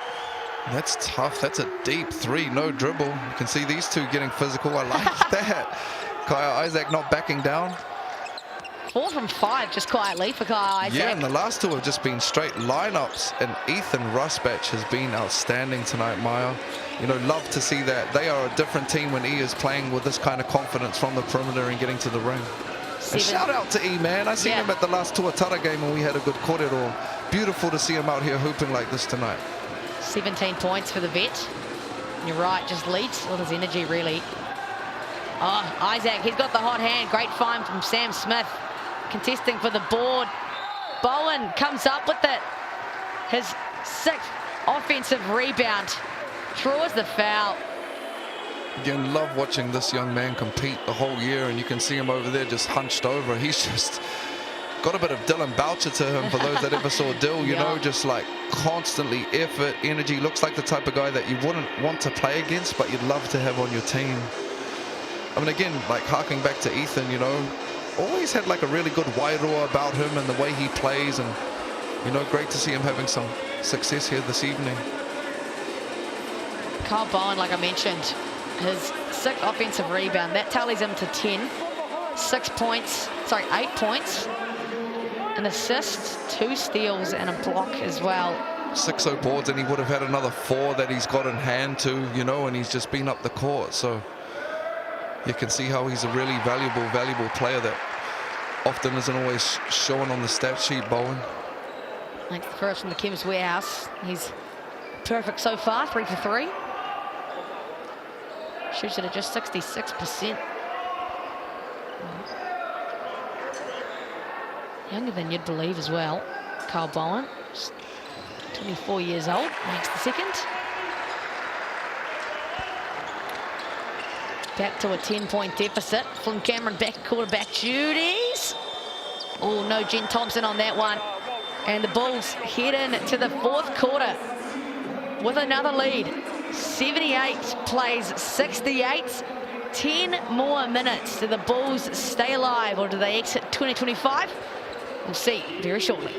That's tough. That's a deep 3, no dribble. You can see these two getting physical. I like that. Kai Isaac not backing down. 4 from 5 just quietly for Kai Isaac. Yeah, and the last 2 have just been straight lineups. And Ethan Rusbatch has been outstanding tonight, Maya. You know, love to see that. They are a different team when E is playing with this kind of confidence from the perimeter and getting to the ring. And shout out to E, man. I seen him at the last Tuatara game when we had a good corridor. Beautiful to see him out here hooping like this tonight. 17 points for the vet. You're right, just leads all his energy, really. Oh, Isaac, he's got the hot hand. Great find from Sam Smith. Contesting for the board. Bowen comes up with it. His 6th offensive rebound. Draws the foul. Again, love watching this young man compete the whole year, and you can see him over there just hunched over. He's just got a bit of Dylan Boucher to him, for those that ever saw Dill, you know, just like constantly effort, energy. Looks like the type of guy that you wouldn't want to play against, but you'd love to have on your team. I mean, again, like harking back to Ethan, you know, always had like a really good wairoa about him and the way he plays, and, you know, great to see him having some success here this evening. Kyle Bowen, like I mentioned, his 6th offensive rebound, that tallies him to 10. 8 points, an assist, 2 steals and a block as well. 6-0 boards, and he would have had another 4 that he's got in hand too, you know, and he's just been up the court. So you can see how he's a really valuable player that often isn't always shown on the stat sheet, Bowen. Like the first from the Kim's Warehouse. He's perfect so far, 3 for 3. Shoots it at just 66%. Younger than you'd believe as well. Kyle Bowen, 24 years old, makes the 2nd. Back to a 10-point deficit. Flynn Cameron back quarterback duties. Oh, no Jen Thompson on that one. And the Bulls head into the 4th quarter with another lead. 78 plays 68. 10 more minutes. Do the Bulls stay alive, or do they exit 2025? We'll see very shortly.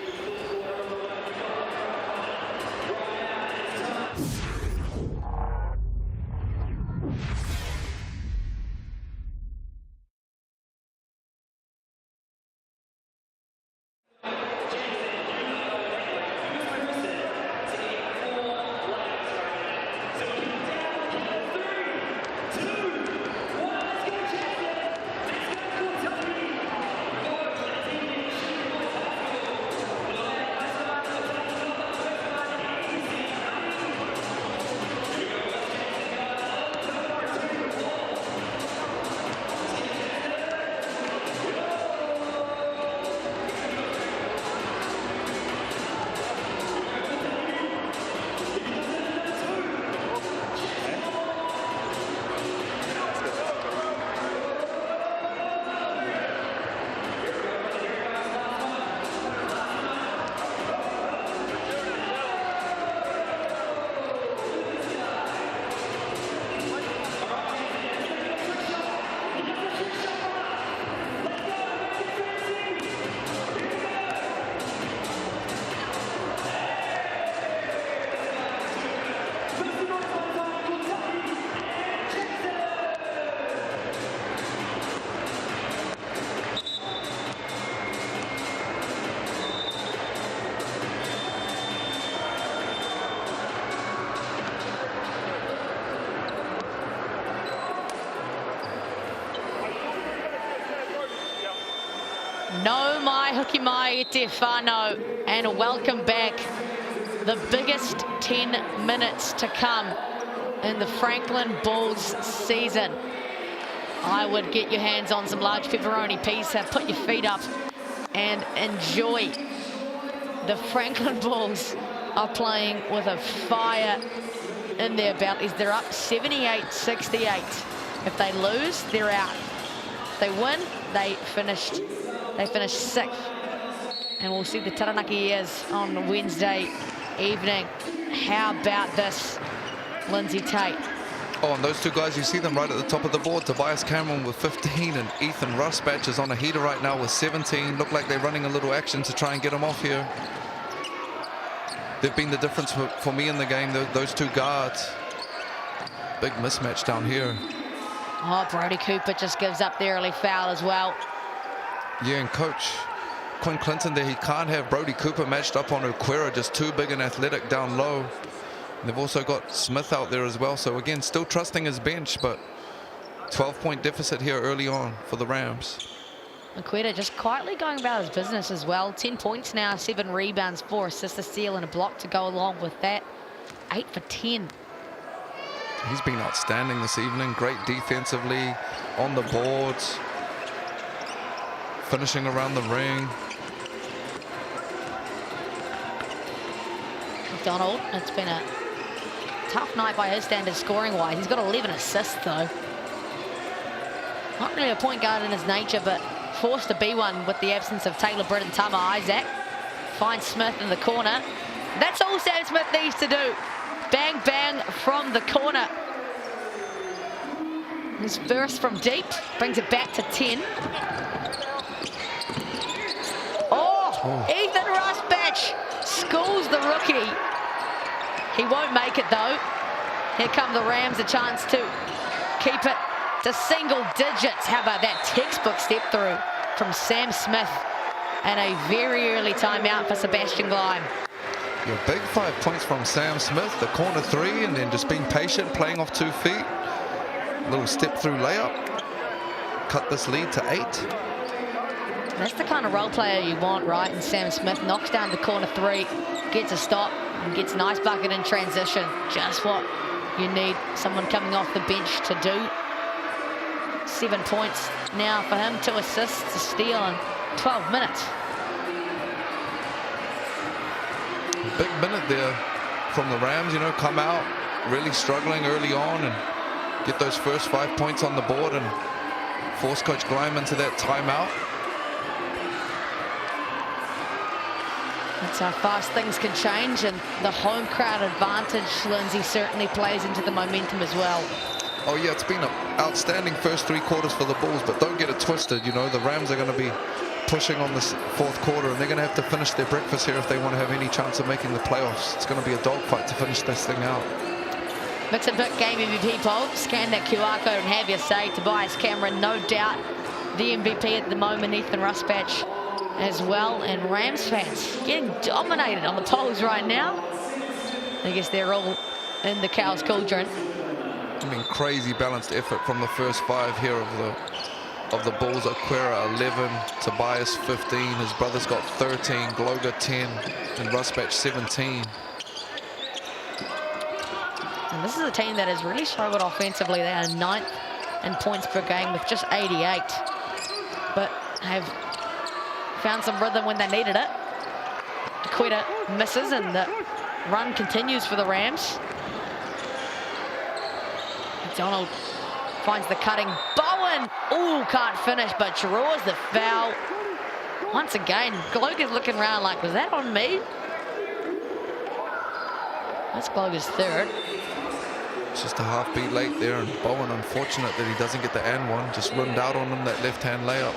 Kia ite whānau, and welcome back. The biggest 10 minutes to come in the Franklin Bulls season. I would get your hands on some large pepperoni pizza, put your feet up and enjoy. The Franklin Bulls are playing with a fire in their bellies. They're up 78-68. If they lose, they're out. If they win, they finish 6th. And we'll see the Taranaki Ears on Wednesday evening. How about this, Lindsay Tate? Oh, and those two guys, you see them right at the top of the board. Tobias Cameron with 15 and Ethan Rusbatch is on a heater right now with 17. Look like they're running a little action to try and get him off here. They've been the difference for me in the game, those two guards. Big mismatch down here. Oh, Brody Cooper just gives up the early foul as well. Yeah, and coach Quinn Clinton there, he can't have Brody Cooper matched up on Okwera, just too big and athletic down low. And they've also got Smith out there as well. So again, still trusting his bench, but 12-point deficit here early on for the Rams. Okwera just quietly going about his business as well. 10 points now, 7 rebounds, 4 assists, a steal and a block to go along with that. 8 for 10. He's been outstanding this evening. Great defensively, on the boards, finishing around the ring. McDonald, it's been a tough night by his standards scoring-wise. He's got 11 assists, though. Not really a point guard in his nature, but forced to be one with the absence of Taylor Britt and Tama Isaac. Finds Smith in the corner. That's all Sam Smith needs to do. Bang, bang from the corner. His burst from deep brings it back to 10. Oh. Ethan Rusbatch schools the rookie. He won't make it though. Here come the Rams, a chance to keep it to single digits. How about that textbook step through from Sam Smith, and a very early timeout for Sebastian Gleim. Your big 5 points from Sam Smith, the corner 3, and then just being patient, playing off 2 feet. Little step through layup. Cut this lead to 8. That's the kind of role player you want, right? And Sam Smith knocks down the corner 3, gets a stop, and gets a nice bucket in transition. Just what you need someone coming off the bench to do. 7 points now for him, 2 assists, a steal in 12 minutes. Big minute there from the Rams, you know, come out really struggling early on and get those first 5 points on the board and force Coach Gleim into that timeout. That's how fast things can change, and the home crowd advantage, Lindsay, certainly plays into the momentum as well. Oh yeah, it's been an outstanding first 3 quarters for the Bulls, but don't get it twisted, you know, the Rams are going to be pushing on this 4th quarter, and they're going to have to finish their breakfast here if they want to have any chance of making the playoffs. It's going to be a dogfight to finish this thing out. Mix and Pick Game MVP poll. Scan that QR code and have your say. Tobias Cameron, no doubt the MVP at the moment. Ethan Rusbatch as well. And Rams fans getting dominated on the polls right now. I guess they're all in the Cowles cauldron. I mean, crazy balanced effort from the first 5 here of the Bulls. Okwera 11, Tobias 15, his brother's got 13, Gloga 10, and Rusbatch 17. And this is a team that has really struggled offensively. They are 9th in points per game with just 88, but have found some rhythm when they needed it. Okwera misses, and the run continues for the Rams. McDonald finds the cutting. Bowen, ooh, can't finish, but draws the foul. Once again, Gloga's looking around like, was that on me? That's Gloga's 3rd. It's just a half beat late there, and Bowen, unfortunate that he doesn't get the and one, just run out on him, that left-hand layup.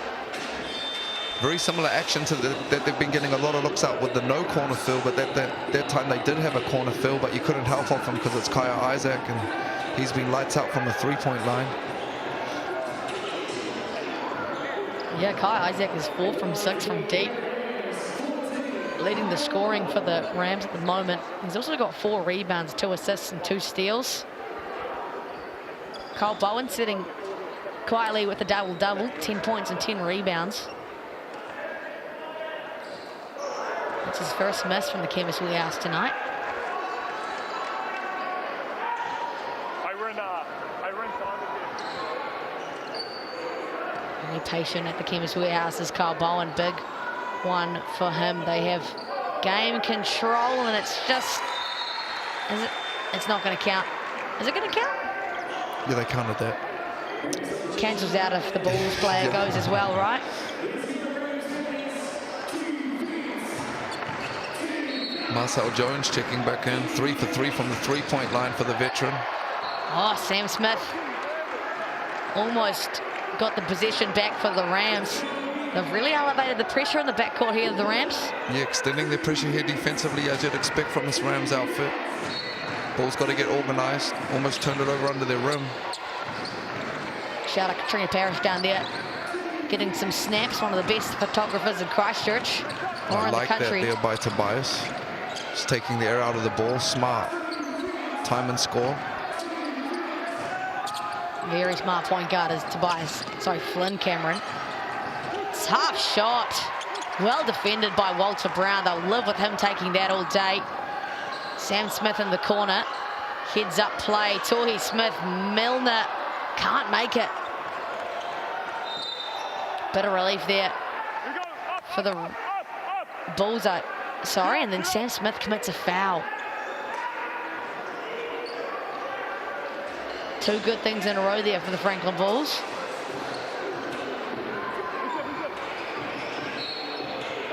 Very similar action to that they've been getting a lot of looks out with the no corner fill, but that time they did have a corner fill, but you couldn't help off him because it's Kaya Isaac, and he's been lights out from the 3-point line. Yeah, Kaya Isaac is 4 from 6 from deep, leading the scoring for the Rams at the moment. He's also got 4 rebounds, 2 assists, and 2 steals. Kyle Bowen sitting quietly with a double-double, 10 points and 10 rebounds. It's his first miss from the Chemist Warehouse tonight. Really patient at the Chemist Warehouse is Kyle Bowen. Big one for him. They have game control, and it's just... It's not going to count. Is it going to count? Yeah, they counted that. Cancels out if the Bulls player goes as well, right? Marcel Jones checking back in. 3 for 3 from the three-point line for the veteran. Oh, Sam Smith almost got the possession back for the Rams. They've really elevated the pressure in the backcourt here of the Rams. Yeah, extending their pressure here defensively, as you'd expect from this Rams outfit. Ball's got to get organised. Almost turned it over under their rim. Shout out Katrina Parrish down there, getting some snaps. One of the best photographers in Christchurch or in the country. That there by Tobias. Just taking the air out of the ball. Smart. Time and score. Very smart point guard is Flynn Cameron. Tough shot. Well defended by Walter Brown. They'll live with him taking that all day. Sam Smith in the corner. Heads up play. Tohi Smith. Milner can't make it. Bit of relief there for the Bulls. Sorry, and then Sam Smith commits a foul. Two good things in a row there for the Franklin Bulls.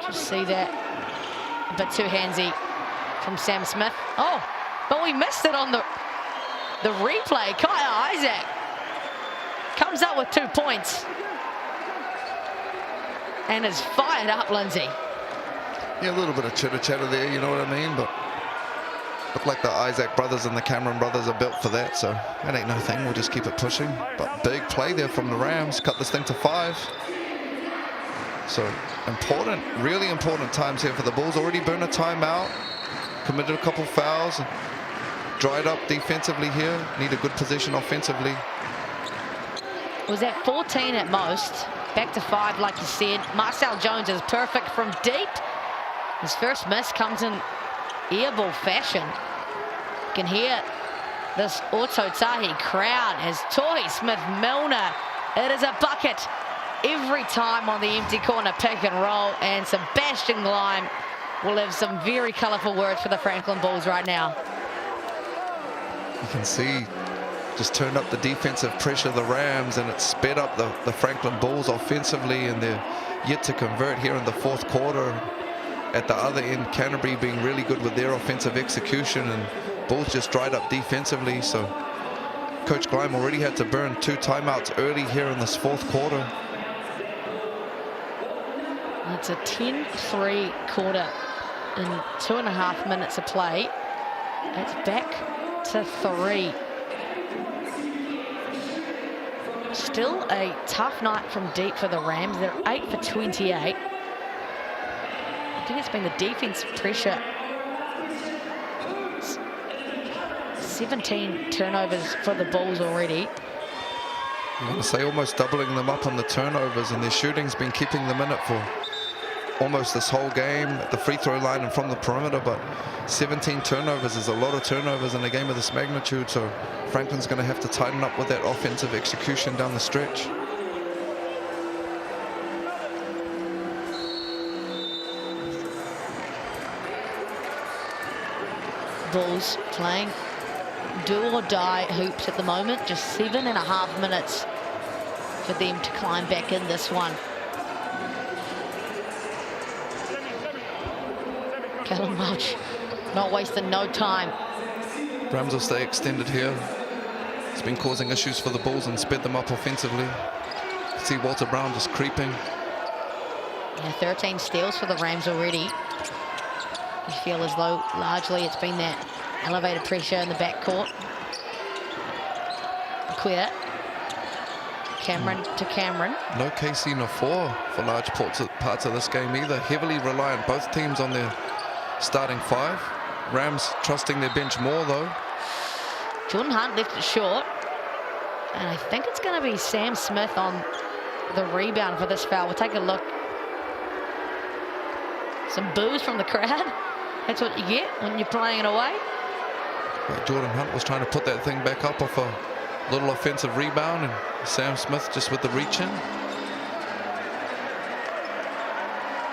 Just see that. A bit too handsy from Sam Smith. Oh, but we missed it on the replay. Kaya Isaac comes up with 2 points. And is fired up, Lindsay. Yeah, a little bit of chitter-chatter there, you know what I mean? But look like the Isaac brothers and the Cameron brothers are built for that, so that ain't no thing. We'll just keep it pushing. But big play there from the Rams. Cut this thing to 5. So important, really important times here for the Bulls. Already burned a timeout. Committed a couple fouls. Dried up defensively here. Need a good position offensively. Was that 14 at most? Back to 5, like you said. Marcel Jones is perfect from deep. His first miss comes in airball fashion. You can hear this Ototahi crowd as Tohi Smith Milner. It is a bucket every time on the empty corner pick and roll. And Sebastian Gleim will have some very colourful words for the Franklin Bulls right now. You can see just turned up the defensive pressure of the Rams, and it sped up the Franklin Bulls offensively, and they're yet to convert here in the fourth quarter. At the other end, Canterbury being really good with their offensive execution, and Bulls just dried up defensively. So Coach Gleim already had to burn 2 timeouts early here in this fourth quarter. It's a 10-3 quarter in 2.5 minutes of play. It's back to 3. Still a tough night from deep for the Rams. They're 8 for 28. I think it's been the defense pressure. 17 turnovers for the Bulls already. I'm going to say almost doubling them up on the turnovers, and their shooting's been keeping them in it for almost this whole game at the free throw line and from the perimeter. But 17 turnovers is a lot of turnovers in a game of this magnitude, so Franklin's going to have to tighten up with that offensive execution down the stretch. Bulls playing do or die hoops at the moment. Just 7.5 minutes for them to climb back in this one. Callum Welch not wasting no time. Rams will stay extended here. It's been causing issues for the Bulls and sped them up offensively. See Walter Brown just creeping. Yeah, 13 steals for the Rams already. You feel as though largely it's been that elevated pressure in the backcourt. Queer. Cameron to Cameron. No KC Nafor for large parts of this game either. Heavily reliant, both teams, on their starting 5. Rams trusting their bench more though. Jordan Hunt left it short. And I think it's going to be Sam Smith on the rebound for this foul. We'll take a look. Some boos from the crowd. That's what you get when you're playing it away. Well, Jordan Hunt was trying to put that thing back up off a little offensive rebound, and Sam Smith just with the reach in.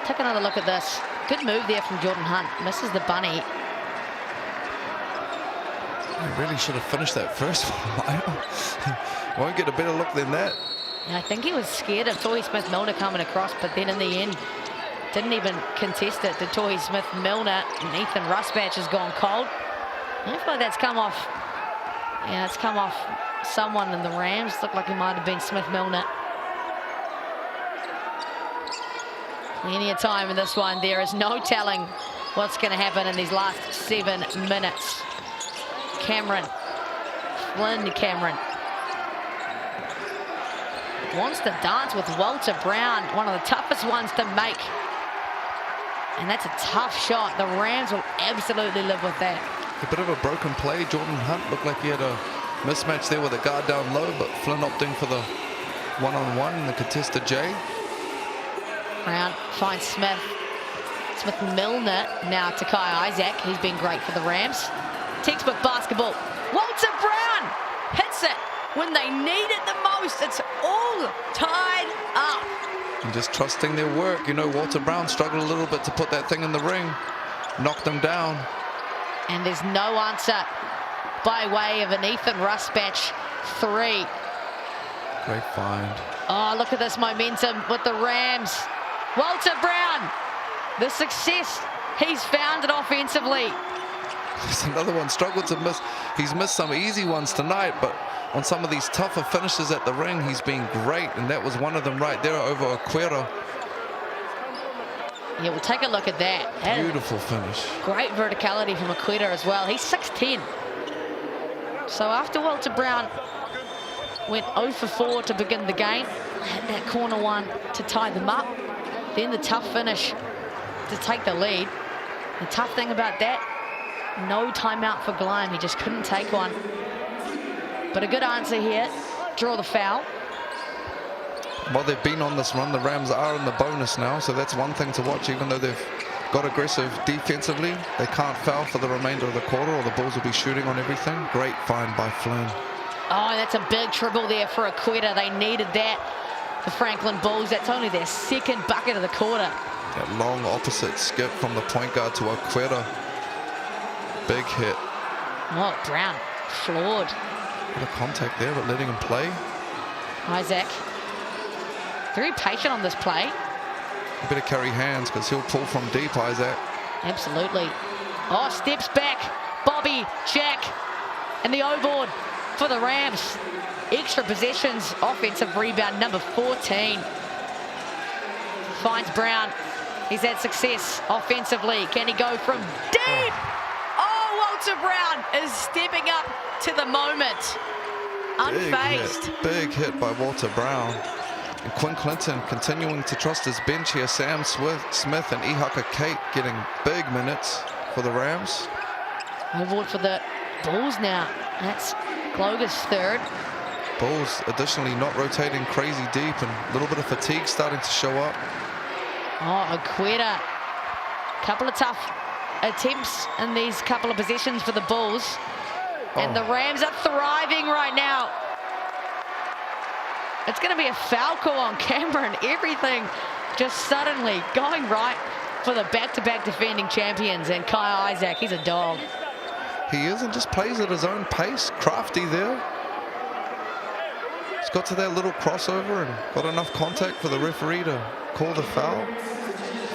Take another look at this. Good move there from Jordan Hunt. Misses the bunny. I really should have finished that first one. Won't get a better look than that. Yeah, I think he was scared of Tohi Smith-Milner coming across, but then in the end, didn't even contest it to Tohi Smith-Milner. And Ethan Rusbatch has gone cold. I feel like that's come off. Yeah, it's come off someone in the Rams. Looked like it might have been Smith-Milner. Plenty of time in this one. There is no telling what's going to happen in these last 7 minutes. Flynn Cameron wants to dance with Walter Brown, one of the toughest ones to make. And that's a tough shot. The Rams will absolutely live with that. A bit of a broken play. Jordan Hunt looked like he had a mismatch there with a guard down low, but Flynn opting for the one-on-one in the contested J. Brown finds Smith. Smith-Milner now to Kai Isaac. He's been great for the Rams. Textbook basketball. Walter Brown hits it when they need it the most. It's all tied up. And just trusting their work. You know, Walter Brown struggled a little bit to put that thing in the ring. Knocked him down. And there's no answer by way of an Ethan Rusbatch 3. Great find. Oh, look at this momentum with the Rams. Walter Brown, the success he's found it offensively. There's another one, struggled to miss. He's missed some easy ones tonight, but on some of these tougher finishes at the ring, he's been great, and that was one of them right there over Aquera. Yeah, we'll take a look at that. Beautiful finish. Great verticality from Aqueta as well. He's 6'10". So after Walter Brown went 0 for 4 to begin the game, had that corner one to tie them up, then the tough finish to take the lead. The tough thing about that, no timeout for Gleim. He just couldn't take one. But a good answer here. Draw the foul. While they've been on this run, the Rams are in the bonus now, so that's one thing to watch. Even though they've got aggressive defensively, they can't foul for the remainder of the quarter, or the Bulls will be shooting on everything. Great find by Flynn. Oh, that's a big triple there for Aqueta. They needed that. The Franklin Bulls, that's only their second bucket of the quarter. That long opposite skip from the point guard to Aqueta. Big hit. Oh, Brown floored. Bit of contact there, but letting him play. Isaac, very patient on this play. You better carry hands because he'll pull from deep, Isaac. Absolutely. Oh, steps back. Bobby, Jack, and the O-board for the Rams. Extra possessions, offensive rebound, number 14. Finds Brown. He's had success offensively. Can he go from deep? Oh, Walter Brown is stepping up to the moment. Unfazed. Big hit by Walter Brown. And Quinn Clinton continuing to trust his bench here. Sam Smith and Ihaka Kate getting big minutes for the Rams. O-board for the Bulls now. That's Gloger's third. Bulls additionally not rotating crazy deep, and a little bit of fatigue starting to show up. Oh, Aqueta. Couple of tough attempts in these couple of possessions for the Bulls. And the Rams are thriving right now. It's going to be a foul call on camera, and everything just suddenly going right for the back-to-back defending champions. And Kai Isaac, he's a dog. He is, and just plays at his own pace. Crafty there. He's got to that little crossover and got enough contact for the referee to call the foul.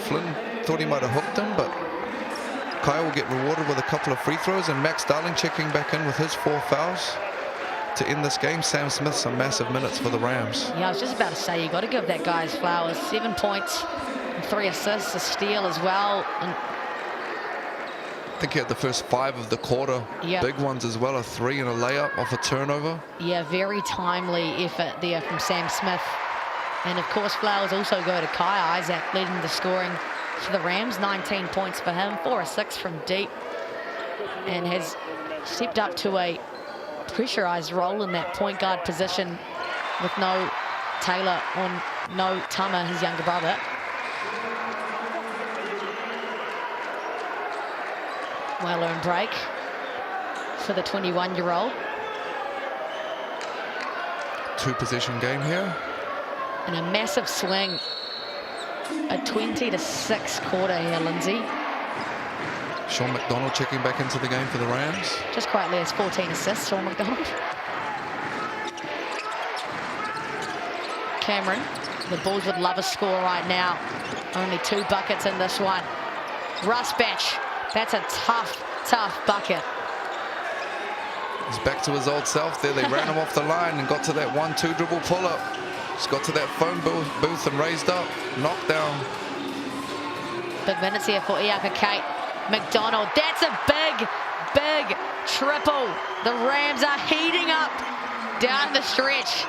Flynn thought he might have hooked him, but Kai will get rewarded with a couple of free throws, and Max Darling checking back in with his 4 fouls to end this game. Sam Smith, some massive minutes for the Rams. Yeah, I was just about to say, you got to give that guy his flowers. 7 points, and 3 assists, a steal as well. And I think he had the first 5 of the quarter. Yep. Big ones as well, a 3 and a layup off a turnover. Yeah, very timely effort there from Sam Smith. And of course, flowers also go to Kai Isaac, leading the scoring for the Rams. 19 points for him, 4 or 6 from deep, and has stepped up to a pressurized role in that point guard position with no Taylor or no Tama, his younger brother. Well-earned break for the 21-year-old. 2-possession game here. And a massive swing. A 20-6 quarter here, Lindsay. Sean McDonald checking back into the game for the Rams. Just quietly has 14 assists, Sean McDonald. Cameron, the Bulls would love a score right now. Only 2 buckets in this one. Rusbatch, that's a tough bucket. He's back to his old self there. They ran him off the line and got to that 1-2 dribble pull-up. Just got to that phone booth and raised up. Knockdown. Big minutes here for Iaka Kate. McDonald, that's a big triple. The Rams are heating up down the stretch.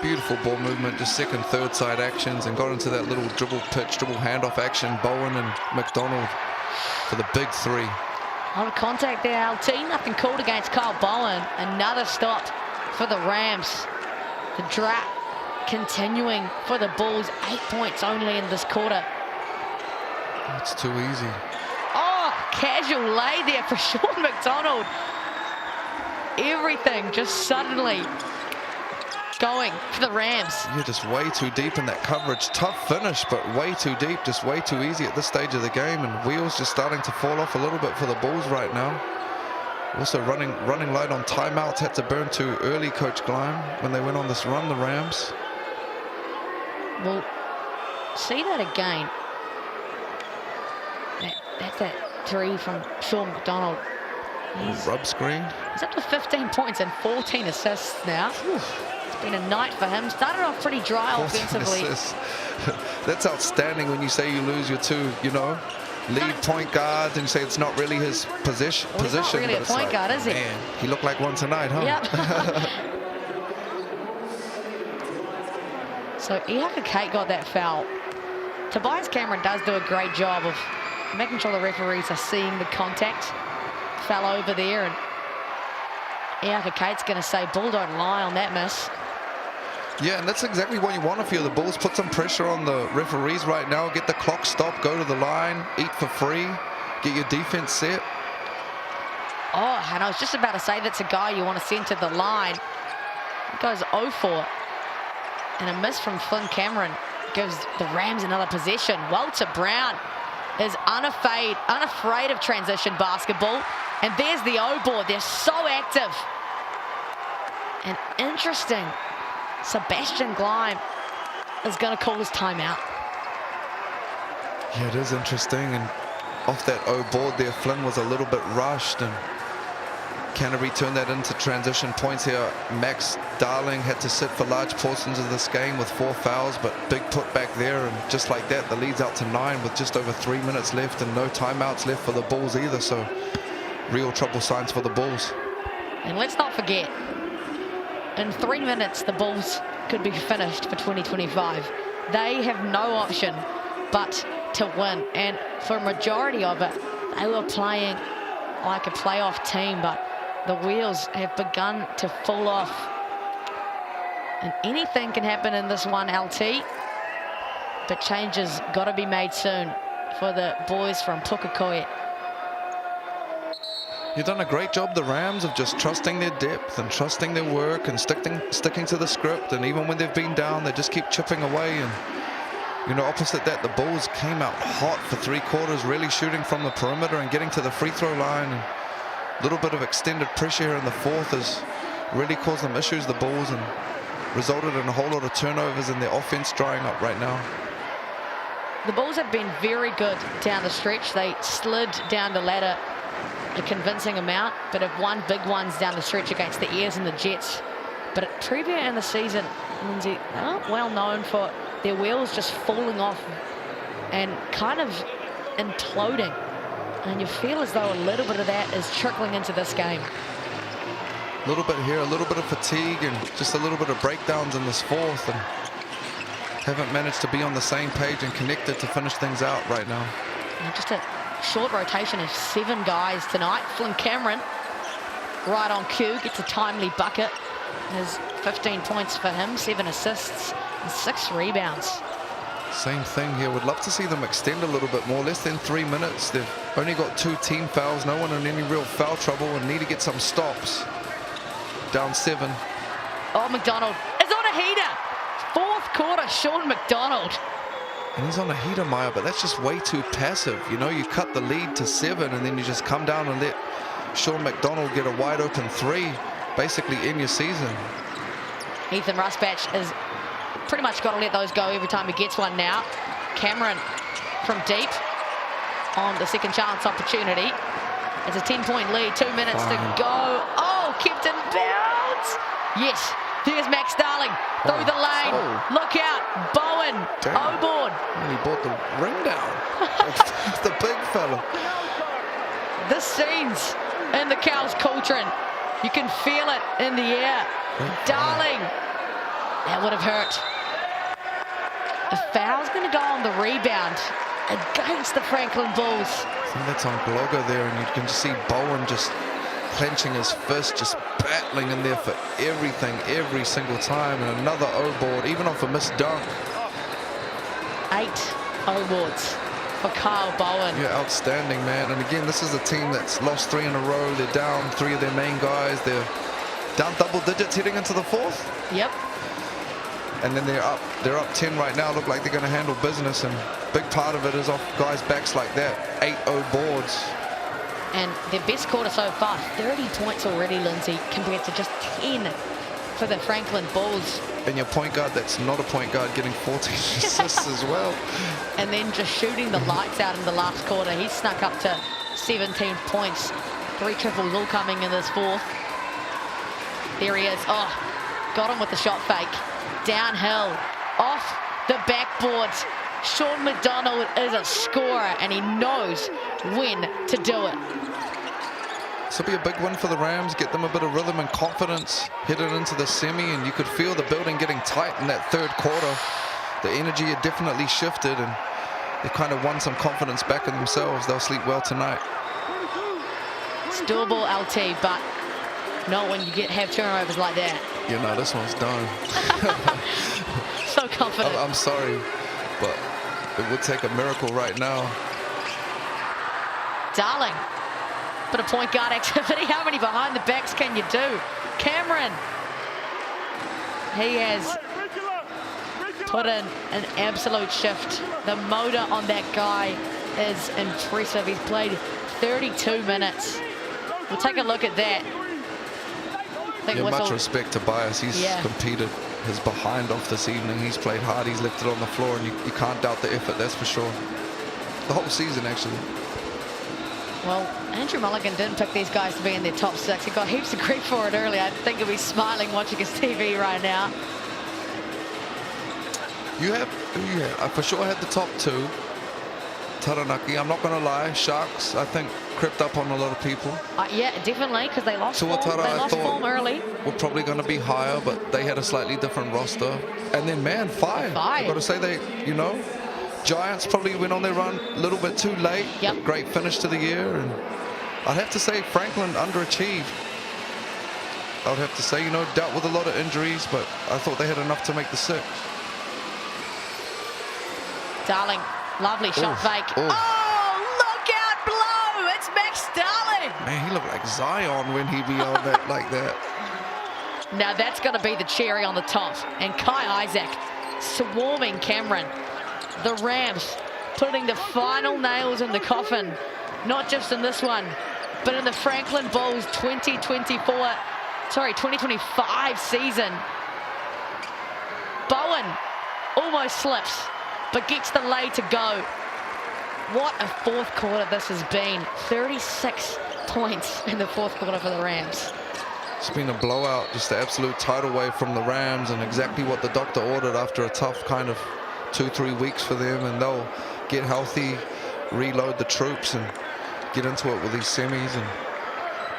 Beautiful ball movement, just second, third side actions, and got into that little dribble pitch, dribble handoff action. Bowen and McDonald for the big 3. A lot of contact there, LT. Nothing called against Kyle Bowen. Another stop for the Rams. The drought continuing for the Bulls. 8 points only in this quarter. It's too easy. Oh, casual lay there for Sean McDonald. Everything just suddenly going for the Rams. You're just way too deep in that coverage. Tough finish, but way too deep, just way too easy at this stage of the game. And wheels just starting to fall off a little bit for the Bulls right now. Also running light on timeouts. Had to burn too early, Coach Gleim, when they went on this run, the Rams. We'll see that again. That's that 3 from Sean McDonald. Rub screen. He's up to 15 points and 14 assists now. It's been a night for him. Started off pretty dry offensively. That's outstanding when you say you lose your 2, lead point guards, and you say it's not really his position. He's not really a point guard, is he? Man, he looked like one tonight, huh? Yep. So Iaka Kate got that foul. Tobias Cameron does do a great job of making sure the referees are seeing the contact. Fell over there, and Iaka Kate's going to say, Bull, don't lie on that miss. Yeah, and that's exactly what you want to feel. The Bulls put some pressure on the referees right now. Get the clock stopped, go to the line, eat for free, get your defense set. Oh, and I was just about to say that's a guy you want to send to the line. He goes 0-4. And a miss from Flynn Cameron gives the Rams another possession. Walter Brown is unafraid of transition basketball. And there's the O-board. They're so active. And interesting. Sebastian Gleim is going to call his timeout. Yeah, it is interesting. And off that O-board there, Flynn was a little bit rushed, and Canterbury turned that into transition points here. Max Darling had to sit for large portions of this game with 4 fouls, but big putback there, and just like that, the lead's out to 9 with just over 3 minutes left and no timeouts left for the Bulls either. So real trouble signs for the Bulls. And let's not forget, in 3 minutes, the Bulls could be finished for 2025. They have no option but to win. And for a majority of it, they were playing like a playoff team, but the wheels have begun to fall off. And anything can happen in this one, LT. But changes got to be made soon for the boys from Pukekohe. You've done a great job, the Rams, of just trusting their depth and trusting their work and sticking to the script. And even when they've been down, they just keep chipping away. And, opposite that, the Bulls came out hot for 3 quarters, really shooting from the perimeter and getting to the free throw line. And a little bit of extended pressure here in the 4th has really caused them issues, the Bulls, and resulted in a whole lot of turnovers and their offense drying up right now. The Bulls have been very good down the stretch. They slid down the ladder a convincing amount, but have won big ones down the stretch against the Airs and the Jets. But preview in the season, Lindsay, they aren't well known for their wheels just falling off and kind of imploding. And you feel as though a little bit of that is trickling into this game. A little bit here, a little bit of fatigue, and just a little bit of breakdowns in this 4th, and haven't managed to be on the same page and connected to finish things out right now. And just a short rotation of 7 guys tonight. Flynn Cameron, right on cue, gets a timely bucket. There's 15 points for him, 7 assists, and 6 rebounds. Same thing here. Would love to see them extend a little bit more. Less than 3 minutes. They've only got 2 team fouls. No one in any real foul trouble and need to get some stops. Down 7. Oh, McDonald is on a heater. 4th quarter, Sean McDonald. And he's on a heater, Maya, but that's just way too passive. You know, you cut the lead to 7 and then you just come down and let Sean McDonald get a wide open 3, basically in your season. Ethan Ruspatch is pretty much got to let those go every time he gets one now. Cameron from deep on the second chance opportunity. It's a 10-point lead, 2 minutes to go. Oh, kept in bounds. Yes, here's Max Darling through the lane. Look out, Bowen, O-board. And he brought the ring down. The big fella. The scenes in the Cowles Cauldron. You can feel it in the air. Darling, that would have hurt. A foul's going to go on the rebound against the Franklin Bulls. I think that's on Gloger there, and you can just see Bowen just clenching his fist, just battling in there for everything, every single time. And another O-board, even off a missed dunk. 8 O-boards for Kyle Bowen. Yeah, outstanding, man. And again, this is a team that's lost 3 in a row. They're down 3 of their main guys. They're down double digits heading into the 4th. Yep. And then they're up 10 right now. Look like they're going to handle business, and big part of it is off guys' backs like that. 8 O-boards. And their best quarter so far, 30 points already, Lindsay, compared to just 10 for the Franklin Bulls. And your point guard that's not a point guard getting 14 assists as well. And then just shooting the lights out in the last quarter. He snuck up to 17 points. 3 triples all coming in this 4th. There he is. Oh, got him with the shot fake. Downhill, off the backboards. Sean McDonald is a scorer, and he knows when to do it. This will be a big win for the Rams, get them a bit of rhythm and confidence headed into the semi, and you could feel the building getting tight in that 3rd quarter. The energy had definitely shifted, and they kind of won some confidence back in themselves. They'll sleep well tonight. It's doable, LT, but not when you have turnovers like that. You know, this one's done. So confident. I'm sorry, but it would take a miracle right now. Darling, bit of point guard activity. How many behind the backs can you do? Cameron, he has put in an absolute shift. The motor on that guy is impressive. He's played 32 minutes. We'll take a look at that. Yeah, much respect to Bias. He's competed his behind off this evening. He's played hard. He's left it on the floor, and you can't doubt the effort, that's for sure. The whole season, actually. Well, Andrew Mulligan didn't pick these guys to be in their top 6. He got heaps of grief for it earlier. I think he'll be smiling watching his TV right now. I for sure had the top 2. Taranaki, I'm not going to lie, Sharks, I think, crept up on a lot of people. Yeah, definitely, because they lost form early. We're probably going to be higher, but they had a slightly different roster. And then, man, I've got to say, Giants probably went on their run a little bit too late. Yep. Great finish to the year. And I'd have to say Franklin underachieved. I would have to say, dealt with a lot of injuries, but I thought they had enough to make the 6. Darling, lovely shot fake. Oh, look out below. It's Max Darling. Man, he looked like Zion when he be on that like that. Now that's going to be the cherry on the top. And Kai Isaac swarming Cameron. The Rams putting the final nails in the coffin, not just in this one, but in the Franklin Bulls 2025 season. Bowen almost slips, but gets the lay to go. What a 4th quarter this has been. 36 points in the 4th quarter for the Rams. It's been a blowout, just the absolute tidal wave from the Rams, and exactly what the doctor ordered after a tough kind of 2-3 weeks for them, and they'll get healthy, reload the troops, and get into it with these semis. And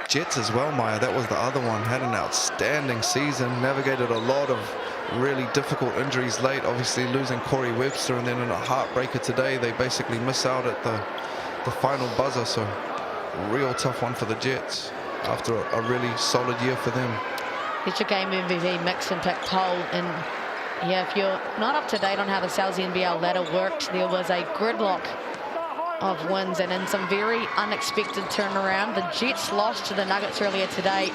Jets as well, Maya, that was the other one, had an outstanding season, navigated a lot of really difficult injuries late, obviously losing Corey Webster, and then in a heartbreaker today, they basically miss out at the final buzzer. So a real tough one for the Jets after a really solid year for them. Get your game MVP mix and pick poll in Yeah, if you're not up to date on how the Cowles NBL ladder worked, there was a gridlock of wins, and in some very unexpected turnaround, the Jets lost to the Nuggets earlier today,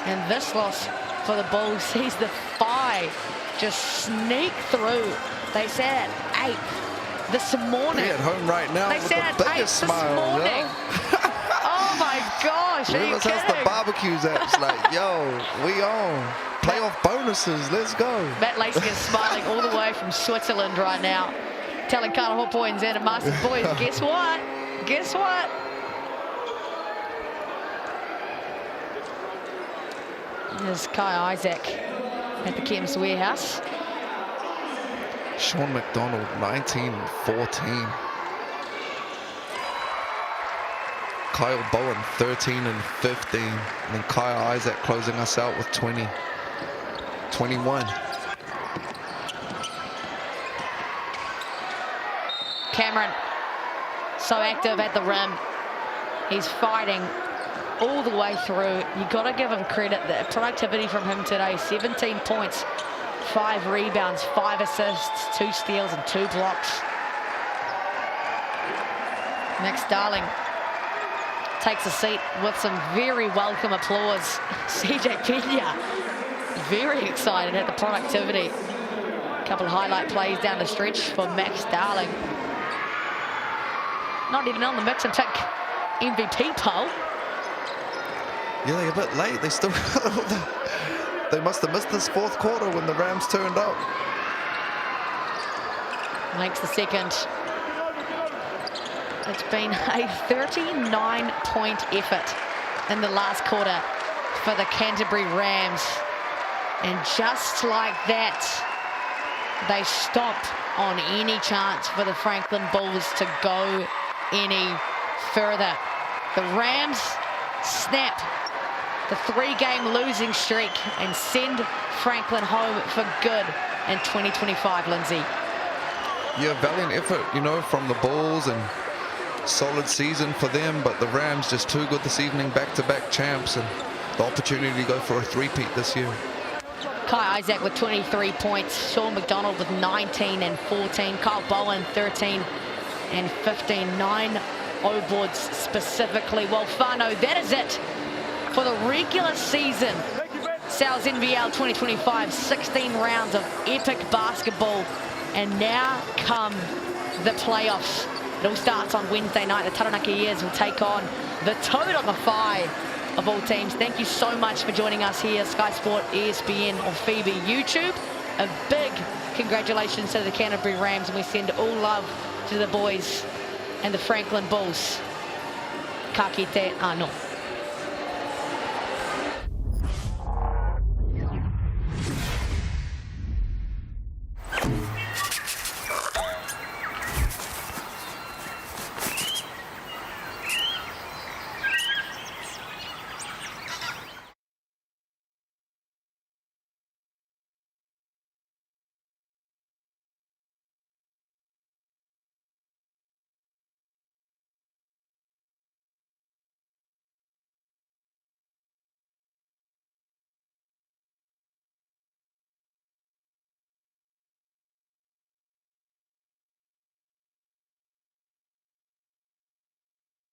and this loss for the Bulls sees the Phi just sneak through. They sat at 8th this morning. They're at home right now They with sat the at 8th biggest this smile. morning. Oh my gosh, are you Realize how's the kidding? barbecues at? It's like, yo, we on. Playoff bonuses, let's go. Matt Lacey is smiling all the way from Switzerland right now, telling Carter Hoppo and Xander Masters, boys, guess what? Guess what? There's Kai Isaac at the Chems Warehouse. Sean McDonald, 19-14. Kyle Bowen, 13-15. And then Kai Isaac closing us out with 20. 21. Cameron, so active at the rim. He's fighting all the way through. You got to give him credit. The productivity from him today, 17 points, 5 rebounds, 5 assists, 2 steals and 2 blocks. Max Darling takes a seat with some very welcome applause. CJ Pena, very excited at the productivity. A couple of highlight plays down the stretch for Max Darling. Not even on the mix and pick MVP poll. Yeah, they're a bit late. They still they must have missed this 4th quarter when the Rams turned up. Makes the second. It's been a 39-point effort in the last quarter for the Canterbury Rams. And just like that, they stop on any chance for the Franklin Bulls to go any further. The Rams snap the 3-game losing streak and send Franklin home for good in 2025, Lindsay. Yeah, valiant effort, you know, from the Bulls, and solid season for them, but the Rams just too good this evening, back-to-back champs, and the opportunity to go for a three-peat this year. Kai Isaac with 23 points, Sean McDonald with 19 and 14, Kyle Bowen 13 and 15, 9 O-boards specifically. Well, Fano, that is it for the regular season. Cowles NBL 2025, 16 rounds of epic basketball, and now come the playoffs. It all starts on Wednesday night. The Taranaki Years will take on the Toad on the Phi of all teams. Thank you so much for joining us here, Sky Sport, ESPN or FIBA YouTube. A big congratulations to the Canterbury Rams, and we send all love to the boys and the Franklin Bulls. Ka kite anō.